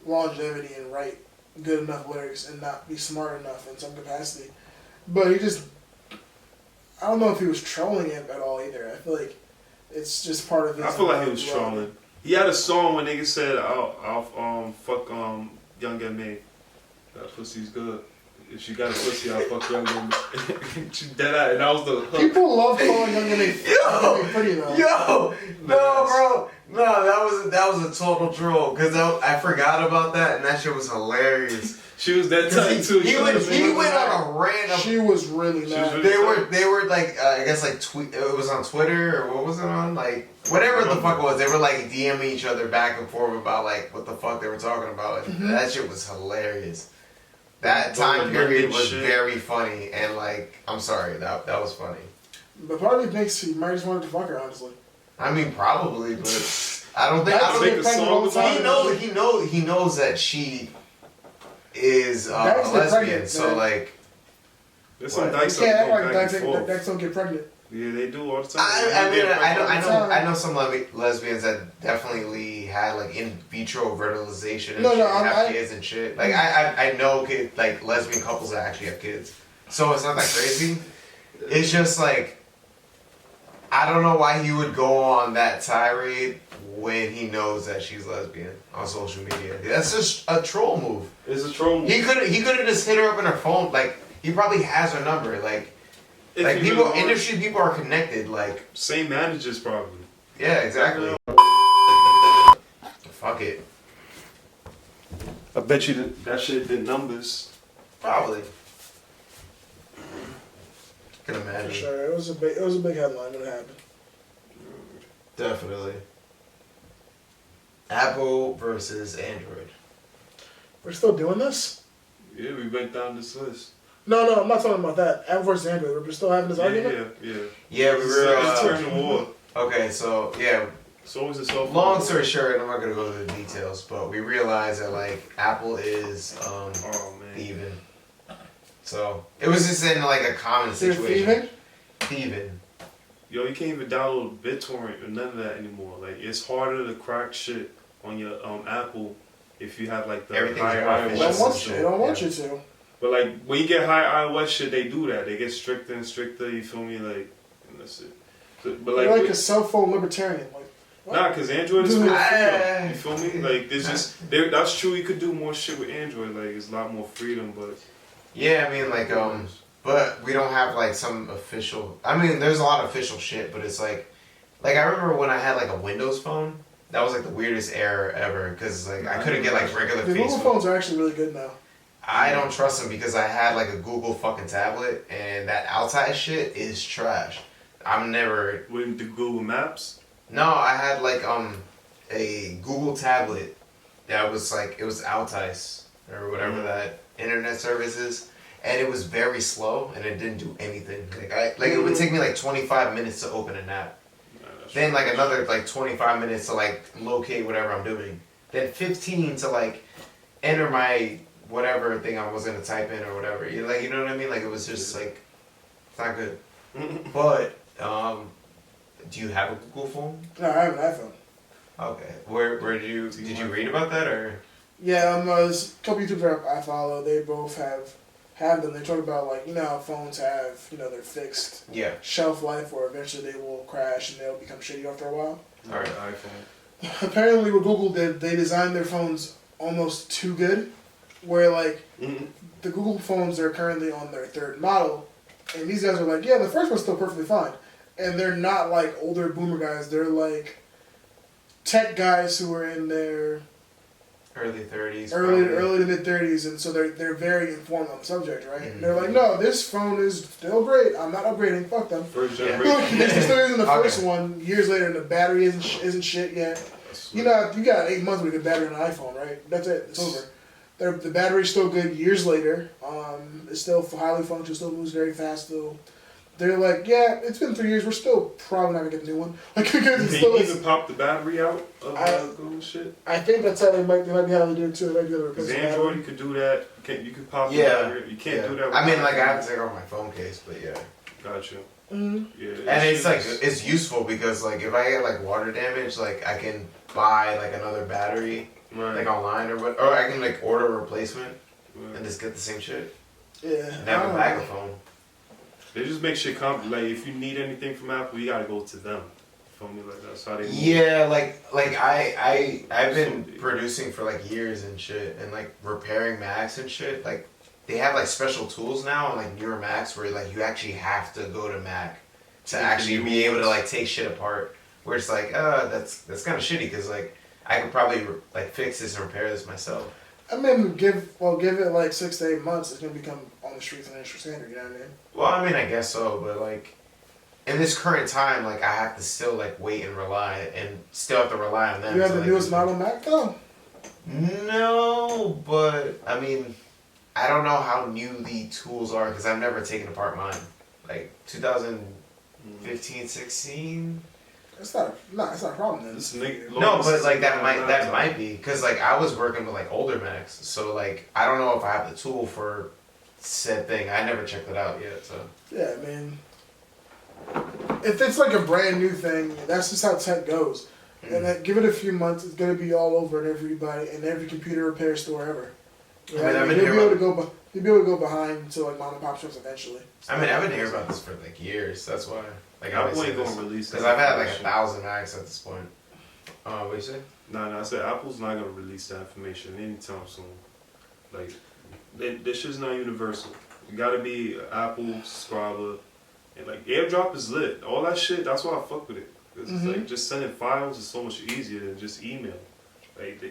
longevity and write good enough lyrics and not be smart enough in some capacity. But he just, I don't know if he was trolling it at all either. I feel like it's just part of his. I feel like he was individuality. trolling. He had a song when niggas said, "I'll fuck young M.A. That pussy's good. If she got a pussy, I'll fuck young M.A." She dead out, and that was the hook. People love calling young and Yo! pretty though. Yo, no, bro, no, that was a total troll because I forgot about that and that shit was hilarious. She was that tight too. He went on a rant. She was really mad. They were like I guess like tweet. It was on Twitter or what was it on? Like whatever the fuck it was. They were like DMing each other back and forth about like what the fuck they were talking about. And that shit was hilarious. That time period was very funny and like I'm sorry that was funny. But probably thinks he might just wanted to fuck her, honestly. I mean probably, but I don't think. That's I big don't pregnant all the time. think he knows that she is a Dykes get lesbian. pregnant, So man. like. There's some What? dykes You can't that act go like back and Dykes forth. don't get pregnant. Yeah, they do all the time. I know some lesbians that definitely had like in vitro fertilization and No, shit, no, and have kids and shit. Like I know like lesbian couples that actually have kids, so it's not that crazy. It's just like I don't know why he would go on that tirade when he knows that she's lesbian on social media. That's just a troll move. It's a troll move. He could have just hit her up in her phone. Like he probably has her number. Like people, industry people are connected. Like same managers probably. yeah, exactly. Fuck it. I bet you that shit did numbers. Probably. Can For imagine. sure, it was a big headline when it happened. Definitely. Apple versus Android. We're still doing this? Yeah, we went down this list. No, I'm not talking about that. Apple versus Android. We're still having this argument? Yeah. Yeah, we were. It's turning war. Okay, so yeah. It's always a cell phone. Long story short, I'm not gonna go into the details, but we realized that like Apple is Oh man. thieving. So it was just in like a common They're situation. thieving? Thieving. Yo, you can't even download BitTorrent or none of that anymore. Like it's harder to crack shit on your Apple if you have like the Everything's high artificial. iOS. They don't want you to. But like when you get high iOS shit, they do that. They get stricter and stricter. You feel me? Like, and that's it. But like, You're like a cell phone libertarian. Like, what? nah, cause Android is for Ah. freedom. You feel me? Like there's just that's true. You could do more shit with Android. Like it's a lot more freedom, but Yeah, I mean like but we don't have like some official. I mean, there's a lot of official shit, but it's like I remember when I had like a Windows phone. That was like the weirdest error ever because like I couldn't get like regular The Google Facebook. phones are actually really good now. I don't trust them because I had like a Google fucking tablet and that outside shit is trash. I'm never. with the Google Maps. No, I had like a Google tablet that was like it was Altice or whatever that internet service is, and it was very slow and it didn't do anything. Like it would take me like 25 minutes to open an app. Then like another like 25 minutes to like locate whatever I'm doing. Then 15 to like enter my whatever thing I was gonna type in or whatever. You know what I mean? Like it was just like it's not good. But do you have a Google phone? No, I have an iPhone. Okay. Where did you read about that or? Yeah, there's a couple YouTubers I follow. They both have them. They talk about like how phones have their fixed Yeah. shelf life, where eventually they will crash and they'll become shitty after a while. All right. iPhone. Apparently, what Google did, they designed their phones almost too good, where like the Google phones are currently on their third model, and these guys are like, yeah, the first one's still perfectly fine, and they're not like older boomer guys. They're like tech guys who are in their Early 30s. early to mid 30s, and so they're very informed on the subject, right? And they're like, no, this phone is still great. I'm not upgrading. Fuck them. First Look, generation. they're still using the Okay. first one years later, and the battery isn't shit yet. You got 8 months with a good battery on an iPhone, right? That's it. It's over. The battery's still good years later. It's still highly functional. Still moves very fast. Still, they're like, yeah, it's been 3 years. We're still probably not gonna get the new one. Like, because it's Can still. you even pop the battery out of Google shit? I think that's how they might be able to do it too. They might be able to Because replace the Android, battery. you could do that. You could pop the Yeah. battery. You can't do that with I mean, like I iPhone. have to take off my phone case, but yeah. Gotcha. Mhm. Yeah. And it's like it's useful because like if I get like water damage, like I can buy like another battery right. like online or I can like order a replacement and just get the same shit Yeah. and have a bag of phone. They just make shit like if you need anything from Apple, you gotta go to them. Feel me? Like that's how they move. Yeah, like I've been producing for like years and shit and like repairing Macs and shit. Like they have like special tools now on like newer Macs where like you actually have to go to Mac to actually be able to like take shit apart. Where it's like, that's kind of shitty because like I could probably like fix this and repair this myself. I mean, give it like 6 to 8 months. It's gonna become on the streets an industry standard. You know what I mean? Well, I mean, I guess so, but like in this current time, like I have to still like wait and rely and still have to rely on them. You have to, the like, newest model Mac though. No, but I mean, I don't know how new the tools are because I've never taken apart mine. Like 2015, 16. It's not a problem then. This nigga- No, but like that might be because like I was working with like older Macs, so like I don't know if I have the tool for said thing. I never checked it out yet, so. Yeah, I mean, if it's like a brand new thing, that's just how tech goes. And then give it a few months, it's gonna be all over and everybody in every computer repair store ever. Right? I mean, You'll be able to go behind to like mom and pop shops eventually. I mean, I've been hearing about this for like years. That's why. Like, I Apple always ain't say gonna this. release Because that I've had like information. 1,000 Macs at this point. What you say? No, I said Apple's not gonna release that information anytime soon. Like, this shit's not universal. You gotta be an Apple subscriber, and like AirDrop is lit. All that shit. That's why I fuck with it. Cause it's like just sending files is so much easier than just email. Like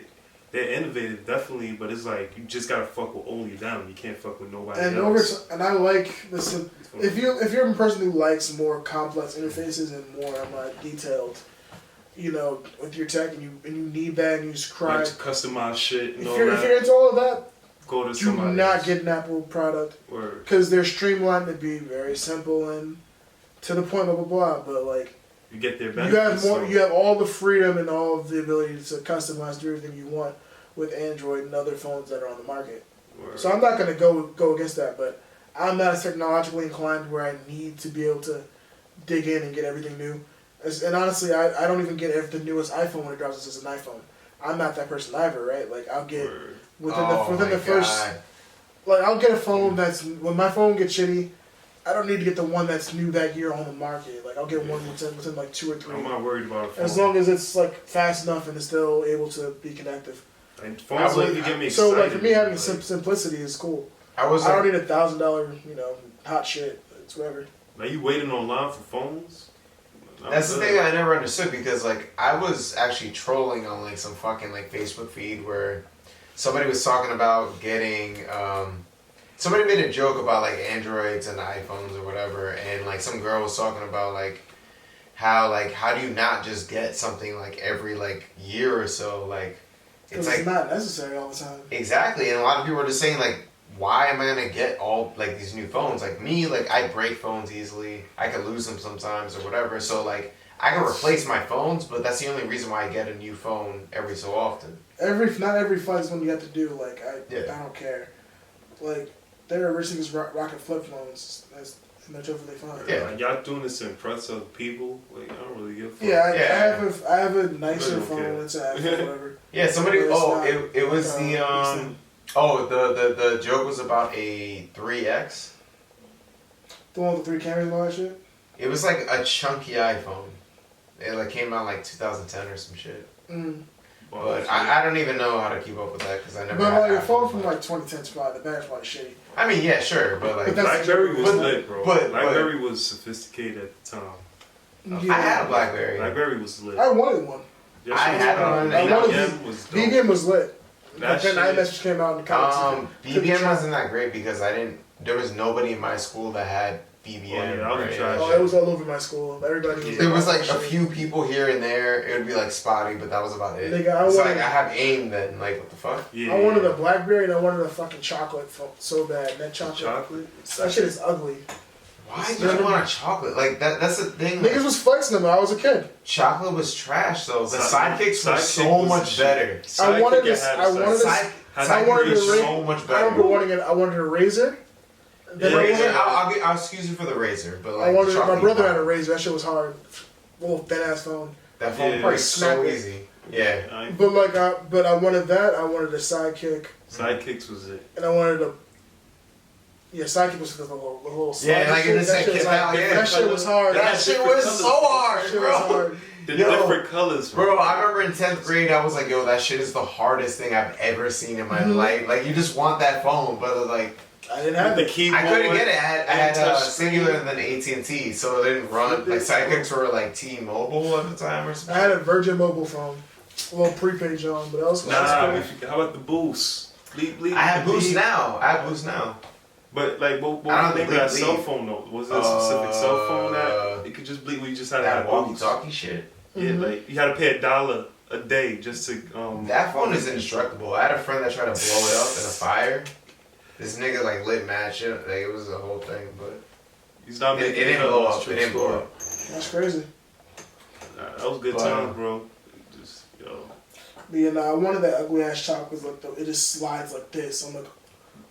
they're innovative, definitely, but it's like you just gotta fuck with only them. You can't fuck with nobody else. And I like this. If you're a person who likes more complex interfaces and more detailed, with your tech, and you need that, and you just cry. Like to customize shit and If all you're that. into all of that, Go to do somebody not else. get an Apple product Word. because they're streamlined to be very simple and to the point. Blah blah blah. But like. You get their You benefits. have more. You have all the freedom and all of the ability to customize do everything you want with Android and other phones that are on the market. Word. So I'm not going to go against that, but I'm not as technologically inclined where I need to be able to dig in and get everything new. And honestly, I don't even get the newest iPhone when it drops as an iPhone. I'm not that person either, right? Like I'll get Word. within the first. Like I'll get a phone that's when my phone gets shitty. I don't need to get the one that's new that year on the market. Like I'll get one within like 2 or 3. I'm not worried about a phone. As long as it's like fast enough and it's still able to be connected. And phones let me get me So excited. like for me, having like, simplicity is cool. I don't need $1,000, hot shit. It's whatever. Now you waiting online for phones? That's the thing I never understood because like I was actually trolling on like some fucking like Facebook feed where somebody was talking about getting somebody made a joke about like Androids and iPhones or whatever, and like some girl was talking about like how do you not just get something like every like year or so, like Because it's it's like not necessary all the time. exactly, and a lot of people are just saying like, why am I gonna get all like these new phones? Like me, like I break phones easily. I could lose them sometimes or whatever. So like I can replace my phones, but that's the only reason why I get a new phone every so often. Not every flight is when you have to do. Like I don't care. Like there are originally rocket flip phones. And they're totally fine. Yeah. Like, y'all doing this to impress other people? Like I don't really give a fuck. Yeah, I have a nicer Really don't phone. care. It's an iPhone, whatever. Yeah, somebody. But it's Oh, not, it was the the joke was about a 3X. the one with the 3 cameras and all that shit. It was like a chunky iPhone. It like came out like 2010 or some shit. Mm. But I don't even know how to keep up with that because I never. But had like a Apple, phone from but- like 2010 is probably the battery's probably shitty. I mean, yeah, sure, but like But that's- BlackBerry was but- lit, bro. but- BlackBerry was sophisticated at the time. Yeah. I had a BlackBerry. BlackBerry was lit. I wanted one. Your I shit had was one. dope. I wanted BBM was dope. BBM was lit. That But then shit- iMessage came out and kind BBM wasn't that great because there was nobody in my school that had BBM. Oh, yeah, I was right? trying Oh, it was all over my school. Everybody was There was like shit. a few people here and there. It would be like spotty, but that was about it. Nigga, I it's wanted- like I have AIM then. Like what the fuck? Yeah. I wanted a BlackBerry and I wanted a fucking chocolate phone so bad. That chocolate. Chocolate? That shit is ugly. Why did you want a chocolate? Like that's the thing. Niggas Like, was flexing them when I was a kid. chocolate was trash though. The Side- sidekicks were Sidekick so was much the better. I wanted this. Sidekick had I wanted this. Side, Had I wanted sidekicks to were ring- so much I better. remember wanting it. I wanted a Razor. Then Yeah, I Razor, wanted, I'll excuse you for the razor, but like I wanted the my chocolate brother bar, had a Razor. That shit was hard. Little thin ass phone. that phone Yeah. breaks Snap so it. easy. Yeah. But I wanted that. I wanted a Sidekick, Sidekicks was it. and I wanted a. Yeah, Sidekick was the little. Yeah, slide like shit. in the That shit was second hard. yeah. That shit was hard. That shit was so hard, That shit was bro. hard. The Yo. different colors, Bro, I remember in 10th grade, I was like, yo, that shit is the hardest thing I've ever seen in my Mhm. life. Like, you just want that phone, but like, I didn't With have the it. keyboard. I couldn't get it. I had touch Singular screen. and then AT&T, so it didn't run. Like, sidekicks were like T-Mobile at the time or I something. had a Virgin mobile phone, a little prepaid John, but else was Nah, cool. if you- how about the Boost? Bleep, bleep, I have Boost bleep. now. I have Boost now. But like, what I was don't the name of think that bleep. cell phone though? Was it a specific cell phone that it could just bleep? We just had to That have Boost. walkie-talkie shit. Yeah, Mhm. like you had to pay $1 a day just to. That phone is indestructible. I had a friend that tried to blow it up in a fire. This nigga like lit mad shit. Like, it was a whole thing, but He's not it making didn't cut. blow It's up. It true didn't blow story. up. That's crazy. Nah, that was good But, times, bro. Just But yeah, I wanted that ugly ass chocolate. Like it just slides like this. I'm like,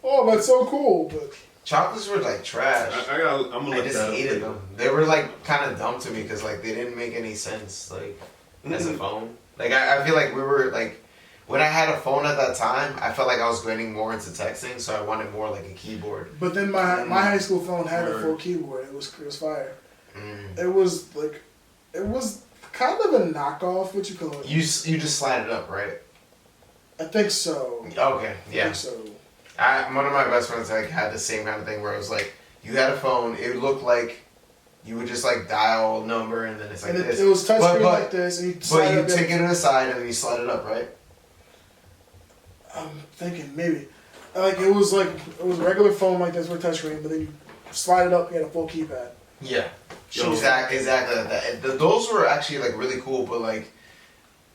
oh, that's so cool. But Chocolates were like trash. I'm gonna I look just that up hated later. them. They were like kind of dumb to me because like they didn't make any sense like as a phone. Like I feel like we were like when I had a phone at that time, I felt like I was getting more into texting, so I wanted more like a keyboard. But then my high school phone had a full keyboard. It was fire. It was kind of a knockoff. What you call it? You just slide it up, right? I think so. Okay, I yeah. think so. One of my best friends like had the same kind of thing where it was like you had a phone, it looked like you would just like dial a number and then it's like and this. It was touchscreen like this, and you take it to the side and then you slide it up, right? I'm thinking maybe, like it was a regular phone like this with touchscreen, but then you slide it up, you had a full keypad. Yeah, exactly like that. Those were actually like really cool, but like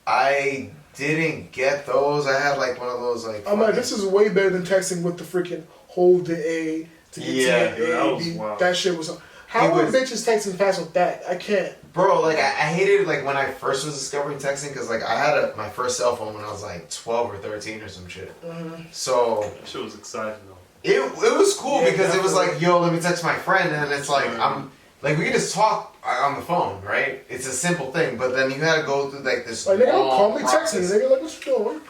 I didn't get those. I had like one of those like. I'm like, this is way better than texting with the freaking hold the A to get to that A. was wild. That shit was. How are bitches texting fast with that? I can't. Bro, like I hated it like when I first was discovering texting because like I had my first cell phone when I was like 12 or 13 or some shit. So That shit was exciting though. it was cool Yeah, because it was definitely. like, yo, let me text my friend, and it's like I'm like we can just talk on the phone, right? It's a simple thing, but then you had to go through like this. Like, nigga, don't call me process. texting. Nigga, like, what you doing?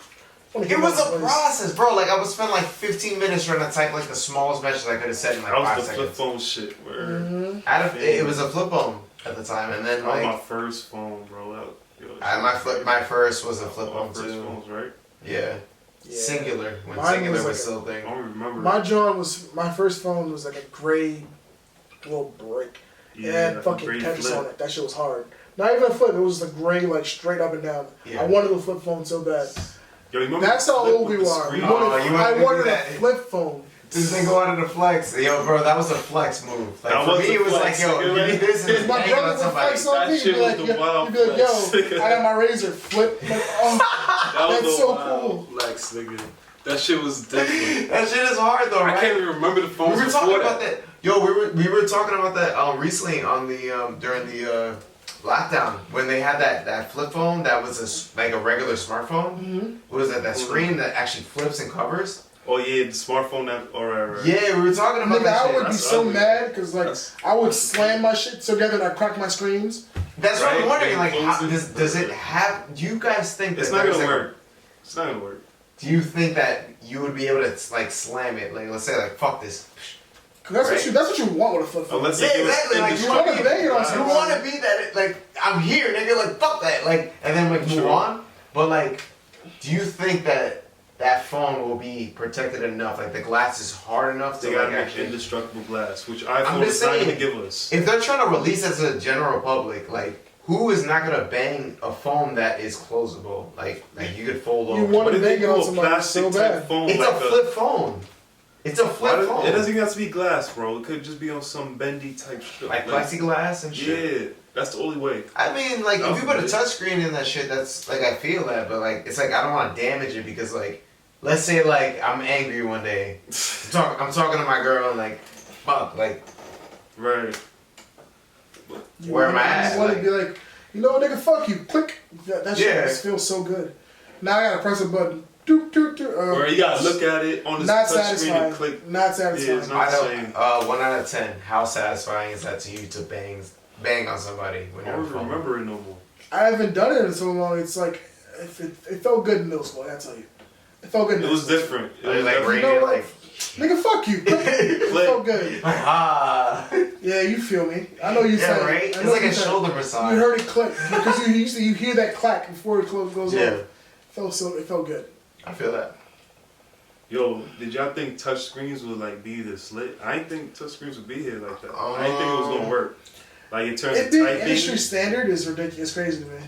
It was a process, bro. Like I would spend like 15 minutes trying to type like the smallest message I could have said in like That 5 was the flip seconds. phone shit where It was a flip phone at the time, and then that was like my first phone, bro. my first was a flip phone first too. phones, right? Yeah. Singular when Mine singular was was like still a thing. I don't remember. My first phone was like a gray little brick. It had like a fucking gray Tetris flip. on it. That shit was hard. Not even a flip. It was the gray, like straight up and down. Yeah. I wanted a flip phone so bad. Yo, you remember That's the how flip old with we the are. screen? I wanted a that. flip phone. This nigga wanted to flex. Yo, bro, that was a flex move. Like That for was me, a it was flex, like, yo, nigga. give me this and My bang it brother on would somebody. flex on That me. He'd shit be was like, the wild he'd be like, yo, flex. I got my razor flip. Like, oh, That was that's the so wild cool. flex, nigga. That shit was different. That shit is hard though, right? I can't even remember the We phones were talking before about that. Yo, we were talking about that recently on the during the lockdown when they had that flip phone that was like a regular smartphone. What was that screen that actually flips and covers? Oh yeah, the smartphone that. Alright. Yeah, we were talking about nigga, that I shit. would be That's so ugly. mad because like That's- I would slam my shit together and I crack my screens. That's what I'm Right? wondering. Like, They how, close it. does it have? Do you guys think It's that not there's, gonna like, work. It's not gonna work. Do you think that you would be able to like slam it? Like, let's say like fuck this. Cause that's Right. that's what you want with a flip phone. Unless Yeah, it exactly. was Like you want to indestructible. bang it on. You Right. want to be that. Like I'm here, nigga. Like fuck that. Like and then like move True. on. But like, do you think that that phone will be protected enough? Like the glass is hard enough to They like gotta make actually. indestructible glass, which I'm iPhone just is not gonna saying, give us. If they're trying to release it to the general public, like. Who is not gonna bang a phone that is closable? Like you could fold over. You want What to if they bang it do on a somebody plastic so type bad. phone? It's like a flip phone. It's a Why flip does- phone. It doesn't even have to be glass, bro. It could just be on some bendy type shit. Like plexiglass and shit. Yeah, that's the only way. I mean, like That if you was put a big. touchscreen in that shit, that's like I feel that, but like it's like I don't want to damage it because like let's say like I'm angry one day, I'm talking to my girl and like fuck like Right. where am I at? You want to Like, be like, you know what, nigga, fuck you. Click. That shit Yeah. just feels so good. Now I gotta press a button. Doop, doop, doop. Where you gotta look at it on this Not touch screen satisfying. and click. Not satisfying. Yeah, it's not- I Same. don't. 1 out of 10. How satisfying is that to you to bang on somebody when I you're on don't the phone? remember it no more. I haven't done it in so long. It's like it felt good in middle school. I tell you, it felt good. In It middle was school. different. It Like, was like different. rated, You know what? like Nigga, fuck you. It felt good. ah. Yeah, you feel me? I know you. Yeah, felt right. it. It's I know like you a felt it. shoulder You massage. heard it click because you hear that clack before it goes Yeah, over. It felt good. I feel that. Yo, did y'all think touch screens would like be this lit? I didn't think touch screens would be here like that. I didn't think it was gonna work. Like in terms It of being typing. industry standard is ridiculous. It's crazy to me.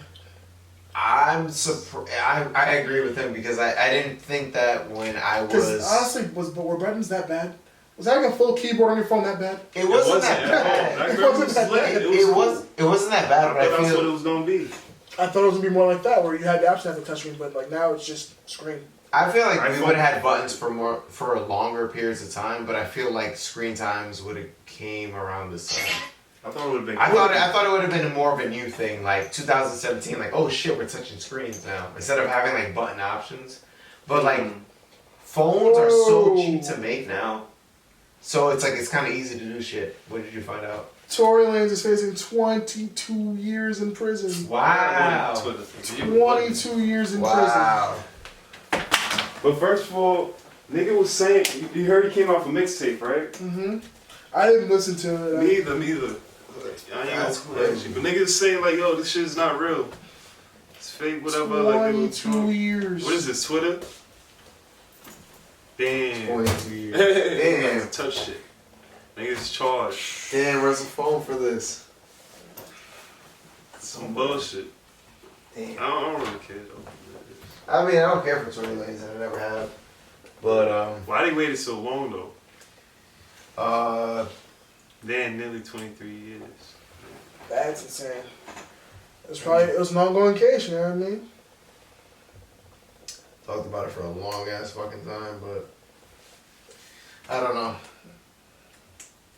I'm surprised. I agree with him because I didn't think that when I Because was. honestly, were buttons that bad? Was having a full keyboard on your phone that bad? It wasn't that at all. bad. That It grip wasn't was that lit. bad. It was It wasn't that bad, I but I thought that's what it feel. was gonna be. I thought it was gonna be more like that, where you had the option to have the touchscreen, but like now it's just screen. I feel like we iPhone. would have had buttons for longer periods of time, but I feel like screen times would have came around this time. I thought it would have been. I thought it would have been more of a new thing, like 2017, like oh shit, we're touching screens now instead of having like button options. But like phones are so Whoa. cheap to make now. So it's like it's kind of easy to do shit. What did you find out? Tory Lanez is facing 22 years in prison. Wow. 22 years in Wow. But first of all, nigga was saying, you heard he came out for mixtape, right? Mm-hmm. I didn't listen to it. Neither. I ain't That's gonna crazy. But niggas saying like, yo, this shit is not real. It's fake, whatever. 22 years. What is this, Twitter? Damn. 22 years. Damn. Damn. Touch shit. Niggas charged. Damn, where's the phone for this? Some bullshit. Damn. I don't really care though. I mean, I don't care for Tory Lanez, I never have. But, Why they waited so long though? Damn, nearly 23 years. That's insane. It was an ongoing case, you know what I mean? talked about it for a long ass fucking time, but I don't know.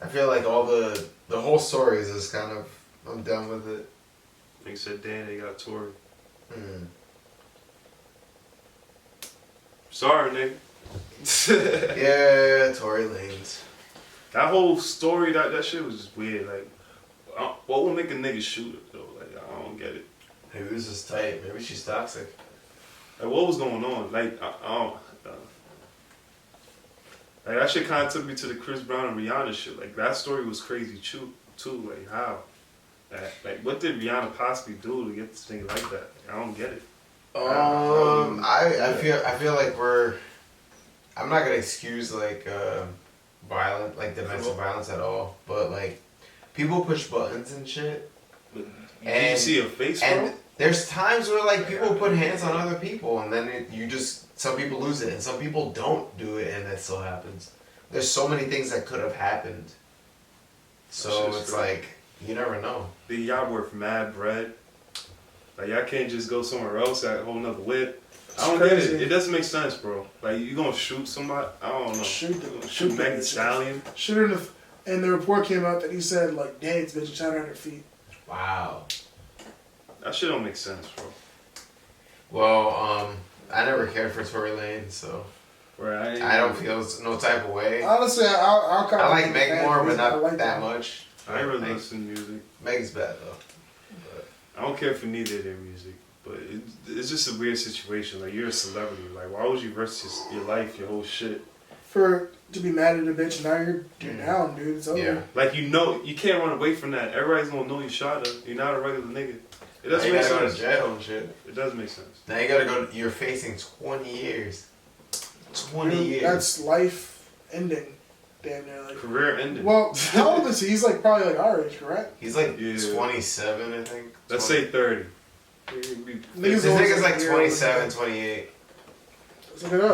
I feel like all the whole story is just kind of, I'm done with it. Nigga said, damn, they got Tory. Sorry, nigga. Yeah, Tory Lanez. That whole story, that shit was just weird. Like, what would make a nigga shoot her, though? Like, I don't get it. Maybe it was just tight. Maybe she's toxic. Like, what was going on? Like, I don't. Like, that shit kind of took me to the Chris Brown and Rihanna shit. Like, that story was crazy too. Like, how? Like, what did Rihanna possibly do to get this thing like that? I don't get it. I feel like I'm not gonna excuse like domestic violence at all, but like people push buttons and shit. Did you see her face, bro? And there's times where like people put hands on other people, and then some people lose it, and some people don't do it, and that still happens. There's so many things that could have happened. So it's true. Like you never know. Y'all worth mad bread. Like, y'all can't just go somewhere else at a whole nother whip. I don't get it. It doesn't make sense, bro. Like, you gonna shoot somebody? I don't know. Shoot Megan Thee Stallion? Shoot her and the report came out that he said, like, dance, bitch, shot her on her feet. Wow. That shit don't make sense, bro. Well, I never cared for Tory Lanez, so right. I don't feel no type of way. Honestly, I'll kind of I like Meg more, but not like that much. I ain't really listen to music. Meg's bad, though. I don't care for neither of their music, but it's just a weird situation. Like, you're a celebrity. Like, why would you risk your life, your whole shit? To be mad at a bitch, now you're down, dude. It's over. Yeah. Like, you can't run away from that. Everybody's gonna know you shot her. You're not a regular nigga. It doesn't make sense. Go to jail and shit. It does make sense. Now you gotta go. You're facing 20 years. 20 years. That's life ending. Damn near like career ending. Well, how old is he? He's like probably like our age, correct? He's like 27, I think. Let's say 30. This nigga's like 27, 28.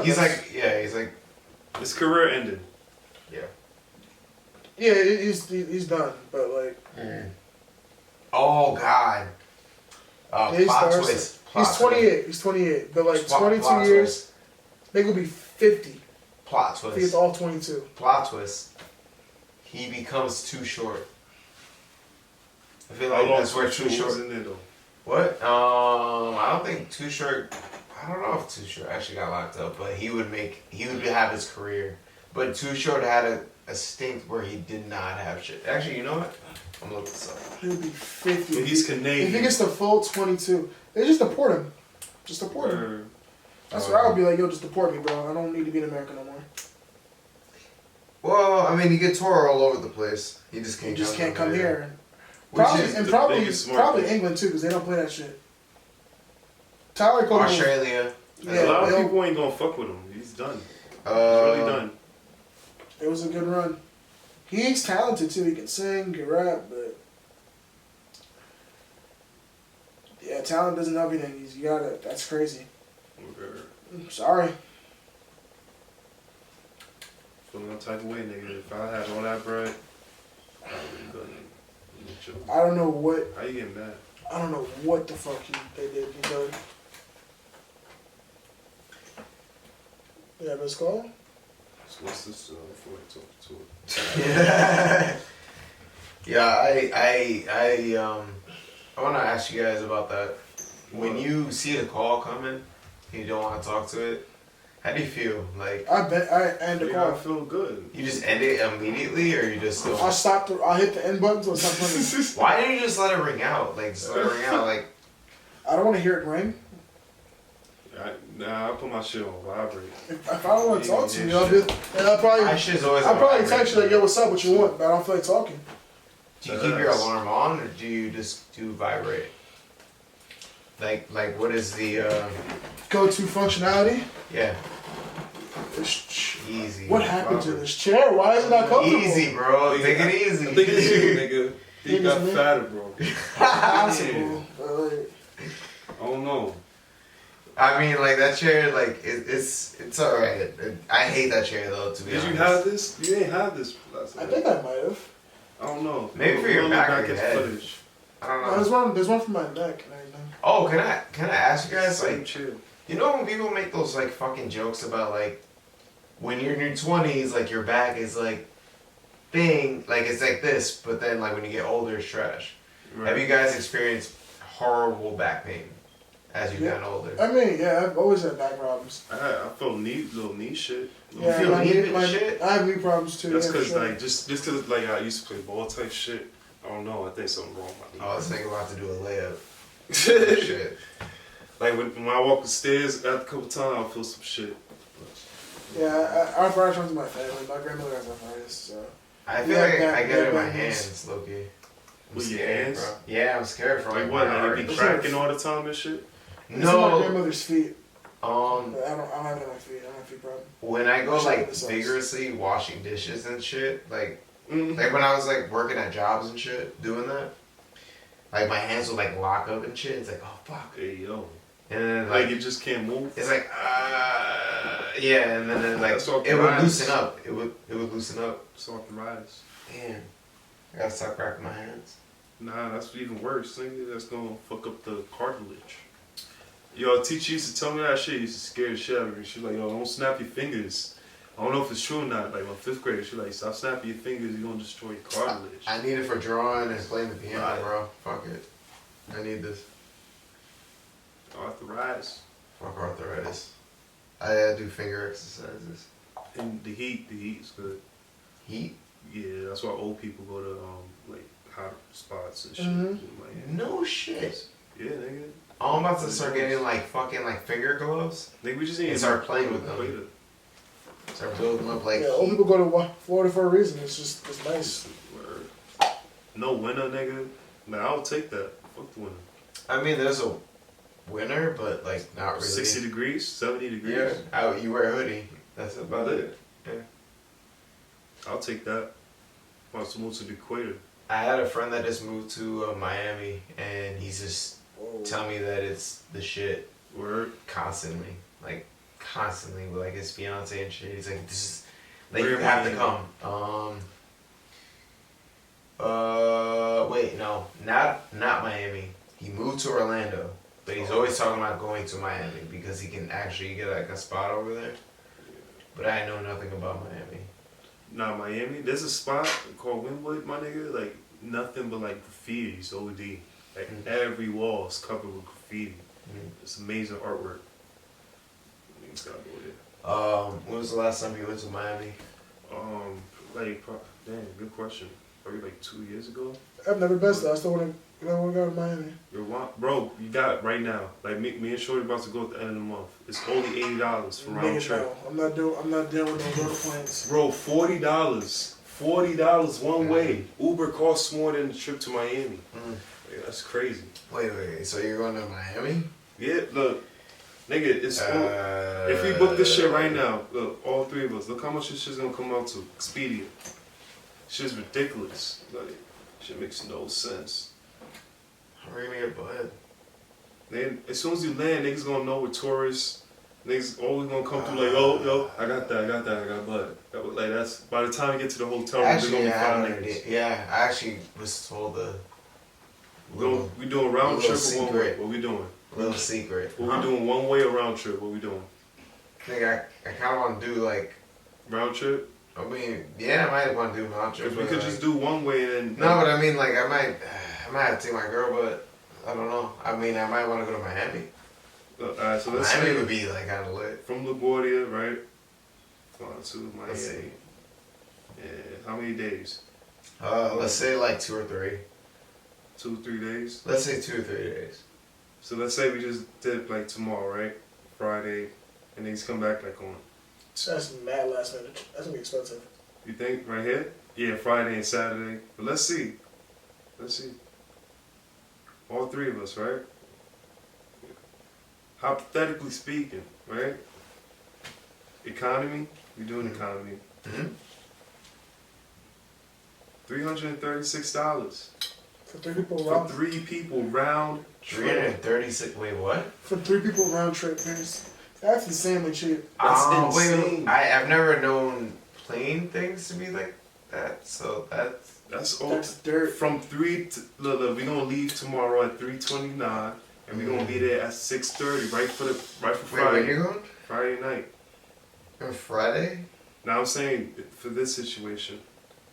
He's like. It's career ending. Yeah. Yeah, he's done, but like. Oh God. Plot twist. He's 28. He's 28, but like 22 years, they could be 50. Plot I think twist. it's all 22. Plot twist. He becomes too short. I feel like that's where Too Short. In there, though? What? I don't think Too Short. I don't know if Too Short actually got locked up, but he would have his career. But Too Short had a stint where he did not have shit. Actually, you know what? I'm looking this up. He'll be 50. But he's Canadian. If he gets the full 22, they just deport him. Just deport him. That's where I would be like, yo, just deport me, bro. I don't need to be in America no more. Well, I mean, he gets tour all over the place. He just can't. Come here. Probably England too, because they don't play that shit. Tyler Cole. Australia. Yeah, a lot of people ain't gonna fuck with him. He's done. He's really done. It was a good run. He's talented too. He can sing, can rap, but yeah, talent doesn't help anything. You gotta. That's crazy. Okay. I'm sorry. Feeling that type of way, nigga. If I had all that bread, I would be good. I don't know what. How you getting mad? I don't know what the fuck they did. Because yeah, but it's called. So what's this before I talk to it? Yeah, I want to ask you guys about that. When you see the call coming, and you don't want to talk to it, How do you feel? Like I end the I call. feel good. you just end it immediately, or you just still? I stopped. I hit the end button so it stopped ringing. Why didn't you just let it ring out? Like just let it ring out. Like I don't want to hear it ring. I put my shit on vibrate. If I don't want to talk to you, I'll my shit's always. I'll on probably vibrate. text you like, yo, what's up? What you want? But I don't feel like talking. Do you keep your alarm on, or do you just do vibrate? Like what is the? Go-to functionality. Yeah, It's easy. What happened to this chair? Why is it not comfortable? Easy, bro. Take it easy. I think it's you, nigga. You got me? fatter, bro. Possible. I don't know. I mean, like that chair, like it's alright. I hate that chair though. To be honest. Did you have this? You ain't have this last I time. think I might have. I don't know. Maybe for your We'll back look or your at head. footage. I don't No, know. there's one for my neck and everything. Oh, can I ask you guys Same like, chill. you know when people make those like fucking jokes about like when you're in your 20s, like your back is like thing, like it's like this, but then like when you get older, it's trash. Right. Have you guys experienced horrible back pain as you've gotten older? I mean, yeah, I've always had back problems. I felt little knee shit. Yeah, feel my knee knee, shit? I have knee problems too. That's yeah, for because sure. like just because like I used to play ball type shit. I don't know. I think something wrong with my I knee. was thinking about to do a layup. Shit. Shit. Like when I walk the stairs after a couple times, I'll feel some shit. Yeah, arthritis runs in my family. My grandmother has arthritis, so. I feel Yeah, like back- I get it in my back knees. hands, Loki. I'm With your scared, hands? bro. Yeah, I'm scared for Like like what? my Like heart. you be It's cracking all the time and shit. It's in my No. grandmother's feet. Um, I don't have it on my feet. I don't have a feet problem. when I go Wish I like had this sauce. vigorously washing dishes and shit, like Mm. when I was like working at jobs and shit, doing that, like my hands would like lock up and shit. It's like, oh fuck, Hey yo. and then Like like you just can't move. it's like yeah, and then like That's all it would right. loosen up. It would loosen up. Soft rise. Damn, I gotta stop cracking my hands. Nah, that's even worse. Nigga, that's gonna fuck up the cartilage. Yo, a teacher used to tell me that shit. Used to scare the shit out of me. She was like, yo, don't snap your fingers. I don't know if it's true or not. Like my 5th grade, she was like, stop snapping your fingers. You're gonna destroy your cartilage. I need it for drawing and playing the piano, Right. bro. Fuck it. I need this. Arthritis. Fuck arthritis. I do finger exercises. And the heat is good. Heat? Yeah, that's why old people go to like hot spots and shit. Mhm. Like, No shit. yeah, nigga. I'm about to start getting like fucking like finger gloves. Nigga, we just need And to start playing with them. Equator. Start building them up like Yeah, old people go to Florida for a reason. It's nice. Word. No winter, nigga. Man, I'll take that. Fuck the winter. I mean, there's a winter, but like not really. 60 degrees, 70 degrees. Yeah, out you wear a hoodie. That's about it. I'll take that. Want to move to the equator. I had a friend that just moved to Miami, and he's just Whoa. telling me that it's the shit Word. constantly, with like his fiance and shit. He's like, this is like Where you in have to Miami? come. Wait, no, not Miami. He moved to Orlando, but he's always talking about going to Miami because he can actually get like a spot over there. But I know nothing about Miami. Nah, Miami. There's a spot called Wynwood, my nigga. Like nothing but like graffiti's OD. Like every wall is covered with graffiti. It's amazing artwork. You just gotta go there. When was the last time you went to Miami? Damn, good question. Probably like 2 years ago. I've never been there. I still want to go to Miami. Bro, you got it right now. Like me and Shorty about to go at the end of the month. It's only $80 for round Nigga, trip. no. I'm not dealing with no road plans. Bro, $40. $40 one way. Uber costs more than the trip to Miami. Yeah, that's crazy. Wait. So you're going to Miami? Yeah, look, nigga, it's if we book this shit right now, look, all 3 of us, look how much this shit's gonna come out to. Expedia. Shit's ridiculous. Like, shit makes no sense. We're gonna get bud. Then as soon as you land, niggas gonna know we're tourists. Niggas always gonna come through like, oh, yo, I got blood. Like that's by the time you get to the hotel room, there's Actually, gonna be I had 5 an idea. niggas. Yeah, I actually was told We doing round little trip or one way? secret. What we doing? little secret. What we doing one way or round trip? What we doing? I kind of want to do like. Round trip? I mean, yeah, I might want to do round trip. Because we but, could like- just do one way and then. No, but I mean, like, I might have to take my girl, but I don't know. I mean, I might want to go to Miami. Alright, so let's Miami say would be like kind of lit. from LaGuardia, right? On to Let's see. Miami. Yeah, how many days? Let's say like 2 or 3. 2, 3 days? Let's say 2 or 3 days. So let's say we just did like tomorrow, right? Friday, and then he's come back like on. That's mad last minute. That's gonna be expensive. You think right here? Yeah, Friday and Saturday. But let's see. Let's see. All 3 of us, right? Hypothetically speaking, right? Economy. We doing economy. Mm-hmm. $336 For 3 people for round. 3 people round trip. 336. Wait, what? For 3 people round trip, Paris. That's insanely cheap. That's Wait, insane. I've never known plane things to be like that. So That's all. That's dirt. From 3 to look, we gonna leave tomorrow at 3:29, and we gonna be there at 6:30, right for Wait, Friday. where you going? Friday night. On Friday? Now I'm saying for this situation,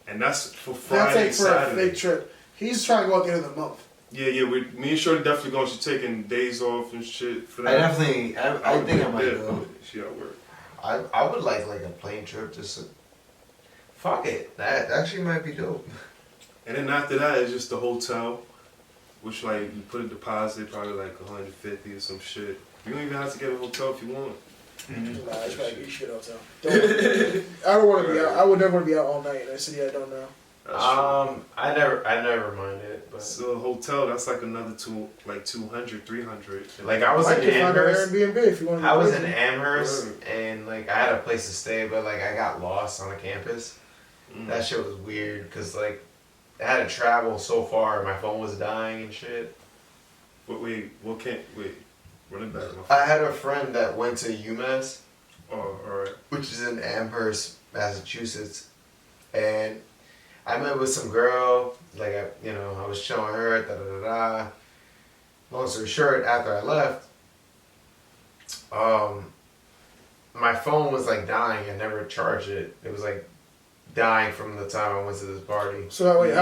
and that's for That's Friday, like for a Saturday. fake trip. He's trying to go at the end of the month. Yeah. Me and Shorty definitely going to be taking days off and shit for I that. definitely. I think I might Yeah, go. She at work. I would like a plane trip just to. Fuck it. That actually might be dope. And then after that, it's just the hotel, which like you put a deposit, probably like 150 or some shit. You don't even have to get a hotel if you want. Mm-hmm. Nah, you should get a hotel. I don't want to be out. I would never want to be out all night in a city I don't know. That's true. I never mind it, but So a hotel, that's like another 200, 300. like I was Might in can find an Amherst. Airbnb if you want to. I was in Amherst and like I had a place to stay, but like I got lost on the campus. Mm. That shit was weird because like I had to travel so far, my phone was dying and shit. But wait, run it back. I had a friend that went to UMass, Oh, alright. which is in Amherst, Massachusetts, and I met with some girl. Like I was showing her. Da da da da. Long story short, after I left, my phone was like dying. I never charged it. It was like dying from the time I went to this party. So wait,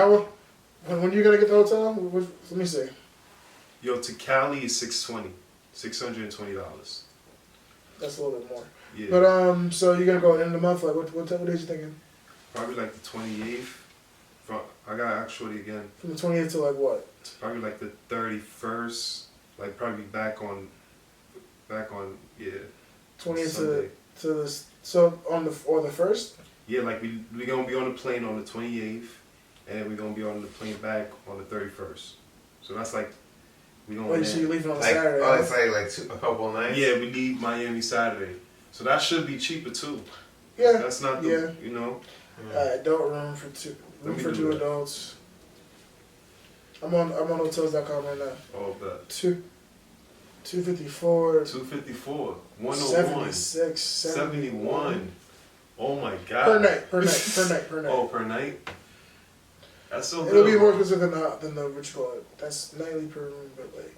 when you gonna get the hotel? Let me see. Yo, to Cali is $620. That's a little bit more. Yeah. But so you're gonna go in the month? Like what days you thinking? Probably like the 28th. I got actually again. From the 28th to like what? It's probably like the 31st. Like probably back on yeah. 20th Sunday. to this. So on the first. Yeah, like we gonna be on the plane on the 28th, and then we gonna be on the plane back on the 31st. So that's like we gonna. Wait, so you're leaving on Like Saturday? oh, it's like a couple of nights. Yeah, we leave Miami Saturday, so that should be cheaper too. Yeah. That's not the Yeah. you know. Adult room for two. Room Let me for do 2 that. adults. I'm on hotels.com right now. Oh, but 254. 254, 101, 76, 71. Oh my god. Per night. Oh, per night. That's so good. It'll be more expensive than the what you call it. That's nightly per room, but like,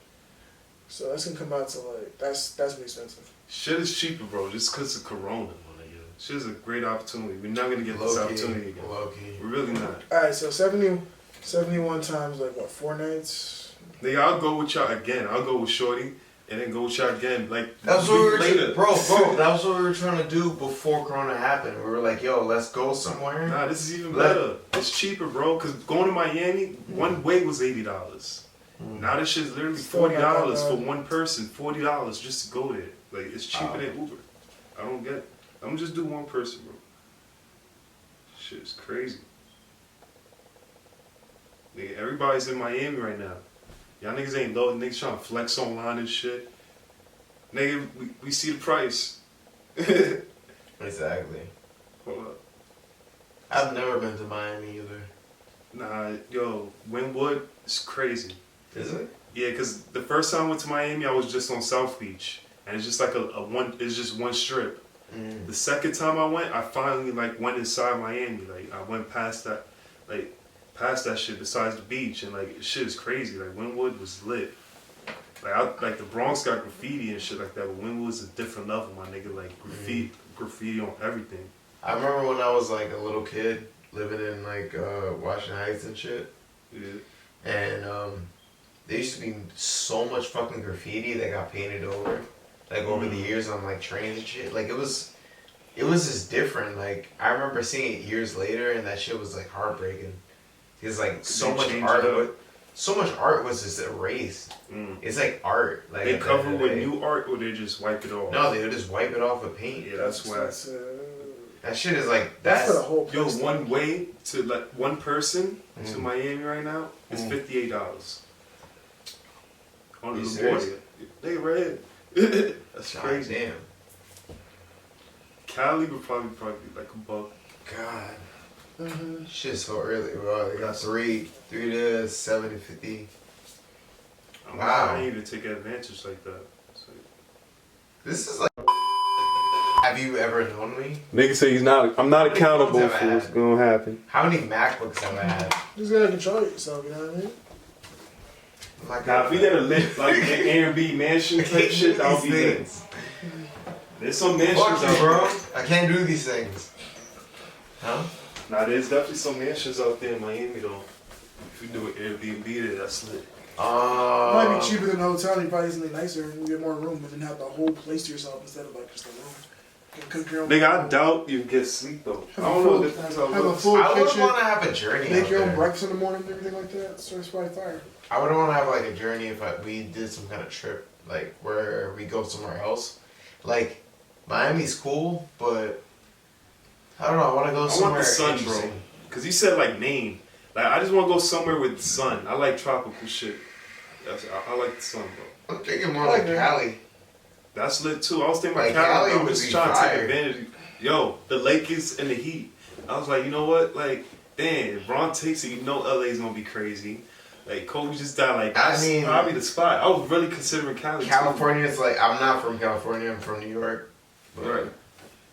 so that's gonna come out to like that's really expensive. Shit is cheaper, bro. Just cause of Corona, my nigga. Shit is a great opportunity. We're not gonna get this opportunity again. Low key. We're really not. All right, so 71 times like what 4 nights? Nigga, I'll go with y'all again. I'll go with Shorty, and then go with y'all again. Like That's a what we week were later. bro. That was what we were trying to do before Corona happened. We were like, yo, let's go somewhere. Nah, this is even Let- better. It's cheaper, bro. Cause going to Miami, one way was $80. Now this shit's literally Still not that $40 for bad. one person. $40 just to go there. Like it's cheaper than Uber. I don't get it. I'm gonna just do one person, bro. Shit's crazy. Nigga, everybody's in Miami right now. Y'all niggas ain't low. Niggas trying to flex online and shit. Nigga, we see the price. Exactly. Hold up. I've never been to Miami either. Nah, yo, Wynwood is crazy. Is it? Yeah, because the first time I went to Miami, I was just on South Beach. And it's just like it's just one strip. Mm. The second time I went, I finally like went inside Miami. Like I went past that shit besides the beach, and like shit is crazy. Like Wynwood was lit. Like the Bronx got graffiti and shit like that, but Wynwood's a different level, my nigga. Like graffiti on everything. I remember when I was like a little kid living in like Washington Heights and shit, Yeah. and there used to be so much fucking graffiti that got painted over. like over the years on like trains and shit. Like it was just different. Like I remember seeing it years later, and that shit was like heartbreaking. Because like so much art was just erased. It's like art. Like they cover with new art, or they just wipe it off. No, they would just wipe it off with paint. Yeah, that's why. That shit is like that's for the whole. Yo, one way to like one person to Miami right now is $58 on the border. They red. That's crazy. Damn. Cali would probably be like $1. God. Shit's so early, bro. They got three to 7 to 50. Wow. I didn't even take advantage like that. This is like. Have you ever known me? Nigga say I'm not accountable for what's gonna happen. How many MacBooks have I had? You just gotta control yourself, you know what I mean? Now, if we get a lit like an Airbnb mansion type shit, that would be lit. There's some mansions Fuck you, out bro. there. I can't do these things. Huh? Nah, there's definitely some mansions out there in Miami though. If you do an Airbnb there, that's lit. It might be cheaper than a hotel. You probably something nicer and you get more room, and then have the whole place to yourself instead of like just a room. You can cook your own. Nigga, I doubt you get sleep though. I don't know. Depends how it have a looks. full I would kitchen. want to have a journey. Make your own there. breakfast in the morning and everything like that. So it's probably fire. I would want to have like a journey if we did some kind of trip, like where we go somewhere else. Like Miami's cool, but I don't know. I want to go somewhere. I want the sun, bro. interesting. Cause you said like Maine. Like I just want to go somewhere with the sun. I like tropical shit. I like the sun, bro. I'm thinking more like Cali. That's lit too. I was thinking about Like, Cali. Cali I'm would just be trying to fire. take advantage. Yo, the Lakers and the Heat. I was like, you know what? Like, damn, if Bron takes it, you know LA's gonna be crazy. Like, Kobe just died. Like, that's probably the spot. I was really considering Cali. California is like, I'm not from California. I'm from New York. But right.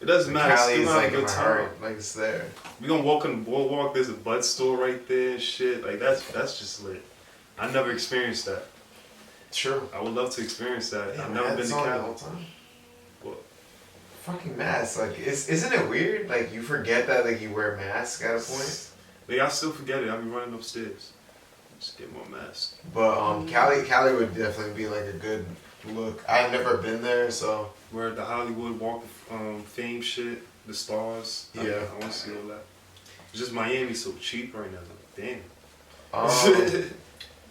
It doesn't matter. Cali is still like have a in good my time. heart. Like it's there. We gonna walk on the boardwalk. There's a bud store right there. And shit. Like that's just lit. I never experienced that. True. I would love to experience that. Yeah, I've never been to Cali. the whole time. What? Fucking mask. Like, isn't it weird? Like, you forget that like you wear a mask at a point. Like, I still forget it. I be running upstairs. Just get more mask. But Cali would definitely be like a good look. I've never been there, so Where the Hollywood Walk of Fame shit, the stars. Yeah. I want to see all that. It's just Miami's so cheap right now. Like, damn.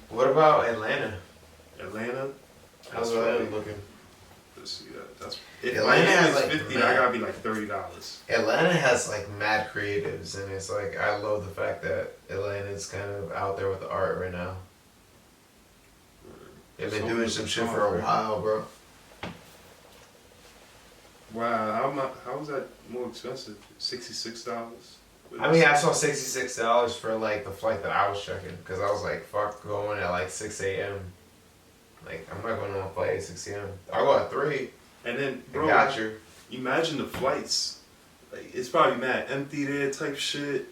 what about Atlanta? Atlanta. How's That's Atlanta probably- looking? Let's see that. That's if Atlanta Miami has, is like, 50. mad- I gotta be like $30. Atlanta has like mad creatives, and it's like I love the fact that Atlanta's kind of out there with the art right now. They've been So doing much some shit song, for a right? while, bro. Wow, how is that more expensive? $66. I mean, I saw $66 for like the flight that I was checking because I was like, fuck, going at like 6 a.m. Like, I'm not going on a flight at 6 a.m. I'll go at 3. And then, I bro, got you. imagine the flights. Like, it's probably mad empty there type shit.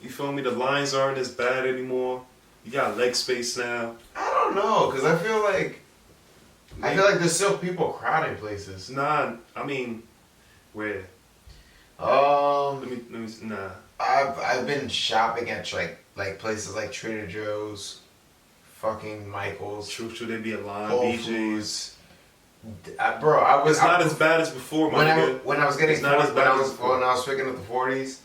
You feel me? The lines aren't as bad anymore. You got leg space now. I don't know, because I feel like there's still people crowding places. Nah, I mean, where? Um, Let me. Nah. I've been shopping at like places like Trader Joe's, fucking Michael's, Should there be a line? Whole BJ's. Foods. Bro, I was It's not as bad as before, my nigga. when I was getting It's not as bad as before. when I was picking up the 40s,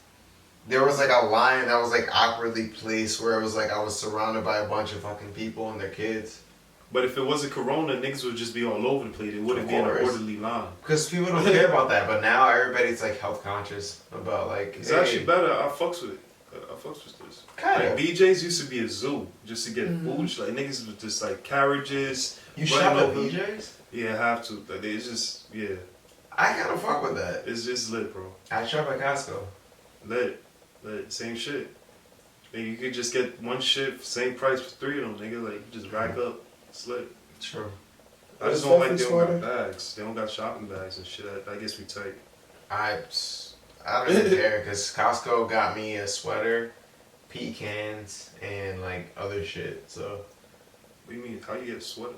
there was like a line that was like awkwardly placed where it was like I was surrounded by a bunch of fucking people and their kids. But if it wasn't Corona, niggas would just be all over the place. It wouldn't be an orderly line. Because people don't care about that, but now everybody's like health conscious about like. It's actually better. I fucks with it. I fucks with this. Kinda. Like BJ's used to be a zoo just to get food. Like niggas was just like carriages. You shop running at over- BJ's? Yeah, I have to. Like it's just I kind of fuck with that. it's just lit, bro. I shop at Costco. Lit, same shit. Like, you could just get one shit, same price for 3 of them, nigga. Like you just rack up. It's lit. True. I just don't like they don't got bags. They don't got shopping bags and shit. That gets me tight. I don't even care because Costco got me a sweater, pecans, and like other shit. So. What do you mean? How you get a sweater?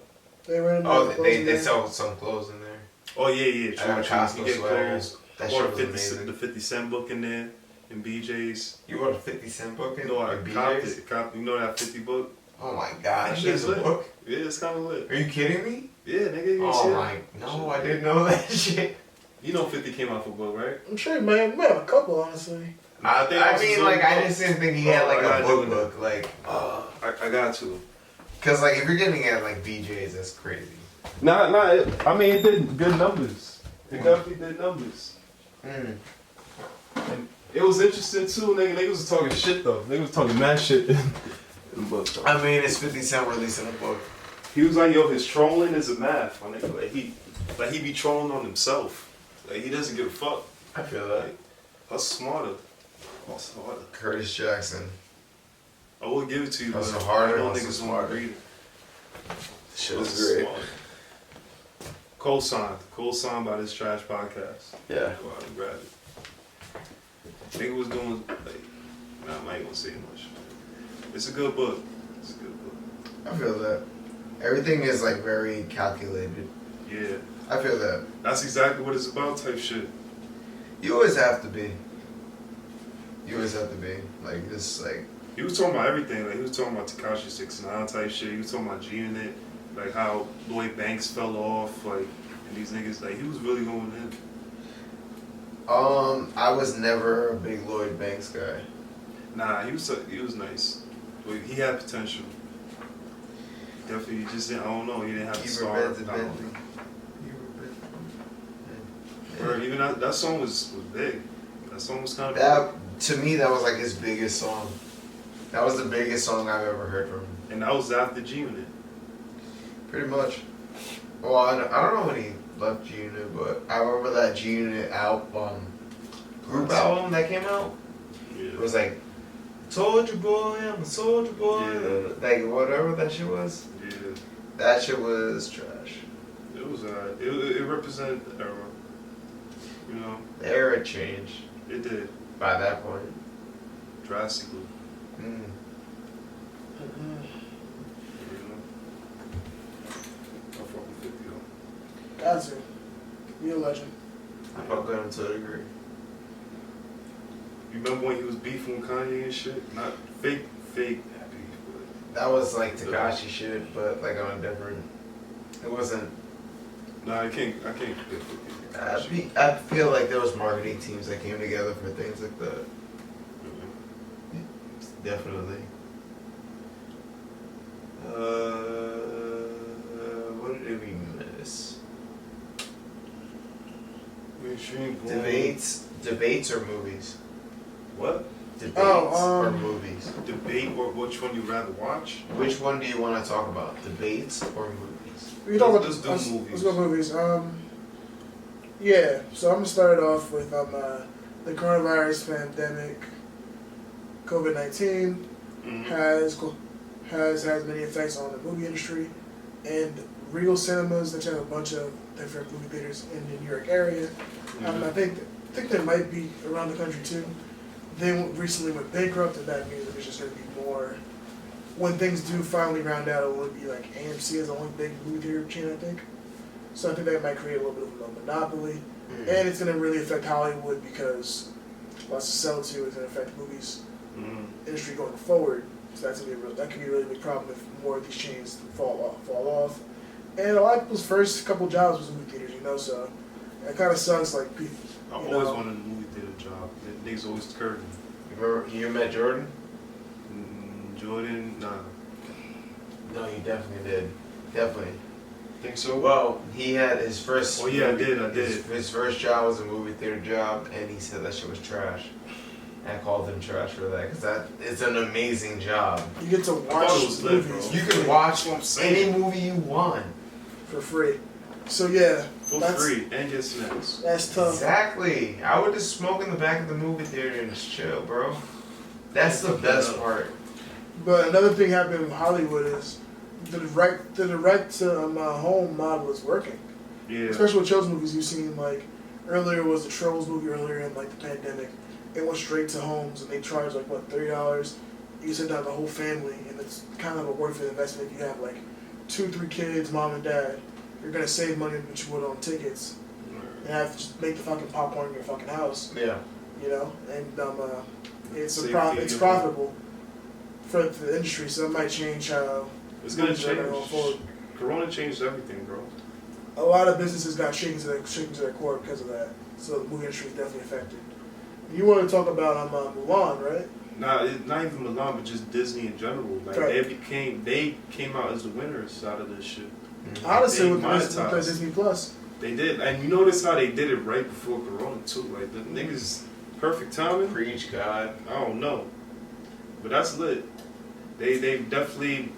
They sell some clothes in there. Oh yeah, I got a Costco You get sweater. clothes. That Or shit was amazing. the 50-cent book in there, in BJ's. You ordered a 50-cent book in No, I at copped BJ's? it. You know that 50 book? Oh my god, That she has shit's a lit. book? Yeah, it's kind of lit. Are you kidding me? Yeah, nigga, you ain't Oh see my, no, I didn't know that shit. it? You know 50 came out for book, right? I'm sure he might have a couple, honestly. I that was his mean, like, own I book. just didn't think he had, Oh, like, I a gotta do book, like, I got to. because, like, if you're getting at, like, BJ's, that's crazy. Nah, I mean, it did good numbers. It definitely did numbers. Mm. And it was interesting, too. Niggas was talking shit, though. Niggas was talking mad shit in the book, though. I mean, it's 50 Cent releasing a book. He was like, yo, his trolling is a math, my nigga. Like he be trolling on himself. Like, he doesn't give a fuck. I feel that. Like, us smarter. Us harder. Curtis Jackson. I will give it to you, but Hustle harder, I know hustle niggas smarter. won't read it. Shit Hustle was great. smarter. Co-signed by This Trash Podcast. Yeah. Go out and grab it. Nigga was doing, like, nah, I ain't gonna say much. It's a good book. It's a good book. I feel that. Everything is, like, very calculated. Yeah. I feel that. That's exactly what it's about type shit. You always have to be. You always have to be. Like, this, like... He was talking about everything. Like, he was talking about Tekashi 6ix9ine type shit. He was talking about G-Unit. Like, how Lloyd Banks fell off. Like, and these niggas, like, he was really going in. I was never a big Lloyd Banks guy. Nah, he was nice. Like, he had potential. Definitely, just didn't, I don't know, he didn't have the star. Even that song was big. That song was kind of That, to me, that was like his biggest song. That was the biggest song I've ever heard from him. And that was after G-Unit. Pretty much. Well, I don't know when he left G-Unit, but I remember that G-Unit group album that came out. Yeah. It was like, Soldier Boy, I'm a soldier boy. Yeah. Like, whatever that shit was. Yeah. That shit was trash. It was, it represented the era. You know? The era changed It did. by that point. Drastically. Mm. You know? I fuck with 50 though. Got to. Be a legend. I fuck with him to a degree. You remember when he was beefing with Kanye and shit? Not fake beef, That was like Tekashi shit, but like on a different. It wasn't. but nah, I can't forget 50. I feel like there was marketing teams that came together for things like that. Definitely. What did we miss? Mainstream porn. Debates or movies? What? Debates Oh, or movies? Debate or which one you rather watch? Which one do you want to talk about? Debates or movies? We talk about Let's do movies. Let's go movies. Yeah. So I'm gonna start off with the coronavirus pandemic. COVID-19 has many effects on the movie industry, and Regal Cinemas, that have a bunch of different movie theaters in the New York area. I think there might be around the country too. They recently went bankrupt, and that means there's just going to be more. When things do finally round out, it will be like AMC is the only big movie theater chain, I think. So I think that might create a little bit of a monopoly, and it's going to really affect Hollywood because lots to sell to is going to affect the movies industry going forward. So that could be a really big problem if more of these chains fall off. And a lot of people's first couple jobs was movie theaters, so it kind of sucks. Like people, I always wanted a movie theater job. Niggas always curved me. Remember you met Jordan? Jordan, nah. No, you definitely did. Definitely. Think so? Well, he had his first. Oh yeah, I did. His first job was a movie theater job, and he said that shit was trash. And I called him trash for that because that it's an amazing job. you get to I thought it watch was lit, movies bro. You can watch what I'm saying. any movie you want. for free. So yeah, For that's free and get snacks. that's tough. Exactly. I would just smoke in the back of the movie theater and just chill, bro. That's the best part. But another thing happening in Hollywood is the direct to home model is working. Yeah. Especially with children's movies, you've seen like earlier was the Trolls movie earlier in like the pandemic. It went straight to homes and they charge like what $30. You sit down the whole family and it's kind of a worth it investment if you have like 2-3 kids, mom and dad. You're gonna save money that you would on tickets and have to just make the fucking popcorn in your fucking house. Yeah. And it's Safety, it's profitable for the industry, so it might change how It's gonna movies are change. going forward. Corona changed everything, bro. A lot of businesses got shaken to their core because of that. So the movie industry is definitely affected. You want to talk about Mulan, right? Not even Milan, but just Disney in general. Like Right. they came out as the winners out of this shit. Honestly, They with monetized. Disney Plus. They did, and you notice how they did it right before Corona too. Like the niggas, perfect timing. Preach God. I don't know, but that's lit. They definitely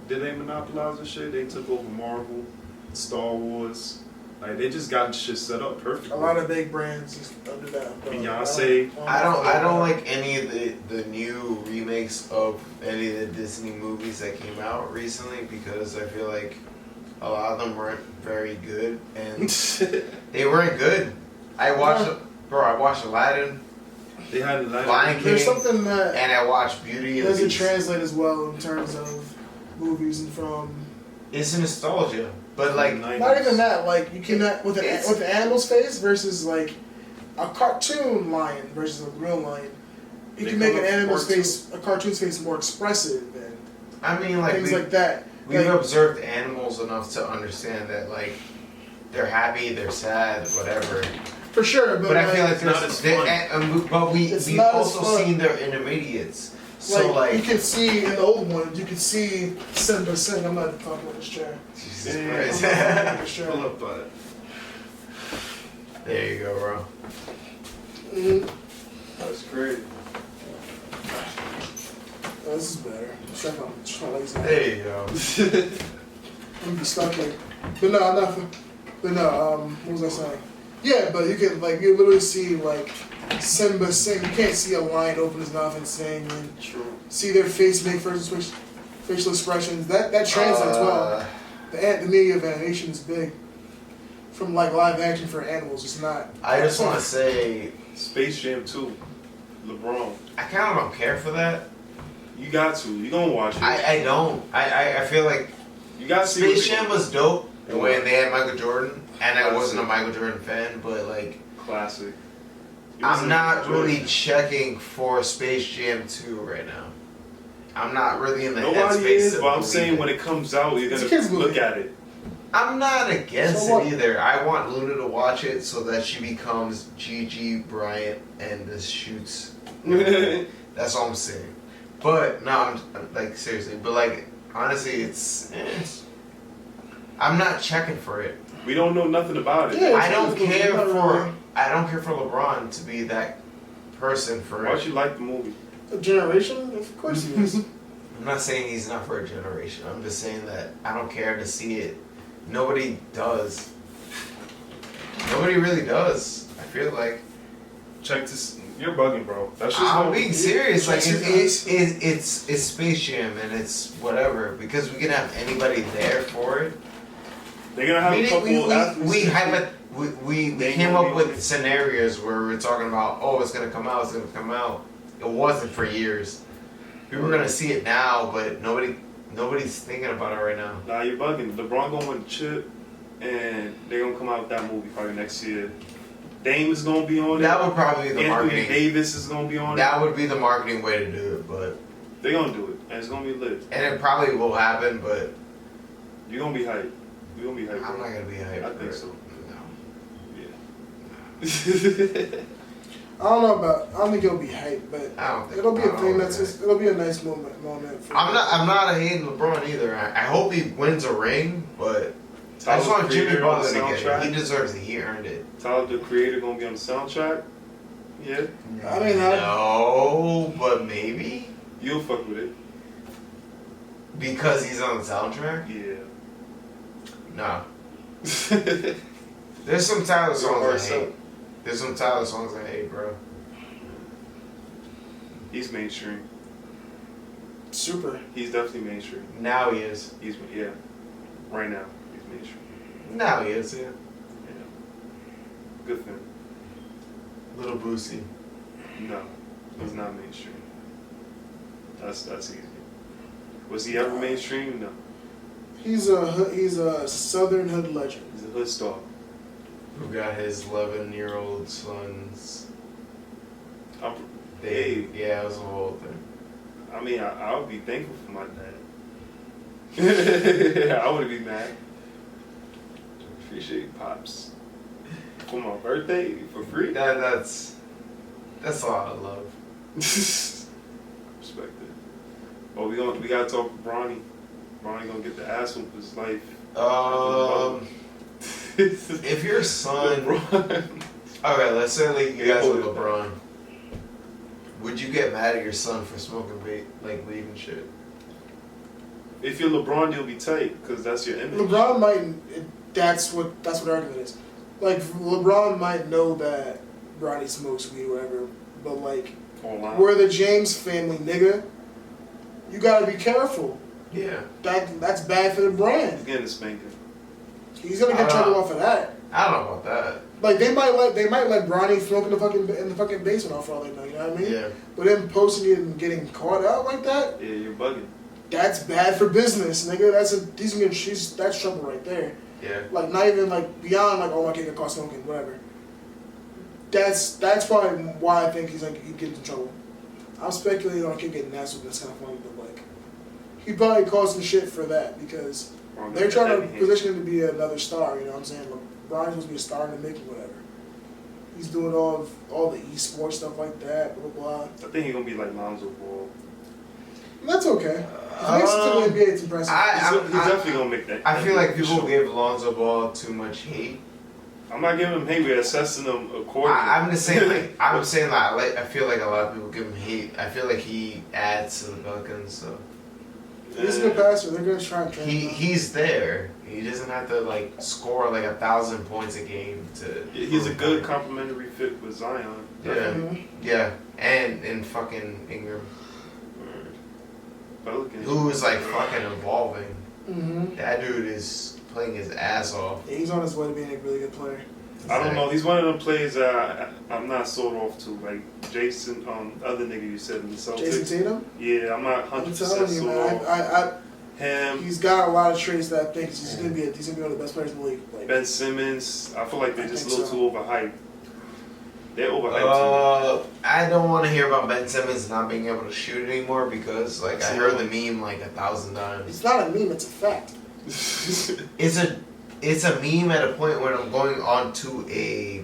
did they monopolize the shit? They took over Marvel, Star Wars. Like they just got shit set up perfectly. A lot of big brands is under that. Beyonce. I don't like any of the new remakes of any of the Disney movies that came out recently because I feel like a lot of them weren't very good and they weren't good. I watched Aladdin, They had Lion King, There's something that and I watched Beauty and the doesn't Beast. translate as well in terms of movies and from. It's nostalgia, but like Not even that. Like you cannot with It's- the animal's face versus like a cartoon lion versus a real lion. You They can make come an up animal's more face, a cartoon's face, more expressive and I mean like things like that. we've Like, observed animals enough to understand that like they're happy, they're sad, whatever. for sure, But I feel like it's not there's, as there- fun. but It's we've not as also fun. seen their intermediates. So like, you can see in the old one, you can see Simba sing. I'm not talking about this chair. Jesus Yeah. Christ. I'm not talking about this chair. Pull up, but There you go, bro. Mhm. that's great. Oh, this is better. Check on lazy. There you go. I'm gonna be stuck here. But no, what was I saying? Yeah, but you can like you literally see like Simba sing. You can't see a lion open his mouth and sing and True. see their face make facial expressions. That translates well. The media of animation is big. From like live action for animals, it's not. I just want to say, Space Jam 2. LeBron. I kind of don't care for that. You got to. You gonna watch it. I don't. I feel like You got to see Space what Jam they- was dope when they had Michael Jordan, and I Classic. wasn't a Michael Jordan fan, but like, classic. It was I'm a not Jordan. really checking for Space Jam 2 right now. I'm not really in the Nobody headspace is, to but I'm believe saying it. when it comes out, you're It's a gonna kid's look movie. at it. I'm not against So it what? either. I want Luna to watch it so that she becomes Gigi Bryant and this shoots. That's all I'm saying. But no, I'm like seriously. But like honestly, it's I'm not checking for it. We don't know nothing about it. Yeah. I don't it's care not for really- I don't care for LeBron to be that person for Why it. don't you like the movie? A generation, of course he is. I'm not saying he's not for a generation. I'm just saying that I don't care to see it. Nobody does. Nobody really does. I feel like. Check this. You're bugging, bro. That's just I'm no- being serious. Like Yes, it's Space Jam and it's whatever because we can have anybody there for it. They're gonna have a couple athletes. We They came gonna up be- with scenarios where we're talking about it's gonna come out, it's gonna come out. It wasn't for years. People are gonna see it now, but nobody's thinking about it right now. Nah, you're bugging. LeBron gonna win the chip, and they're gonna come out with that movie probably next year. Dame is gonna be on it. That would probably be the Anthony marketing. Davis is gonna be on it. That would be the marketing way to do it, but They're gonna do it, and it's gonna be lit. and it probably will happen, but You're gonna be hyped. You're gonna be hyped. I'm not gonna be hyped. I for think it. so. No. Yeah. I don't think it'll be hype, but I don't think it'll be I a don't thing know, that's man. just, it'll be a nice moment for I'm not hating LeBron either. I hope he wins a ring, but I just Tyler, want the Jimmy creator, on Butler the to get it. soundtrack. He deserves it. He earned it. Tyler, the creator, gonna be on the soundtrack. Yeah, I mean, no, but maybe you'll fuck with it. because he's on the soundtrack. Yeah. Nah, there's some Tyler songs I Yourself. hate. There's some Tyler songs I hate, bro. He's mainstream. super. He's definitely mainstream. Now he is. He's right now he's mainstream. Now he is. Yeah. Yeah. Good thing. Little Boosie. No, he's not mainstream. That's easy. Was he ever mainstream? No. He's a Southern hood legend. He's a hood star. Who got his 11-year-old sons? Yeah, it was a whole thing. I mean, I would be thankful for my dad. I wouldn't be mad. Appreciate pops. For my birthday, for free? That's a lot of love. Respect it. Oh, we gotta talk to Bronny. Bronny gonna get the ass whoop of his life. If your son, okay, let's say like you guys are LeBron. Would you get mad at your son for smoking vape, like weed and shit? If you're LeBron, you'll be tight because that's your image. LeBron might. That's what the argument is. Like LeBron might know that Bronny smokes weed or whatever, but like Online. we're the James family, nigga. You gotta be careful. Yeah. That's bad for the brand. He's getting a spanking. He's gonna get trouble off of that. I don't know about that. Like they might let Bronny smoke in the fucking basement off for all they know. You know what I mean? Yeah. But then posting it and getting caught out like that. Yeah, you're bugging. That's bad for business, nigga. That's trouble right there. Yeah. Like not even like beyond like oh my kid got caught smoking, whatever. That's probably why I think he gets in trouble. I'm speculating on a kid getting nasty, that's kind of funny, but like he probably caused some shit for that because they're trying to position him to be another star. You know what I'm saying? LeBron's supposed to be a star in the making, whatever. He's doing all the esports stuff like that, blah blah blah. I think he's gonna be like Lonzo Ball. That's okay. If he makes it to the NBA, it's impressive. He's definitely gonna make that. I feel like people give Lonzo Ball too much hate. I'm not giving him hate. We're assessing him accordingly. I'm just saying, I feel like a lot of people give him hate. I feel like he adds to the Pelicans, so. He's a good passer. They're gonna try and train him. He's there. He doesn't have to like score like 1,000 points a game to. He's a good complementary fit with Zion. Yeah, Mhm. yeah, and fucking Ingram, Pelicans. who is like fucking evolving. Mhm. That dude is playing his ass off. Yeah, he's on his way to being a really good player. I don't know. He's one of them players that I'm not sold off to. Like Jason, other nigga you said in the Celtics. Jason Tatum. Yeah, I'm not I'm 100% telling you, sold man. off. Him, He's got a lot of traits that I think he's gonna be one of the best players in the league. Like, Ben Simmons. I feel like they're just a think little too overhyped. They're overhyped I don't want to hear about Ben Simmons not being able to shoot anymore because like I heard the meme like 1,000 times. it's not a meme; it's a fact. too. It's a meme at a point when I'm going on to a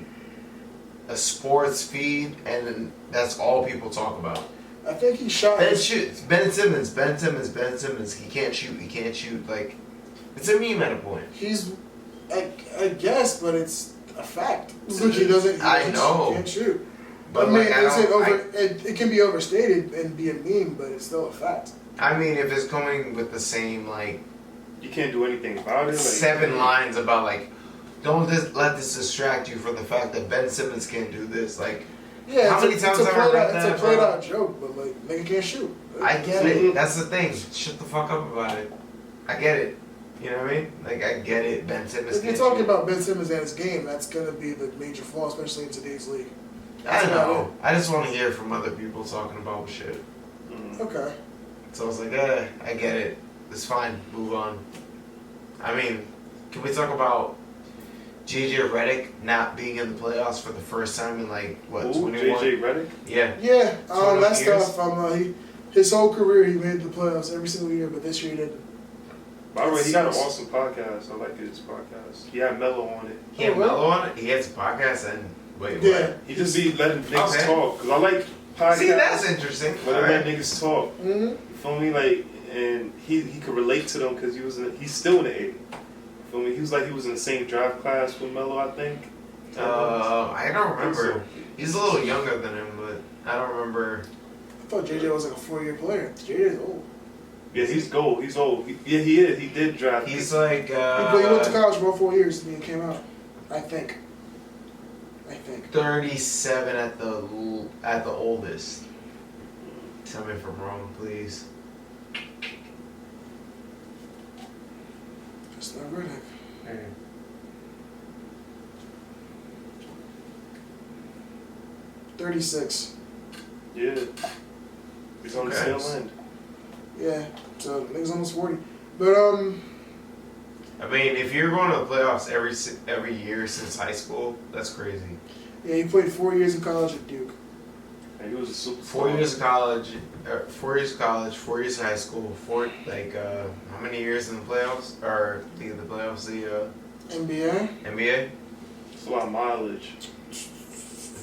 sports feed and that's all people talk about. I think he shot. Ben Simmons. He can't shoot. Like, it's a meme at a point. He's, I guess, but it's a fact. He doesn't. I know. He can't shoot. But I mean, like, it can be overstated and be a meme, but it's still a fact. I mean, if it's coming with the same, like, You can't do anything about it. Like, 7 lines about, like, don't let this distract you from the fact that Ben Simmons can't do this. Like, Yeah, how many times have I read that? It's a played out joke, but like, nigga can't shoot. I get it. That's the thing. Shut the fuck up about it. I get it. You know what I mean? Like, I get it. Ben Simmons If you're can't talking shoot. about Ben Simmons and his game, that's gonna be the major flaw, especially in today's league. I know. I just want to hear from other people talking about shit. Okay. So I was like, I get it. It's fine. Move on. I mean, can we talk about JJ Redick not being in the playoffs for the first time in like, what, 21? JJ Redick? Yeah. Yeah, 21 that years? stuff. His whole career he made the playoffs every single year, but this year he didn't. By the way, he got an awesome podcast. I like his podcast. He had Mello on it. He had Mello on it. He has a podcast and wait, Yeah. what? He just be letting niggas Okay. talk. Because I like podcasts. See, that's interesting. Where they Alright. let niggas talk. Mm-hmm. You feel me? Like, and he could relate to them because he's still in the 80. You feel me? He was in the same draft class with Mello, I think. I don't remember. So. He's a little younger than him, but I don't remember. I thought JJ was like a 4-year player. JJ's old. Yeah, he's gold. He's old. He is. He did draft. He's like, He went to college for 4 years and he came out. I think. 37 at the oldest. Tell me if I'm wrong, please. It's not Redick. 36. Yeah. He's on the Okay. tail end. Yeah, so nigga's almost 40. But I mean, if you're going to the playoffs every year since high school, that's crazy. yeah, he played 4 years in college at Duke. And he was a super. 4 years of college, 4 years of college, 4 years of high school, how many years in the playoffs? Or the playoffs, the NBA. NBA? It's a lot of mileage.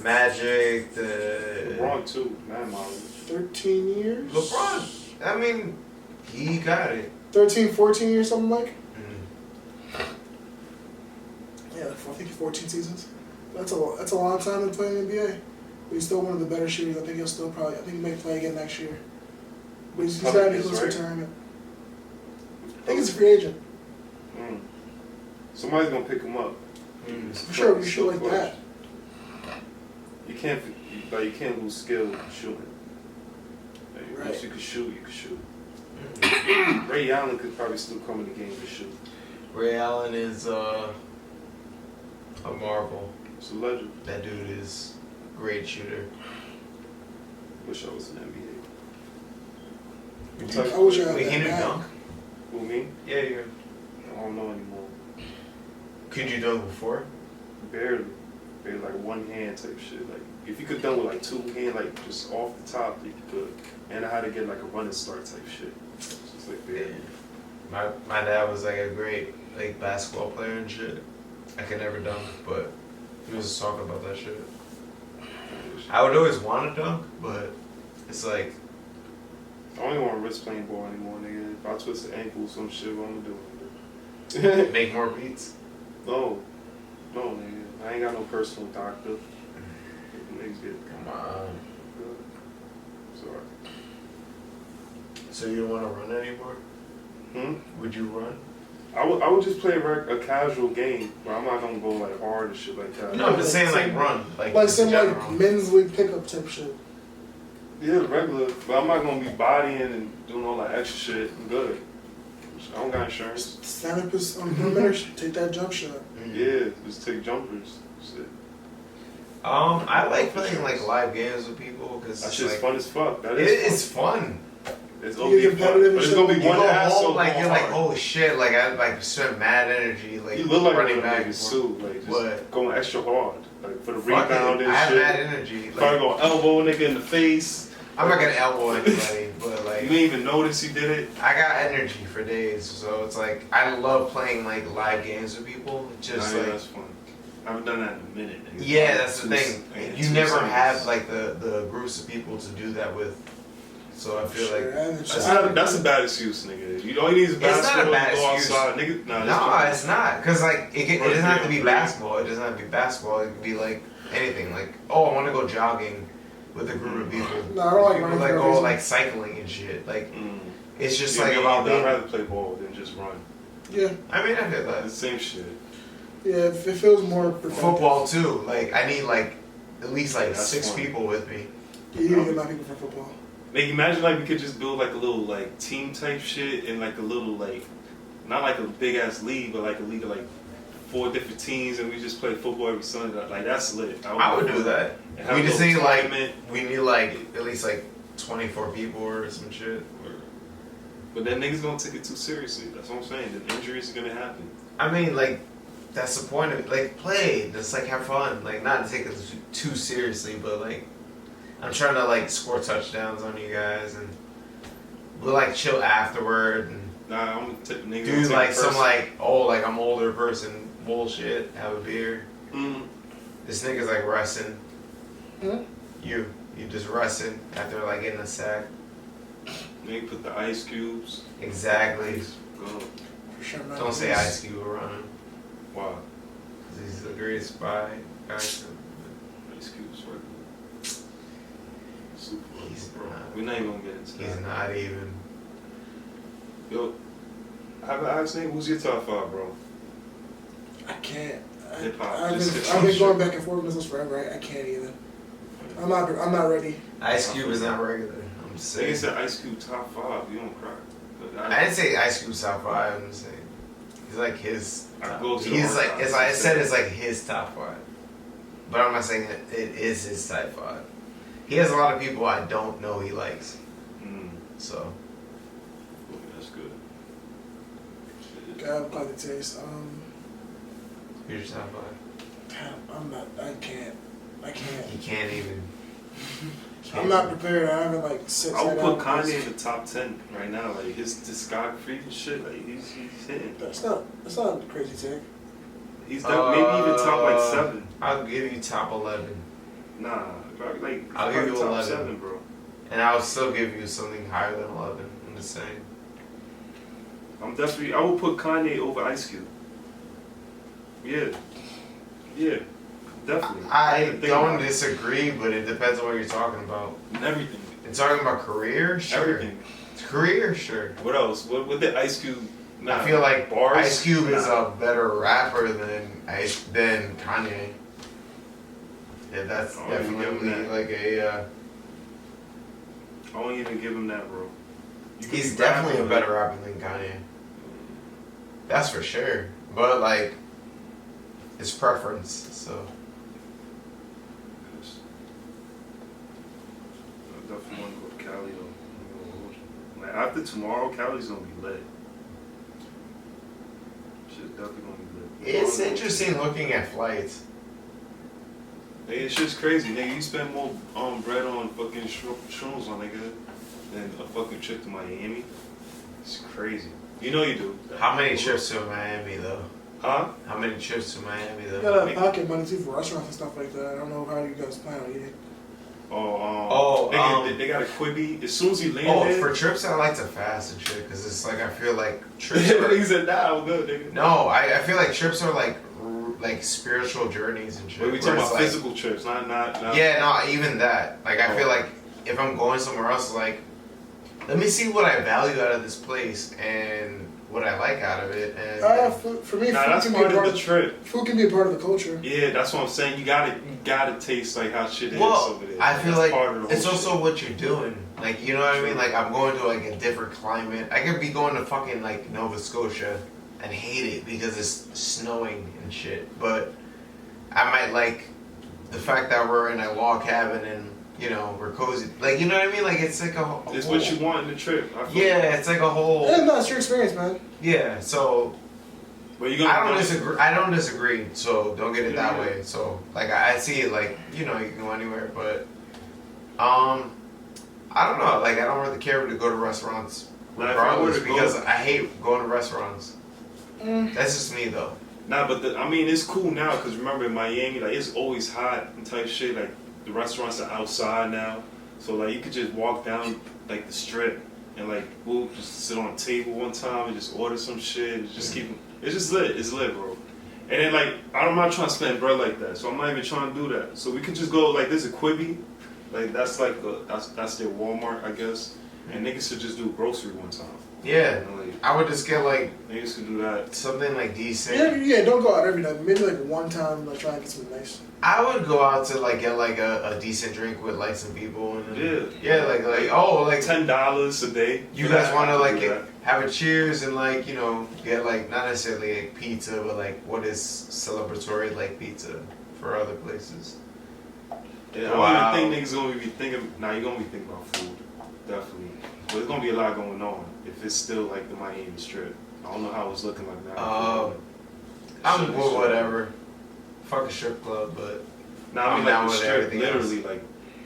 Magic, the... LeBron too, mad mileage. 13 years. LeBron, I mean, he got it. 13, 14 years, something like. Mm. Yeah, I think 14 seasons. That's a long time to play in the NBA. But he's still one of the better shooters. I think he may play again next year. But he's got to be close to retirement. I think he's a free agent. Mm. Somebody's gonna pick him up. For sure, you shoot like that. You can't lose skill shooting. Like, Right. Once you can shoot, you can shoot. Ray Allen could probably still come in the game to shoot. Ray Allen is a marvel. It's a legend. That dude is a great shooter. Wish I was in the NBA. I wish I had Wait, he knew that. dunk? Who, me? Yeah, yeah. I don't know anymore. Could you dunk before? Barely. Barely like one hand type shit. Like if you could dunk with like two hands, like just off the top, you could. And I had to get like a running start type shit. Just like barely. My dad was like a great like basketball player and shit. I could never dunk, but he was talking about that shit. I would always want to dunk, but it's like I don't even want to risk playing ball anymore, nigga. If I twist the ankle or some shit, what I'm gonna do? make more beats. No, nigga. I ain't got no personal doctor. Niggas get Come on. good. Sorry. So you don't want to run anymore? Would you run? I would just play a casual game, but I'm not gonna go like hard and shit like that. No, I'm just saying like run, like Like just some in like general. men's league pickup type shit. Yeah, regular, but I'm not gonna be bodying and doing all that extra shit. I'm good. I don't got insurance. Stand up on the perimeter, take that jump shot. Yeah, just take jumpers. Shit. I like playing like live games with people because That it's shit's like, fun as fuck. That it is is fun. It's You gonna be get fun, competitive but it's and gonna be shit. You one go asshole home like going you're like, hard. oh shit, like I like spent mad energy like You look like running one of back them and niggas forth. too, like just What? going extra hard, like for the Fuck rebound it. and I have shit. mad energy. Probably Like, gonna elbow a nigga in the face. I'm not gonna elbow anybody, but You like didn't even notice you did it. I got energy for days, so it's like I love playing like live games with people. Just Nah, yeah, like that's fun. I haven't done that in a minute. Nigga. yeah, that's the thing. Like, You two never seconds. have like the groups of people to do that with. So I feel like That's a bad excuse, nigga. You all you need is a It's not a basketball. bad Go excuse. outside, nigga. Nah, no, it's not. Cause like it doesn't have to be Yeah. basketball. It doesn't have to be basketball. It could be like anything. Like oh, I want to go jogging with a group of people. No, I don't like People running like for a go reason. like cycling and shit. Like Mm. it's just Yeah, like me about either. being. I'd rather play ball than just run. Yeah, I mean, I feel It's that the same shit. yeah, it feels more productive. football too. Like I need like at least like Yeah, that's 6 fun. people with me. Yeah, you need to get my people for football. Like imagine like we could just build like a little like team type shit and like a little like not like a big ass league but like a league of like 4 different teams and we just play football every Sunday. Like that's lit. I would do that. And have We a just little need like tournament. we need like at least like 24 people or some shit. But then niggas gonna take it too seriously. That's what I'm saying. The injuries are gonna happen. I mean, like, that's the point of it. Like, play. Just, like, have fun. Like, not to take it too seriously, but, like, I'm trying to, like, score touchdowns on you guys, and we'll, like, chill afterward, and Nah, I'm gonna take niggas. do, like, some, like, oh, like, I'm older person bullshit, have a beer. This nigga's, like, resting. You just resting after, like, getting a sack. Nigga put the ice cubes. Exactly. Go. For sure, man. Don't say Ice Cube running. Why? Because he's the greatest spy. Ice cubes right. Super. He's bro. not. We're not even gonna get into He's that. not even. Yo, I have an ask name. Who's your top 5, bro? I can't. Hip hop, I've just been, hip-hop I've been shit. going back and forth with this forever. I can't even. I'm not ready. Ice Cube is not regular. I'm just saying. Nigga said Ice Cube top 5. You don't cry. But I didn't say Ice Cube's top 5. I'm just saying he's like his. I go to the He's like archives as I and said say- it's like his top 5, but I'm not saying it is his top 5. He has a lot of people I don't know he likes, so. Okay, that's good. Shit. God, by the taste. Who's your top 5? Damn, I'm not. I can't. He can't even. I'm not prepared. I haven't like six. I would put Kanye in the top 10 right now. Like his discography and shit. Like he's hitting. That's not a crazy take. He's maybe even top like 7. I'll give you top 11. Nah, probably like I'll give you top 11. 7, bro. And I'll still give you something higher than 11. I'm just saying. I would put Kanye over Ice Cube. Yeah, definitely. I don't disagree, but it depends on what you're talking about. Everything. You're talking about career? Sure. Everything. Career? Sure. What else? What did Ice Cube? Nah, I feel like bars? Ice Cube is a better rapper than Kanye. Yeah, that's definitely like a... I won't even give him that, bro. He's definitely a better rapper than Kanye. That's for sure. But like, it's preference, so. I definitely want to go to Cali though. Like after tomorrow, Cali's gonna be lit. Shit's definitely gonna be lit. It's interesting looking at flights. Hey, it's just crazy, nigga. You spend more bread on fucking shrooms on nigga than a fucking trip to Miami. It's crazy. You know you do. How many trips to Miami though? Huh? How many trips to Miami though? You gotta have pocket money too for restaurants and stuff like that. I don't know how you guys plan on eating. They got a Quibi. As soon as you land there. For trips I like to fast and shit, because it's like I feel like trips are... He said, nah, I'm good, nigga. No, I feel like trips are like spiritual journeys and shit. But we talking about like, physical trips, not. Yeah, no, even that. Like I feel like if I'm going somewhere else, like, let me see what I value out of this place and what I like out of it. And for me, that's part of the trip. Food can be a part of the culture. Yeah, that's what I'm saying. You gotta taste like how shit is over there. I feel like it's also also what you're doing. Like, you know what I mean? Like, I'm going to like a different climate. I could be going to fucking like Nova Scotia and hate it because it's snowing and shit. But I might like the fact that we're in a log cabin and, you know, we're cozy. Like, you know what I mean? Like, it's like it's what you want in the trip. Yeah, it's like a whole... Yeah, no, it's your experience, man. Yeah, so... But I don't disagree, so don't get it that way. So, like, I see it like, you know, you can go anywhere, but... I don't know. Like, I don't really care to go to restaurants regardless because I hate going to restaurants. That's just me, though. Nah, but it's cool now because remember in Miami, like, it's always hot and type shit. Like, the restaurants are outside now, so like you could just walk down like the strip and like we'll just sit on a table one time and just order some shit. And just keep it's just lit. It's lit, bro. And then like I'm not trying to spend bread like that, so I'm not even trying to do that. So we could just go like there's a Quibi, like that's like that's their Walmart, I guess. And niggas should just do grocery one time. Yeah, you know, like, I would just get like niggas could do that. Something like decent. Yeah, don't go out every night. Maybe like one time, like try and get something nice. I would go out to like get like a decent drink with like some people and like $10 a day. You guys want to like have a cheers and like, you know, get like not necessarily like pizza, but like what is celebratory like pizza for other places. Yeah, I don't even think niggas gonna be thinking. Nah, you're gonna be thinking about food, definitely. But there's gonna be a lot going on if it's still like the Miami Strip. I don't know how it's looking like now. I'm good, whatever. Fuck a strip club, but nah, I mean like the strip, literally else. Like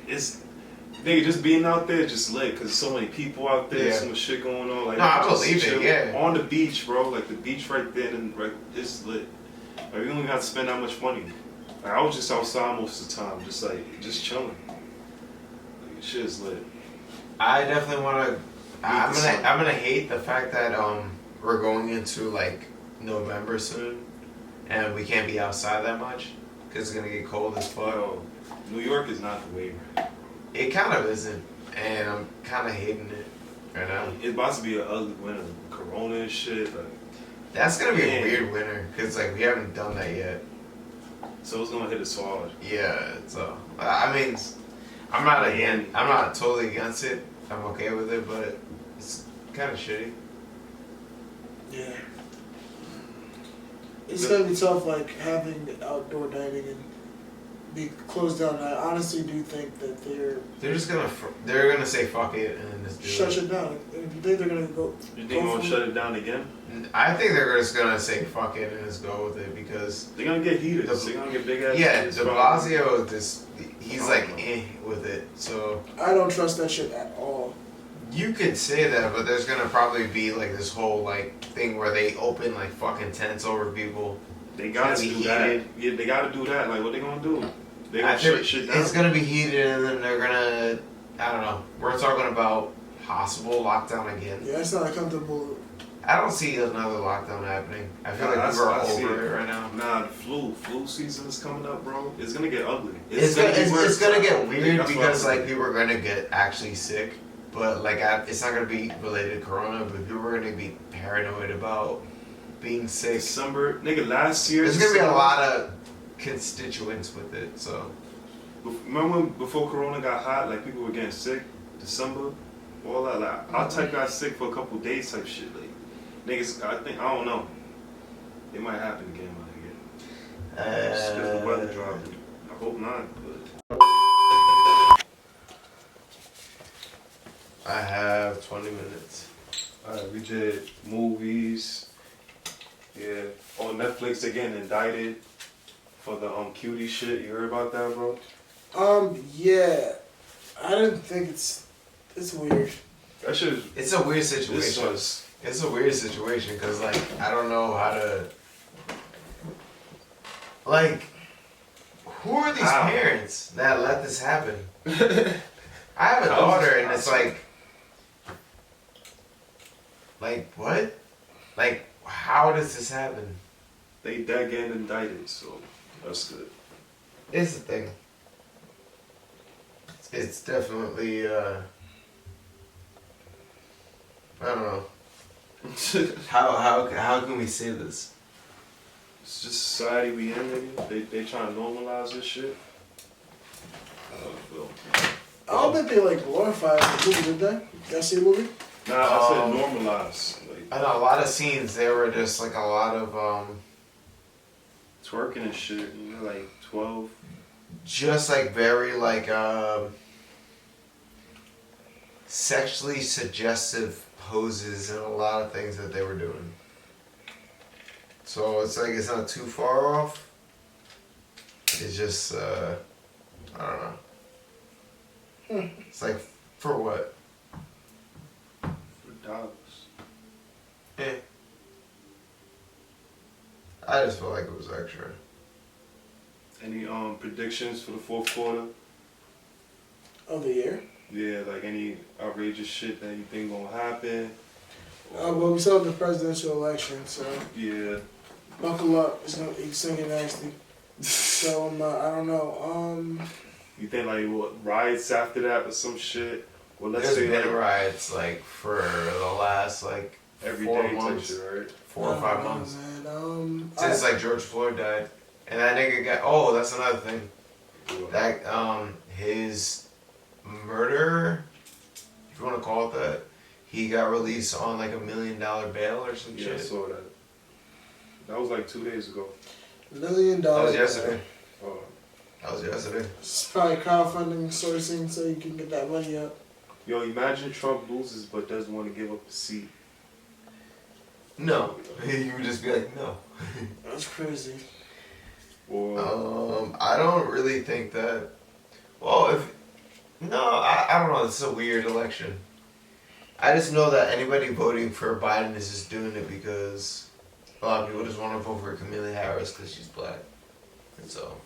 it's nigga just being out there just lit because so many people out there, so much shit going on. Like no, I believe it. Yeah, on the beach, bro. Like the beach right there and right, it's lit. Like we don't even have to spend that much money. Like, I was just outside most of the time, just chilling. Like shit is lit. I definitely want to. I'm gonna hate the fact that we're going into like November soon, and we can't be outside that much because it's gonna get cold as fuck. Yo, New York is not the way, right? It kind of isn't, and I'm kind of hating it right now. It's about to be an ugly winter, Corona and shit. Like that's gonna be a weird winter because like we haven't done that yet. So it's gonna hit us hard. Yeah, so I mean, I'm not totally against it. I'm okay with it, but it's kind of shitty. Yeah. It's gonna be tough, like having outdoor dining and be closed down. I honestly do think that they're gonna say fuck it and just shut it down. And if you think they're gonna go, you think they're gonna shut it down again? I think they're just gonna say fuck it and just go with it because they're gonna get heated. They're gonna get big ass. Yeah, De Blasio he's like with it. So I don't trust that shit at all. You could say that, but there's gonna probably be like this whole like thing where they open like fucking tents over people. They gotta do that. Yeah, they gotta do that. Like, what they gonna do? They gonna shut shit down? It's gonna be heated, and then they're gonna. I don't know. We're talking about possible lockdown again. Yeah, it's not comfortable. I don't see another lockdown happening. I feel like people are over it right now. Nah, the flu season is coming up, bro. It's gonna get ugly. It's gonna get weird because like people are gonna get actually sick, but like it's not gonna be related to corona. But people are gonna be paranoid about being sick. December, nigga, last year. There's gonna be a lot of constituents with it. So remember when before corona got hot, like people were getting sick. December, all that. Like our type got sick for a couple days, type shit. Like niggas, I don't know. It might happen again, my nigga. Just because the weather dropped. I hope not, but. I have 20 minutes. Alright, we did movies. Yeah. On Netflix, they getting indicted for the cutie shit. You heard about that, bro? Yeah. I didn't think it's weird. That shit is. It's a weird situation. It's a weird situation because, like, I don't know how to. Like, who are these parents that let this happen? I have a daughter, and it's like, what? Like, how does this happen? They dead getting indicted, so that's good. It's the thing. It's definitely, I don't know. How can we say this? It's just society we in, nigga. They trying to normalize this shit. I don't think they like glorified the movie, did they? You guys see the movie? Nah, I said normalize. Like, I know a lot of scenes. There were just like a lot of twerking and shit. You know, like 12. Just like very like sexually suggestive poses and a lot of things that they were doing. So it's like it's not too far off. It's just I don't know. It's like for what? For dollars. Eh. I just felt like it was extra. Any predictions for the fourth quarter? Of the year? Yeah, like any outrageous shit that you think gonna happen? Well, we saw the presidential election, so Yeah. buckle up. It's gonna get nasty. So I don't know. You think like what riots after that or some shit? Well, let's There's say been like riots like for the last like every 4 day type months, shit, right? 4 or 5 months. Man, Since like George Floyd died, and that nigga got. Oh, that's another thing. That his murder, if you want to call it that, he got released on like $1 million bail or some shit. I saw that. That was like 2 days ago. $1 million. That was yesterday. Oh. That was yesterday. It's probably crowdfunding sourcing so you can get that money up. Yo, imagine Trump loses but doesn't want to give up the seat. No, you would just be like, no. That's crazy. Or I don't really think that. Well, I don't know. It's a weird election. I just know that anybody voting for Biden is just doing it because a lot of people just want to vote for Kamala Harris because she's black, and so.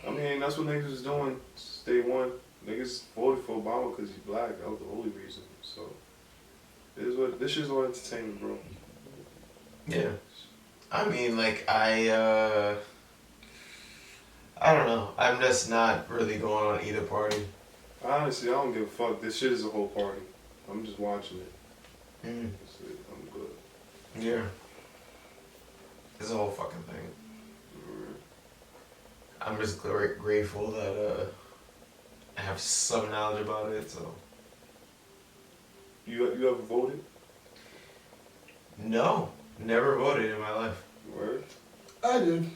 I mean, that's what niggas was doing day one. Niggas voted for Obama because he's black. That was the only reason. So, this shit's all entertainment, bro. Yeah. I mean, like, I don't know. I'm just not really going on either party. Honestly, I don't give a fuck. This shit is a whole party. I'm just watching it. That's it. I'm good. Yeah. It's a whole fucking thing. I'm just grateful that I have some knowledge about it, so. You ever voted? No. Never voted in my life. Word? I did.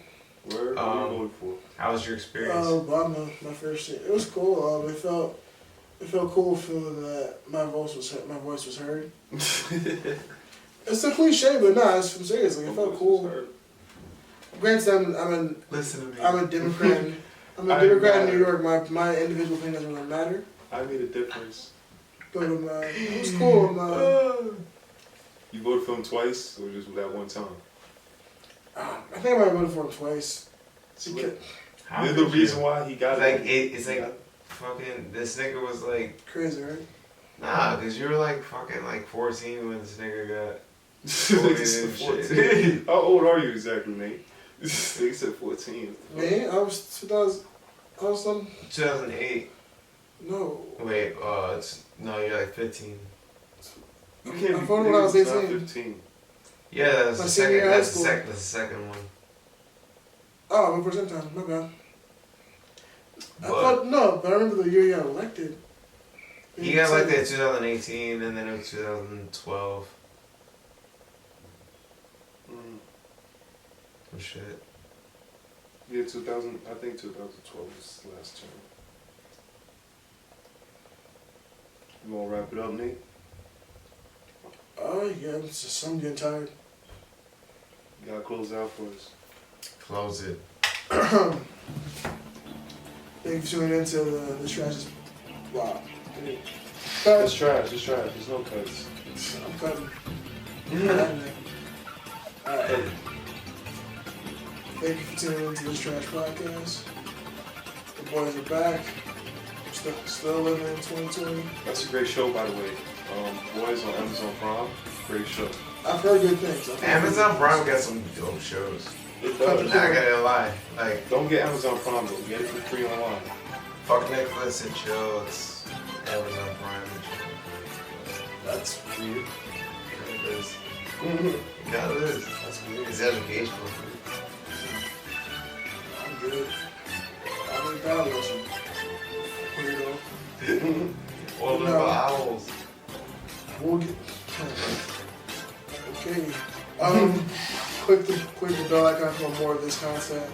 Word? What you voted for? How was your experience? Obama, my first year. It was cool. It felt cool feeling that my voice was heard. It's a cliche, but nah, it's seriously. It felt cool. Granted, Listen to me. I'm a Democrat. I'm a Democrat in New York. My individual thing doesn't really matter. I made a difference. But it was cool. You voted for him twice, or just that one time? I think I might have voted for him twice. There's the reason why he got like it's like fucking this nigga was like crazy, right? Nah, cause you were like fucking like 14 when this nigga got. 14. How old are you exactly, Nate? They said 14. Me? I was 2000. I was 2008. No. Wait, you're like 15. You can't I be voted when I was 18. 15. Yeah, that's My the senior second. year high That's school. the second one. Oh, I went for the same time. My bad. I But thought no, but I remember the year you got elected. he got elected in 2018, and then it was 2012. Oh shit. Yeah, 2000. I think 2012 was the last term. You wanna wrap it up, Nate? Oh yeah, it's just I'm getting tired. You gotta close out for us. Close it. Thank you for tuning into the Trash. Wow. It's trash. It's trash. There's no cuts. I'm cutting. Mm-hmm. Alright. Thank you for tuning into this Trash Podcast. The boys are back. We're still living in 2020. That's a great show, by the way. Boys on Amazon Prime. Great show. I've heard good things. Amazon Prime got some dope shows. It does. Not gonna lie. Like, Don't get Amazon Prime though. Get it for free online. fuck Netflix and chill. It's Amazon Prime and chill. That's weird. Yeah, it is. Mm-hmm. Yeah, it is. That's weird. It's educational. I'm good. I'm in God bless you. Weirdo. All the owls. We'll get. Okay. Click the bell icon for more of this content.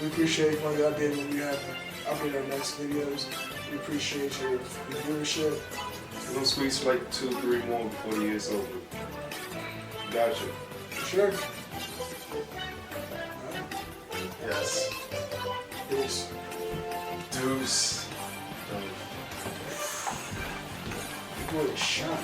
We appreciate when you update when we have update our next videos. We appreciate your viewership. We're gonna squeeze like 2-3 more before the year's over. Gotcha. Sure. Yes. Peace. Deuce. Good shot.